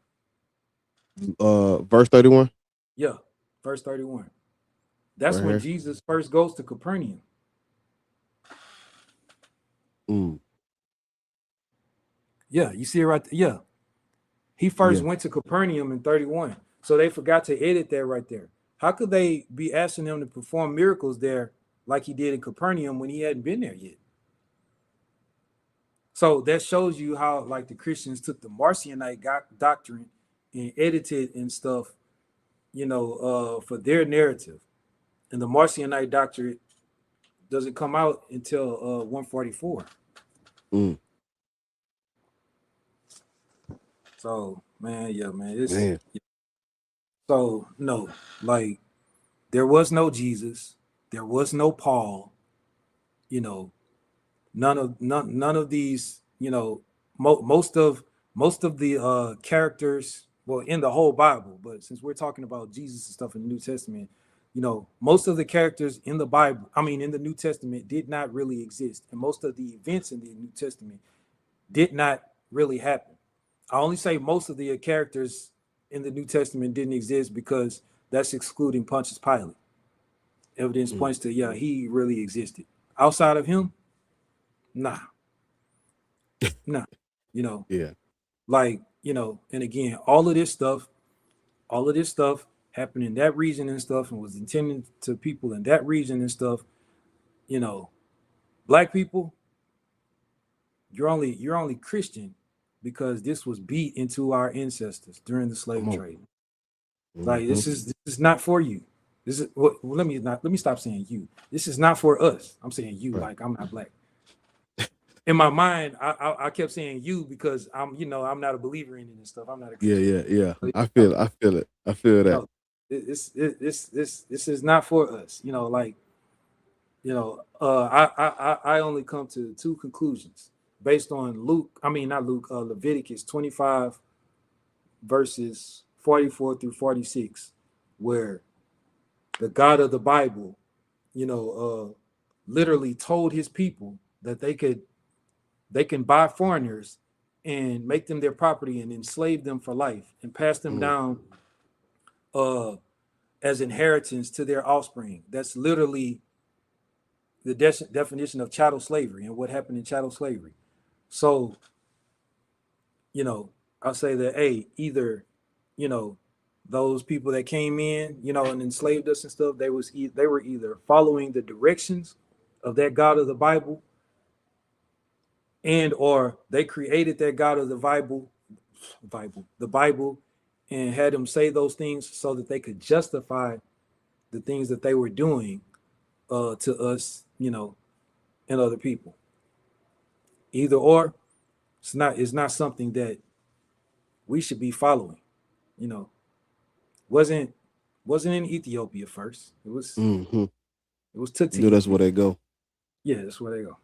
S1: Verse 31.
S4: Yeah, verse 31. That's right when Jesus first goes to Capernaum. Yeah, you see it right there. Yeah. He first went to Capernaum in 31. So they forgot to edit that right there. How could they be asking him to perform miracles there like he did in Capernaum when he hadn't been there yet? So that shows you how like the Christians took the Marcionite doctrine and edited and stuff, for their narrative. And the Marcionite doctrine doesn't come out until 144. So man. So no, like there was no Jesus, there was no Paul, none of these, most of the characters, well, in the whole Bible, but since we're talking about Jesus and stuff in the New Testament, most of the characters in the Bible, in the New Testament, did not really exist, and most of the events in the New Testament did not really happen. I only say most of the characters in the New Testament didn't exist because that's excluding Pontius Pilate. Evidence points to, he really existed. Outside of him, nah. And again, all of this stuff happened in that region and stuff, and was intended to people in that region and stuff. Black people, you're only Christian because this was beat into our ancestors during the slave trade. Like this is not for you. This is let me stop saying you. This is not for us. I'm saying you, right. Like I'm not black. In my mind, I kept saying you because I'm not a believer in it and stuff. I'm not a Christian.
S1: Yeah. I feel it. I feel that.
S4: This is not for us. I only come to two conclusions based on Leviticus 25 verses 44 through 46, where the God of the Bible, literally told his people that they can buy foreigners and make them their property and enslave them for life and pass them down as inheritance to their offspring. That's literally the definition of chattel slavery and what happened in chattel slavery. So, I'll say that, hey, either, those people that came in, and enslaved us and stuff, they were either following the directions of that God of the Bible, and or they created that God of the Bible, and had him say those things so that they could justify the things that they were doing to us, and other people. Either or, it's not something that we should be following. Wasn't in Ethiopia first. It was it was took to
S1: that's where they go.
S4: Yeah, that's where they go.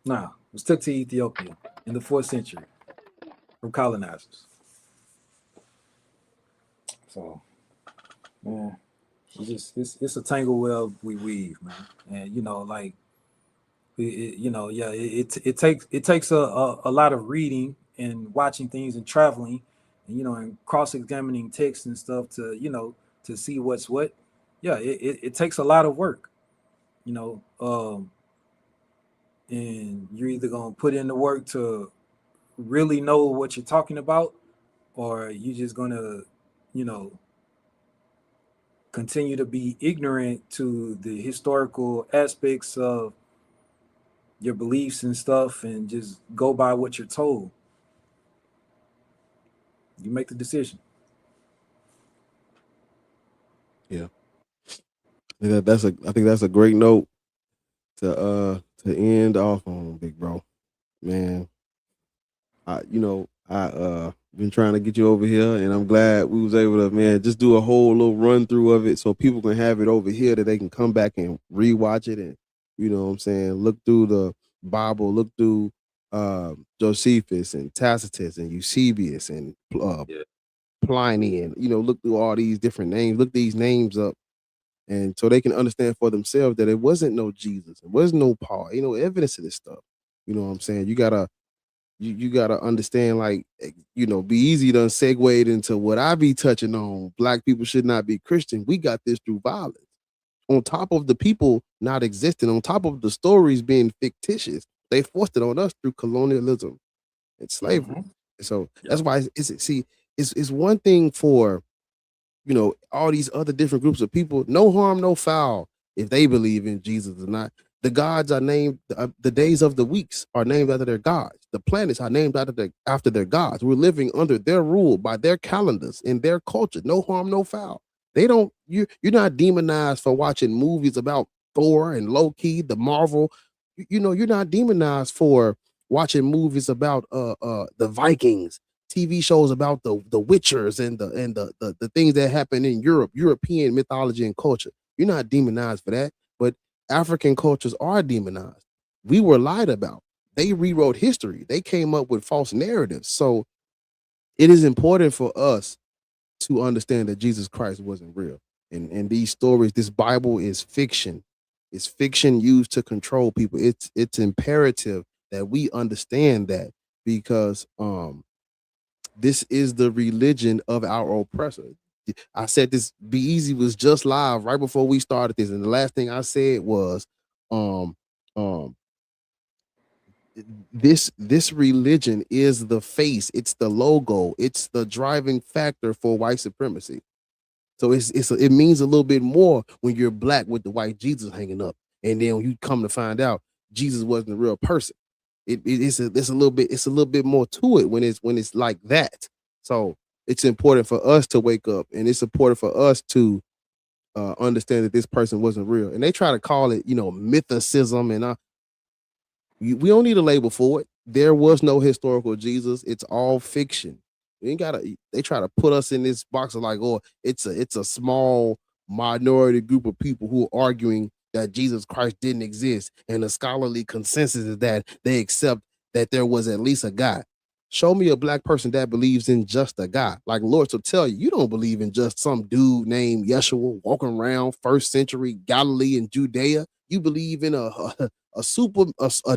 S4: Nah, it was took to Ethiopia in the 4th century from colonizers. So, man, it's a tangle web we weave, man. And it takes a lot of reading and watching things and traveling, and and cross-examining texts and stuff to to see what's what. Yeah, it takes a lot of work, and you're either gonna put in the work to really know what you're talking about, or you're just gonna you know, continue to be ignorant to the historical aspects of your beliefs and stuff and just go by what you're told. You make the decision.
S1: Yeah. I think that's a great note to end off on, big bro. Man, I been trying to get you over here, and I'm glad we was able to, man, just do a whole little run through of it so people can have it over here that they can come back and rewatch it and, you know what I'm saying, look through the Bible, look through Josephus and Tacitus and Eusebius and Pliny, and, you know, look through all these different names, look these names up, and so they can understand for themselves that it wasn't no Jesus, it wasn't no Paul, you know, evidence of this stuff. You know what I'm saying? You gotta understand, like, you know, Be Easy done segued into what I be touching on. Black people should not be Christian. We got this through violence. On top of the people not existing, on top of the stories being fictitious, they forced it on us through colonialism and slavery. Mm-hmm. So that's why it's one thing for, you know, all these other different groups of people, no harm, no foul, if they believe in Jesus or not. The gods are named, the days of the weeks are named after their gods. The planets are named after their gods. We're living under their rule, by their calendars, in their culture. No harm, no foul. You're not demonized for watching movies about Thor and Loki, the Marvel. You know, you're not demonized for watching movies about the Vikings, TV shows about the Witchers and the things that happen in Europe, European mythology and culture. You're not demonized for that, but African cultures are demonized. We were lied about. They rewrote history. They came up with false narratives. So it is important for us to understand that Jesus Christ wasn't real. And these stories, this Bible is fiction. It's fiction used to control people. It's imperative that we understand that, because this is the religion of our oppressor. I said this, Be Easy was just live right before we started this, and the last thing I said was, this religion is the face, it's the logo, it's the driving factor for white supremacy. So it means a little bit more when you're black with the white Jesus hanging up, and then when you come to find out Jesus wasn't a real person. It's a little bit more to it when it's like that. So it's important for us to wake up, and it's important for us to understand that this person wasn't real. And they try to call it, you know, mythicism, and we don't need a label for it. There was no historical Jesus. It's all fiction. You ain't gotta. They try to put us in this box of like, oh, it's a small minority group of people who are arguing that Jesus Christ didn't exist, and the scholarly consensus is that they accept that there was at least a God. Show me a black person that believes in just a God. Like Lord will tell you, you don't believe in just some dude named Yeshua walking around first century Galilee and Judea. You believe in a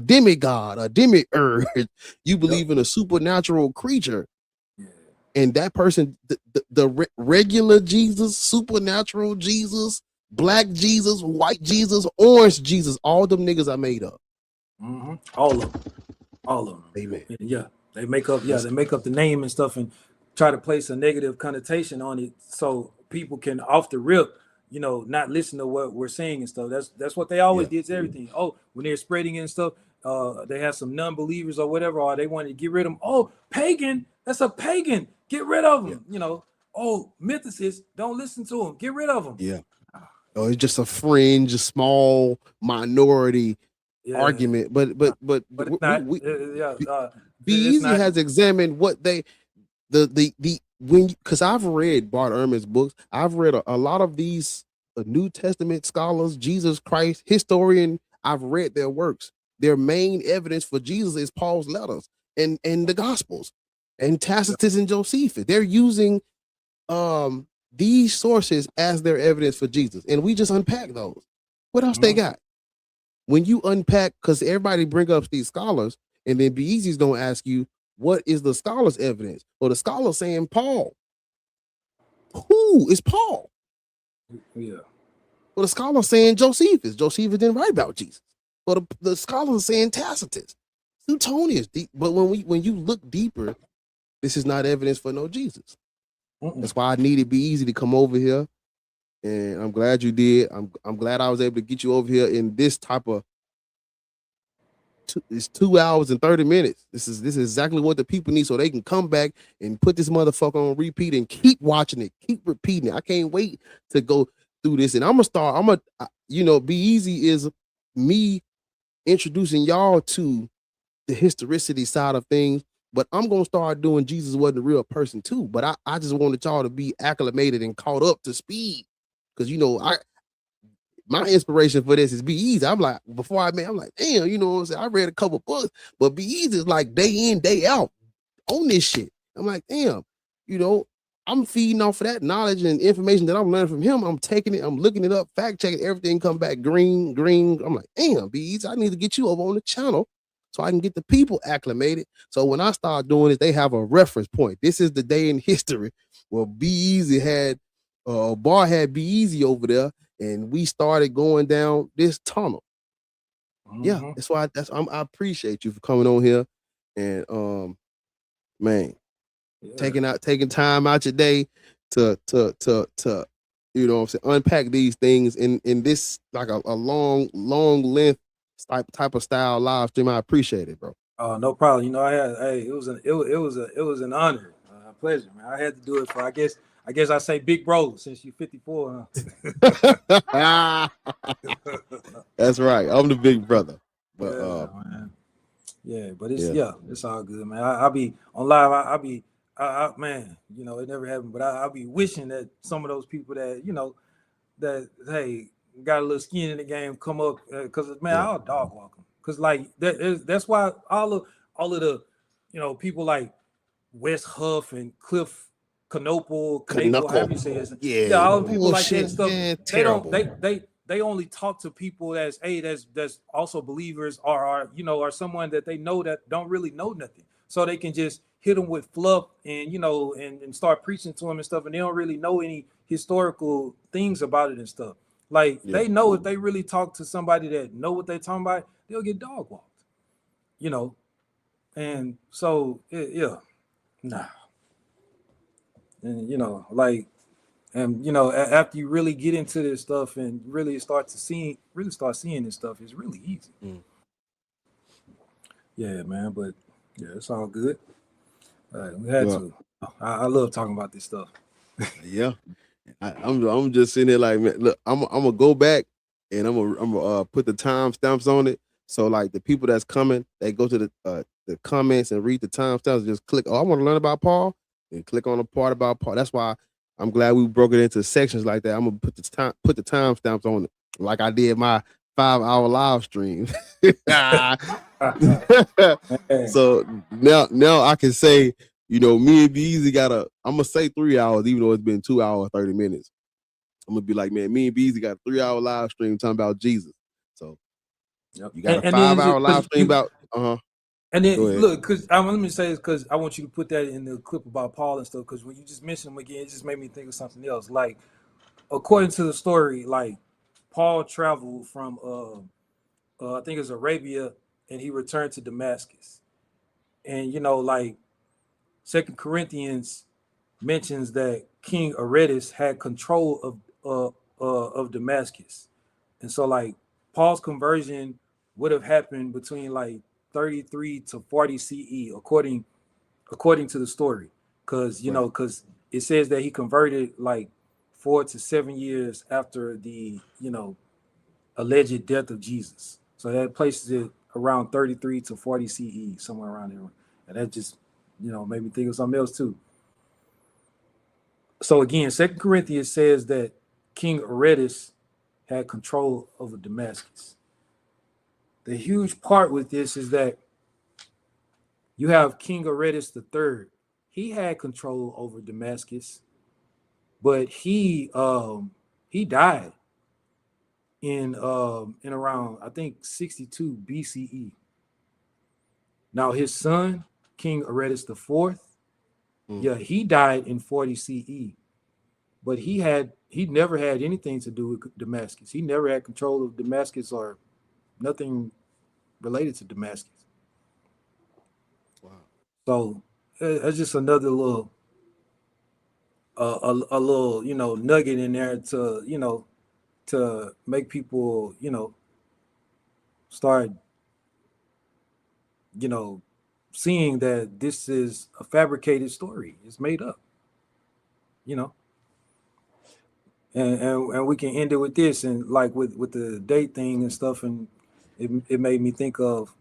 S1: demigod, a demiurge. You believe in a supernatural creature. And that person, the regular Jesus, supernatural Jesus, black Jesus, white Jesus, orange Jesus, all them niggas I made up.
S4: Mm-hmm. All of them.
S1: Amen.
S4: Yeah, they make up the name and stuff and try to place a negative connotation on it so people can off the rip, you know, not listen to what we're saying and stuff. That's what they always did to everything. Oh, when they're spreading it and stuff, they have some non-believers or whatever, or they wanted to get rid of them. Oh, pagan, that's a pagan. Get rid of them. You know, oh, mythicists, don't listen to them. Get rid of them.
S1: Yeah. Oh, it's just a fringe, a small minority argument. But it's not. Be Easy has examined what they because I've read Bart Ehrman's books. I've read a lot of these New Testament scholars, Jesus Christ historian. I've read their works. Their main evidence for Jesus is Paul's letters and the Gospels and Tacitus and Josephus. They're using these sources as their evidence for Jesus, and we just unpack those. What else they got? When you unpack, because everybody bring up these scholars, and then Be Easy's gonna ask you, what is the scholar's evidence? Well, the scholar saying Paul. Who is Paul?
S4: Yeah.
S1: Well, the scholar saying Josephus. Josephus didn't write about Jesus. But the scholar is saying Tacitus, Suetonius. But when you look deeper, this is not evidence for no Jesus. That's why I needed Be Easy to come over here, and I'm glad you did. I'm glad I was able to get you over here in this type of. It's 2 hours and 30 minutes. This is exactly what the people need, so they can come back and put this motherfucker on repeat and keep watching it, keep repeating it. I can't wait to go through this, and I'm gonna Be Easy is me introducing y'all to the historicity side of things, but I'm gonna start doing Jesus wasn't a real person too. But I just wanted y'all to be acclimated and caught up to speed, because my inspiration for this is Be Easy. I'm like, before I'm like, damn, you know what I'm saying? I read a couple books, but Be Easy is like day in, day out on this shit. I'm like, damn, I'm feeding off of that knowledge and information that I'm learning from him. I'm taking it, I'm looking it up, fact checking everything, come back green. I'm like, damn, Be Easy, I need to get you over on the channel so I can get the people acclimated. So when I start doing it, they have a reference point. This is the day in history where Be Easy had Bar had Be Easy over there, and we started going down this tunnel. Yeah, that's why I appreciate you for coming on here, and man, taking time out your day to unpack these things in this like a long length type of style live stream. I appreciate it, bro.
S4: Oh, no problem. It was an honor, a pleasure, man. I had to do it for I guess I say big bro since you're 54. Huh?
S1: That's right. I'm the big brother. But
S4: man. Yeah, but it's all good, man. I'll be on live. I'll be man, it never happened, but I'll be wishing that some of those people that that hey got a little skin in the game come up, because man, I'll dog walk them, because like that's why all of the people like West Huff and Cliff Knopel, however you say it. All the people like that and stuff. Man, they only talk to people that's also believers, or someone that they know that don't really know nothing, so they can just hit them with fluff and and start preaching to them and stuff, and they don't really know any historical things about it and stuff. Like they know if they really talk to somebody that know what they're talking about, they'll get dog walked, and so nah. And after you really get into this stuff and really start seeing this stuff, it's really easy. Yeah, man. But it's all good. We had to. I love talking about this stuff.
S1: Yeah, I'm just sitting there like, man, look, I'm gonna go back and I'm gonna put the timestamps on it. So like the people that's coming, they go to the comments and read the timestamps. Just click. Oh, I want to learn about Paul, and click on the part about Paul. That's why I'm glad we broke it into sections like that. I'm gonna put the timestamps on it, like I did my 5-hour live stream. So now I can say, me and Be Easy I'm gonna say 3 hours, even though it's been 2 hours 30 minutes. I'm gonna be like, man, me and Be Easy got a 3-hour live stream talking about Jesus. So you got a 5-hour live stream about
S4: And then look, because let me say this, because I want you to put that in the clip about Paul and stuff, because when you just mentioned him again, it just made me think of something else. Like, according to the story, like Paul traveled from I think it was Arabia, and he returned to Damascus. And like 2 Corinthians mentions that King Aretas had control of Damascus. And so like Paul's conversion would have happened between like 33 to 40 CE, according to the story, because because it says that he converted like 4 to 7 years after the alleged death of Jesus. So that places it around 33 to 40 CE, somewhere around there, and that just made me think of something else too. So again, 2 Corinthians says that King Aretas had control over Damascus. The huge part with this is that you have King Aretas III. He had control over Damascus, but he died in around, I think, 62 BCE. Now his son, King Aretas IV, he died in 40 CE, but he never had anything to do with Damascus. He never had control of Damascus or nothing related to Damascus. Wow. So that's just another little a little, nugget in there to, to make people, start, seeing that this is a fabricated story. It's made up, you know. And we can end it with this, and like with the date thing and stuff, and it made me think of,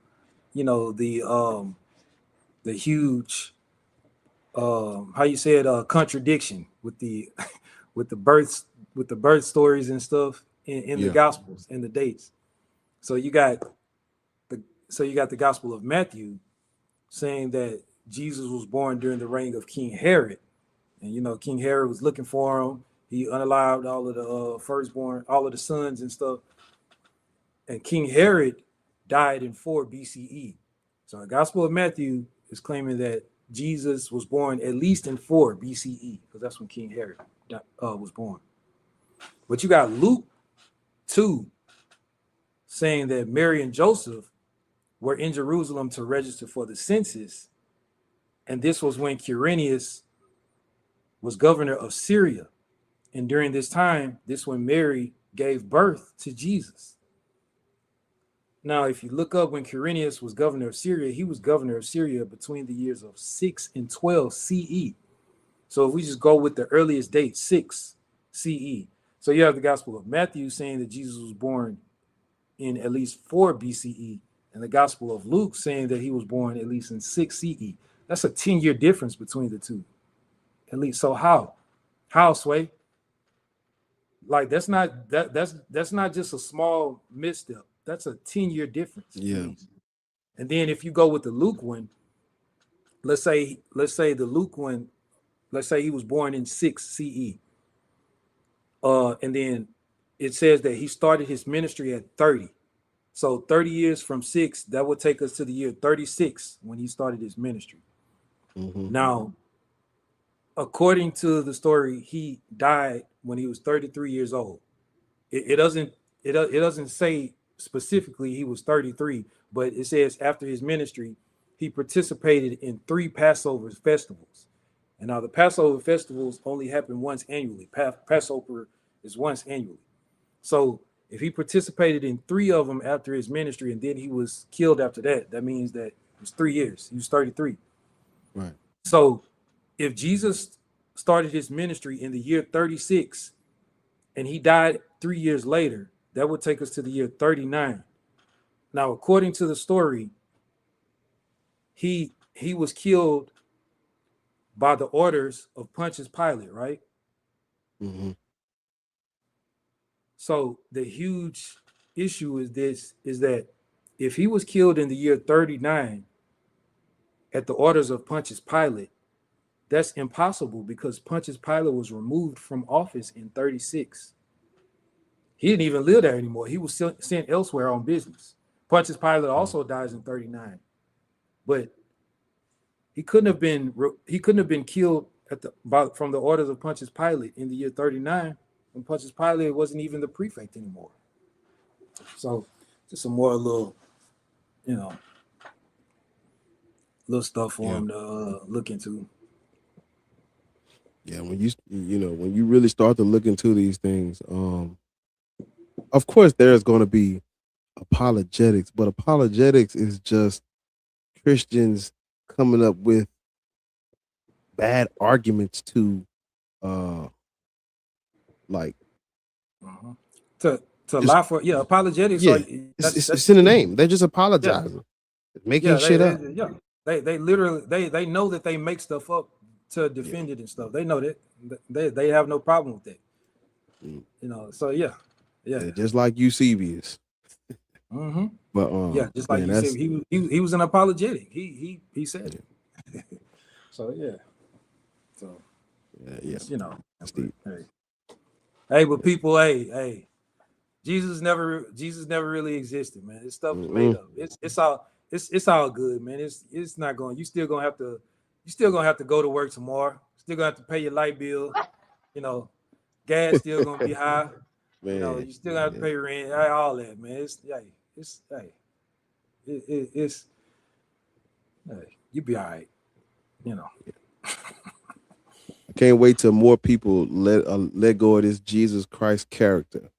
S4: the huge how you said contradiction with the with the birth stories and stuff in the gospels and the dates. So you got the Gospel of Matthew saying that Jesus was born during the reign of King Herod, and King Herod was looking for him. He unalive all of the firstborn, all of the sons and stuff. And King Herod died in 4 BCE. So the Gospel of Matthew is claiming that Jesus was born at least in 4 BCE, because that's when King Herod was born. But you got Luke 2 saying that Mary and Joseph were in Jerusalem to register for the census. And this was when Quirinius was governor of Syria. And during this time, this when Mary gave birth to Jesus. Now, if you look up when Quirinius was governor of Syria, he was governor of Syria between the years of 6 and 12 CE. So if we just go with the earliest date, 6 CE. So you have the Gospel of Matthew saying that Jesus was born in at least 4 BCE, and the Gospel of Luke saying that he was born at least in 6 CE. That's a 10-year difference between the two. At least. So how, Sway? Like that's not just a small misstep. That's a 10-year difference.
S1: Yeah.
S4: And then if you go with the Luke one, let's say the Luke one, let's say he was born in 6 CE. And then it says that he started his ministry at 30. So 30 years from 6, that would take us to the year 36 when he started his ministry.
S1: Mm-hmm.
S4: Now, according to the story, he died when he was 33 years old. It doesn't say specifically he was 33, but it says after his ministry, he participated in 3 Passover festivals. And now the Passover festivals only happen once annually. Passover is once annually. So if he participated in 3 of them after his ministry and then he was killed after that, that means that it was 3 years. He was 33.
S1: Right.
S4: So if Jesus started his ministry in the year 36 and he died 3 years later, that would take us to the year 39. Now, according to the story, he was killed by the orders of Pontius Pilate, right?
S1: Mm-hmm.
S4: So the huge issue is that if he was killed in the year 39 at the orders of Pontius Pilate, that's impossible because Pontius Pilate was removed from office in 36. He didn't even live there anymore. He was sent elsewhere on business. Pontius Pilate also dies in 39, but he couldn't have been killed from the orders of Pontius Pilate in the year 39 when Pontius Pilate wasn't even the prefect anymore. So just some more little stuff for him to look into.
S1: Yeah, when you really start to look into these things, of course there's going to be apologetics, but apologetics is just Christians coming up with bad arguments to like
S4: to lie for apologetics.
S1: Yeah, it's in the name. They're just apologizing, making shit up.
S4: They literally they know that they make stuff up to defend it and stuff. They know that they have no problem with that. So yeah,
S1: just like Eusebius.
S4: Mm-hmm.
S1: But
S4: just like you said, he was an apologetic. He said it. So yeah. So but people, Jesus never really existed, man. This stuff is made up. It's all good, man. It's not going. You still gonna have to go to work tomorrow. Still gonna have to pay your light bill. Gas still gonna be high. Man, you still have to pay rent. All that, man. You be all right.
S1: I can't wait till more people let go of this Jesus Christ character.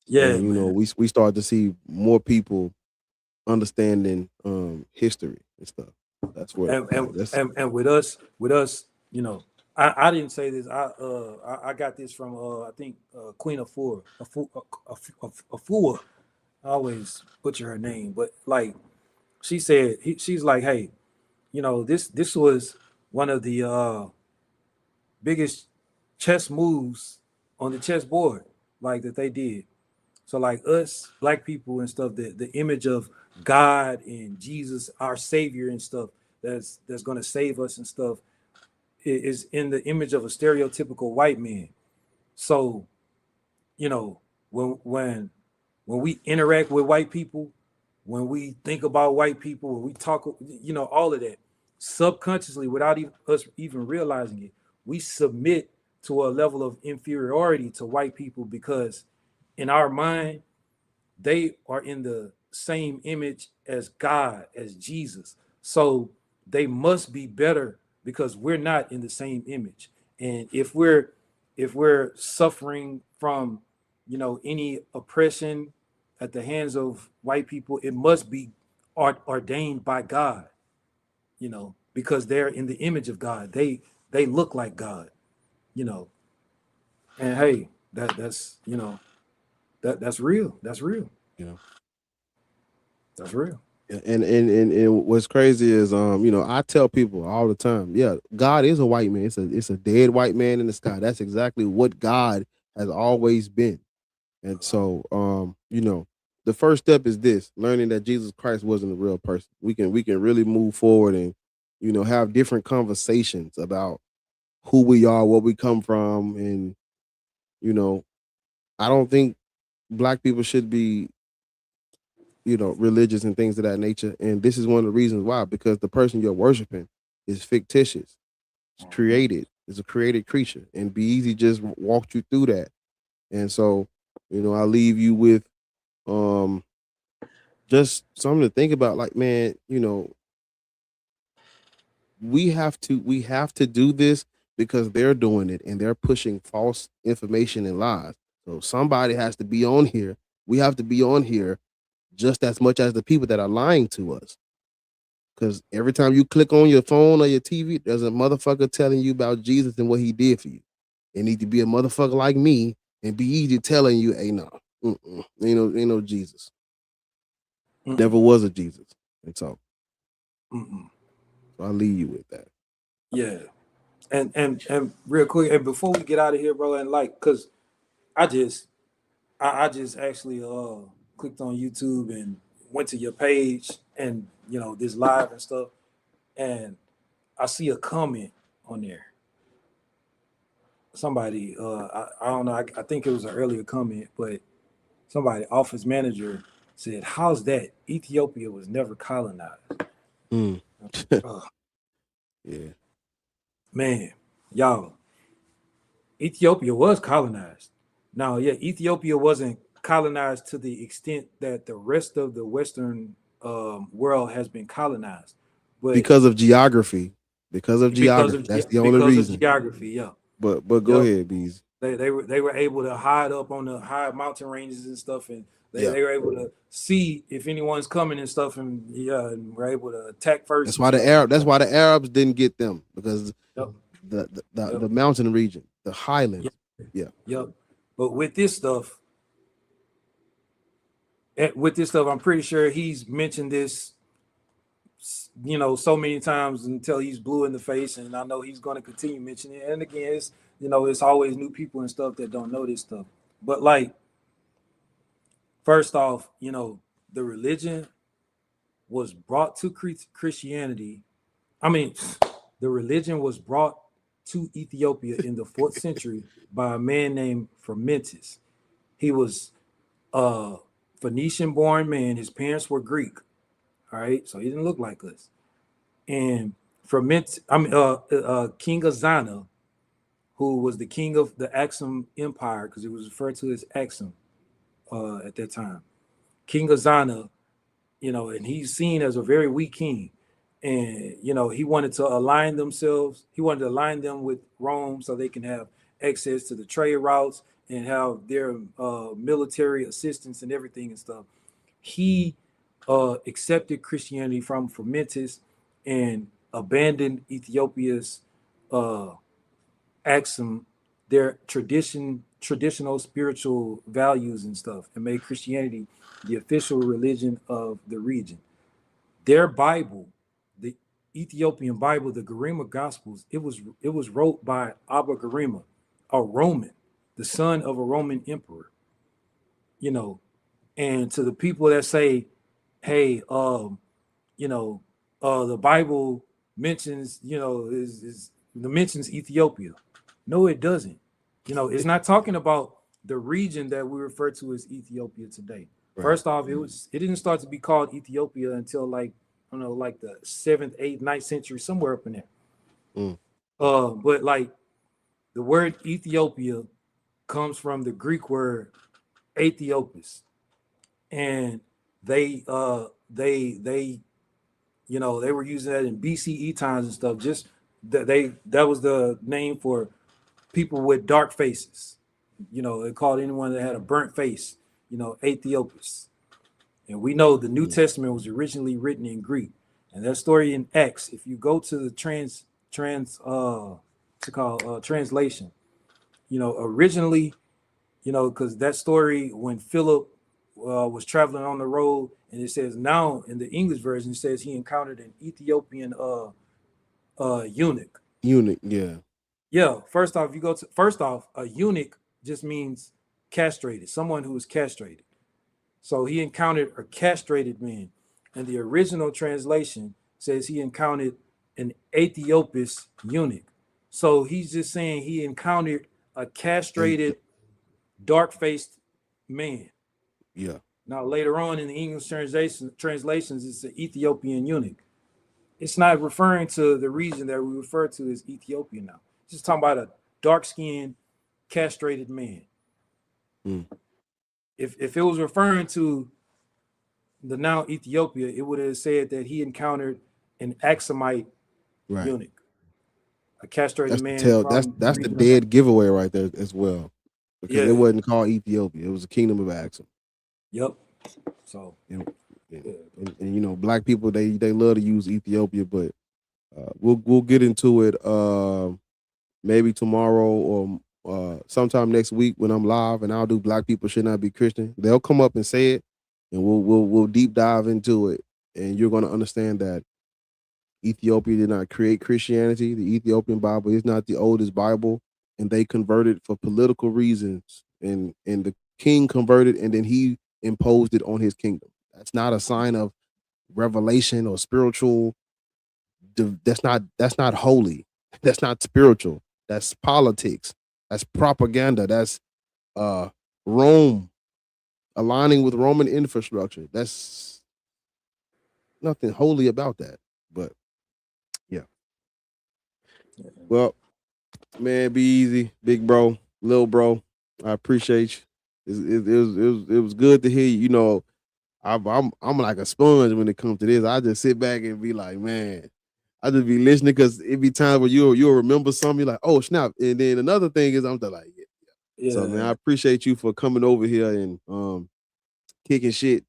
S4: Yeah,
S1: And you know,
S4: man.
S1: we start to see more people understanding history and stuff. That's what that's
S4: And with us, you know, I didn't say this. I got this from I think Queen of Four, a fool. I always butcher her name, but like she said, she's like, hey, you know, this was one of the biggest chess moves on the chessboard, like that they did. So like us black people and stuff, the image of God and Jesus, our Savior and stuff, that's gonna save us and stuff, is in the image of a stereotypical white man. So, you know, when we interact with white people, when we think about white people, when we talk, you know, all of that, subconsciously, without us even realizing it, we submit to a level of inferiority to white people because in our mind, they are in the same image as God, as Jesus. So they must be better because we're not in the same image. And if we're suffering from, you know, any oppression at the hands of white people, it must be ordained by God, you know, because they're in the image of God. They look like God, you know. And hey, that's you know, that's real. That's real.
S1: you know.
S4: That's real.
S1: And what's crazy is you know, I tell people all the time, yeah, God is a white man. It's a dead white man in the sky. That's exactly what God has always been. And so you know, the first step is this: learning that Jesus Christ wasn't a real person. We can really move forward and, you know, have different conversations about who we are, where we come from, and you know, I don't think black people should be, you know, religious and things of that nature. And this is one of the reasons why, because the person you're worshiping is fictitious. It's created. It's a created creature. And Be Easy just walked you through that. And so, you know, I leave you with um just something to think about. Like, man, you know, we have to do this because they're doing it and they're pushing false information and lies. So somebody has to be on here. We have to be on here just as much as the people that are lying to us. Because every time you click on your phone or your TV, there's a motherfucker telling you about Jesus and what he did for you. It need to be a motherfucker like me and Be Easy telling you, hey, no, ain't no Jesus. Never
S4: Mm-mm.
S1: was a Jesus. And so,
S4: Mm-mm.
S1: so I'll leave you with that.
S4: Yeah. And real quick, and before we get out of here, bro, and like, cause I just I just actually clicked on YouTube and went to your page and you know this live and stuff, and I see a comment on there. Somebody I don't know, I think it was an earlier comment, but somebody office manager said, "How's that? Ethiopia was never colonized."
S1: Mm.
S4: Oh,
S1: Yeah.
S4: man, y'all, Ethiopia was colonized. Now, yeah, Ethiopia wasn't colonized to the extent that the rest of the Western world has been colonized, but
S1: Because of geography. Because of
S4: because
S1: geography.
S4: of
S1: That's the only
S4: because of
S1: reason.
S4: geography, yeah,
S1: But go
S4: yep.
S1: ahead, Bees.
S4: They were able to hide up on the high mountain ranges and stuff, and
S1: Yeah.
S4: they were able to see if anyone's coming and stuff, and yeah, and were able to attack first
S1: That's
S4: and
S1: why the
S4: stuff.
S1: Arab. That's why the Arabs didn't get them, because
S4: Yep,
S1: the
S4: yep,
S1: mountain region, the highlands.
S4: yep,
S1: Yeah.
S4: yep. But with this stuff, I'm pretty sure he's mentioned this, you know, so many times until he's blue in the face, and I know he's going to continue mentioning it. And again, it's, you know, it's always new people and stuff that don't know this stuff. But like, first off, you know, the religion was brought to Christianity. I mean, the religion was brought to Ethiopia in the 4th century by a man named Fermentus. He was a Phoenician-born man. His parents were Greek. All right, so he didn't look like us. And King Azana, who was the king of the Axum Empire, because it was referred to as Axum at that time. King Azana, you know, and he's seen as a very weak king. and you know, he wanted to align themselves. He wanted to align them with Rome so they can have access to the trade routes and have their military assistance and everything and stuff. He accepted Christianity from Fomentis and abandoned Ethiopia's axiom, their traditional spiritual values and stuff, and made Christianity the official religion of the region. Their Bible, the Ethiopian Bible, the Garima Gospels, it was wrote by Abba Garima, a Roman, the son of a Roman emperor. You know, and to the people that say, hey, you know, the Bible mentions, you know, mentions Ethiopia. No, it doesn't. You know, it's not talking about the region that we refer to as Ethiopia today. Right. First off, it didn't start to be called Ethiopia until like, I don't know, like the 7th, 8th, 9th century, somewhere up in there. But like the word Ethiopia comes from the Greek word Aethiopus, and they you know, they were using that in BCE times and stuff. Just that was the name for people with dark faces. You know, they called anyone that had a burnt face, you know, Aethiopus. And we know the New Testament was originally written in Greek. And that story in Acts, if you go to the translation, you know, originally, you know, because that story when Philip was traveling on the road, and it says now in the English version, it says he encountered an Ethiopian eunuch.
S1: Eunuch, yeah.
S4: Yeah, first off, a eunuch just means castrated, someone who is castrated. So he encountered a castrated man. And the original translation says he encountered an Aethiopus eunuch. So he's just saying he encountered a castrated, dark-faced man.
S1: Yeah.
S4: Now, later on in the English translations, it's an Ethiopian eunuch. It's not referring to the region that we refer to as Ethiopia now. It's just talking about a dark-skinned, castrated man. If it was referring to the now Ethiopia, it would have said that he encountered an Axumite eunuch, a castrated man.
S1: That's the dead giveaway right there as well, because it wasn't called Ethiopia; it was the kingdom of Axum.
S4: Yep. So
S1: and you know, black people they love to use Ethiopia, but we'll get into it maybe tomorrow or sometime next week when I'm live, and I'll do Black People Should Not Be Christian. They'll come up and say it, and we'll deep dive into it, and you're going to understand that Ethiopia did not create Christianity. The Ethiopian Bible is not the oldest Bible, and they converted for political reasons, and the king converted, and then he imposed it on his kingdom. That's not a sign of revelation or spiritual. That's not holy. That's not spiritual. That's politics. That's propaganda. That's Rome aligning with Roman infrastructure. That's nothing holy about that. But yeah. Well, man, be easy, big bro, little bro. I appreciate you. It was good to hear you. You know, I'm like a sponge when it comes to this. I just sit back and be like, man, I just be listening, because it be times where you'll remember something, you're like, oh snap. And then another thing is I'm just like, yeah. So man, I appreciate you for coming over here and kicking shit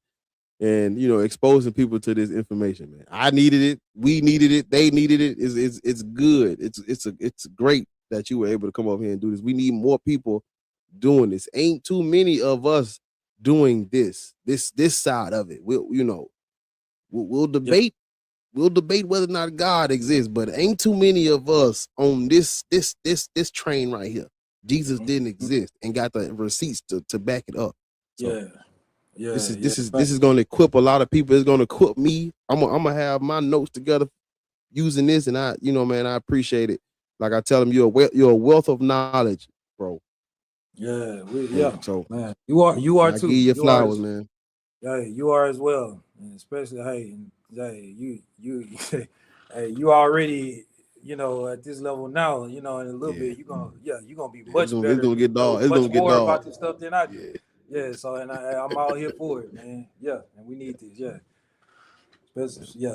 S1: and, you know, exposing people to this information, man. I needed it, we needed it, they needed it. It's good. It's great that you were able to come over here and do this. We need more people doing this. Ain't too many of us doing this side of it. We'll debate. We'll debate whether or not God exists, but ain't too many of us on this train right here. Jesus didn't exist, and got the receipts to back it up. So this is going to equip a lot of people. It's going to equip me. I'm gonna have my notes together using this, and I appreciate it. Like I tell them, you're a wealth of knowledge, bro.
S4: So man, you are
S1: I
S4: too.
S1: give you flowers, man.
S4: Yeah, you are as well, and especially you already, you know, at this level now, you know, in a little bit you're gonna be much better.
S1: It's gonna get dog. It's gonna get
S4: more
S1: dog
S4: about this stuff than I do. So and I'm all here for it, man. And we need this. Especially,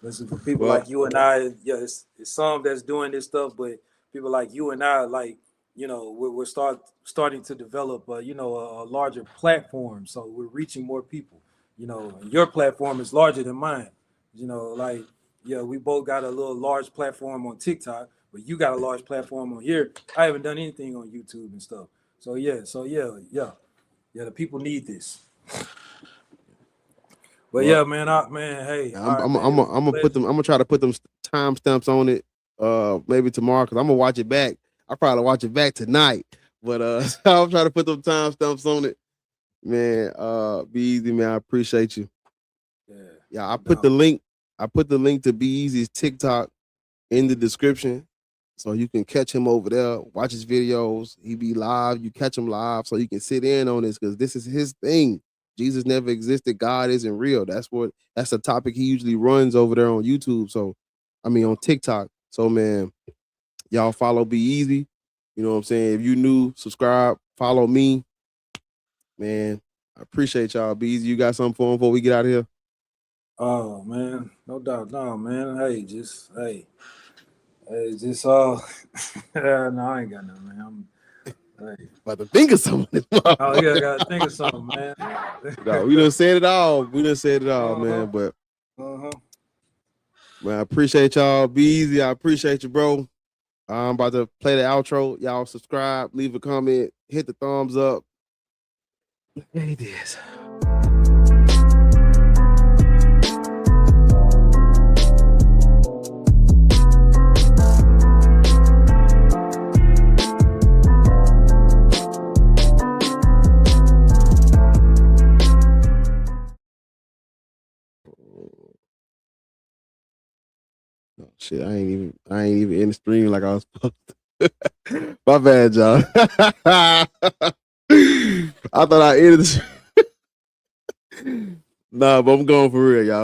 S4: Listen, for people
S1: Well,
S4: like you and I, yeah, it's some that's doing this stuff, but people like you and I, like, you know, we're starting to develop, you know, a larger platform. So we're reaching more people. You know, your platform is larger than mine. You know, like, yeah, we both got a little large platform on TikTok, but you got a large platform on here. I haven't done anything on YouTube and stuff. So yeah, yeah, the people need this. But
S1: well,
S4: yeah, man, man, hey,
S1: I'm
S4: all right,
S1: I'm
S4: man, it
S1: I'm
S4: was
S1: I'm
S4: a
S1: gonna put them.
S4: pleasure.
S1: I'm gonna try to put them timestamps on it. Maybe tomorrow because I'm gonna watch it back. I probably watch it back tonight, but I'll try to put them timestamps on it. Man, be easy, man. I appreciate you.
S4: Yeah,
S1: Yeah, I
S4: no
S1: put the
S4: doubt.
S1: link. I put the link to Be Easy's TikTok in the description, so you can catch him over there. Watch his videos. He be live. You catch him live, so you can sit in on this because this is his thing. Jesus never existed. God isn't real. That's the topic he usually runs over there on YouTube. So, I mean on TikTok. So, man, y'all follow Be Easy. You know what I'm saying? If you new, subscribe, follow me. Man, I appreciate y'all. Be Easy. You got something for him before we get out of here?
S4: Oh man, no doubt, no man. Hey, just no, I ain't got nothing, man. Hey.
S1: About to think of something.
S4: Oh yeah, I gotta think of something, man.
S1: No, we done said it all. We done said it all,
S4: Uh-huh.
S1: man. But
S4: Uh-huh.
S1: man, I appreciate y'all. Be easy. I appreciate you, bro. I'm about to play the outro. Y'all subscribe, leave a comment, hit the thumbs up. Hey, this. Oh, shit, I ain't even in the stream like I was supposed to. My bad, y'all. I thought I ended the Nah, but I'm going for real, y'all.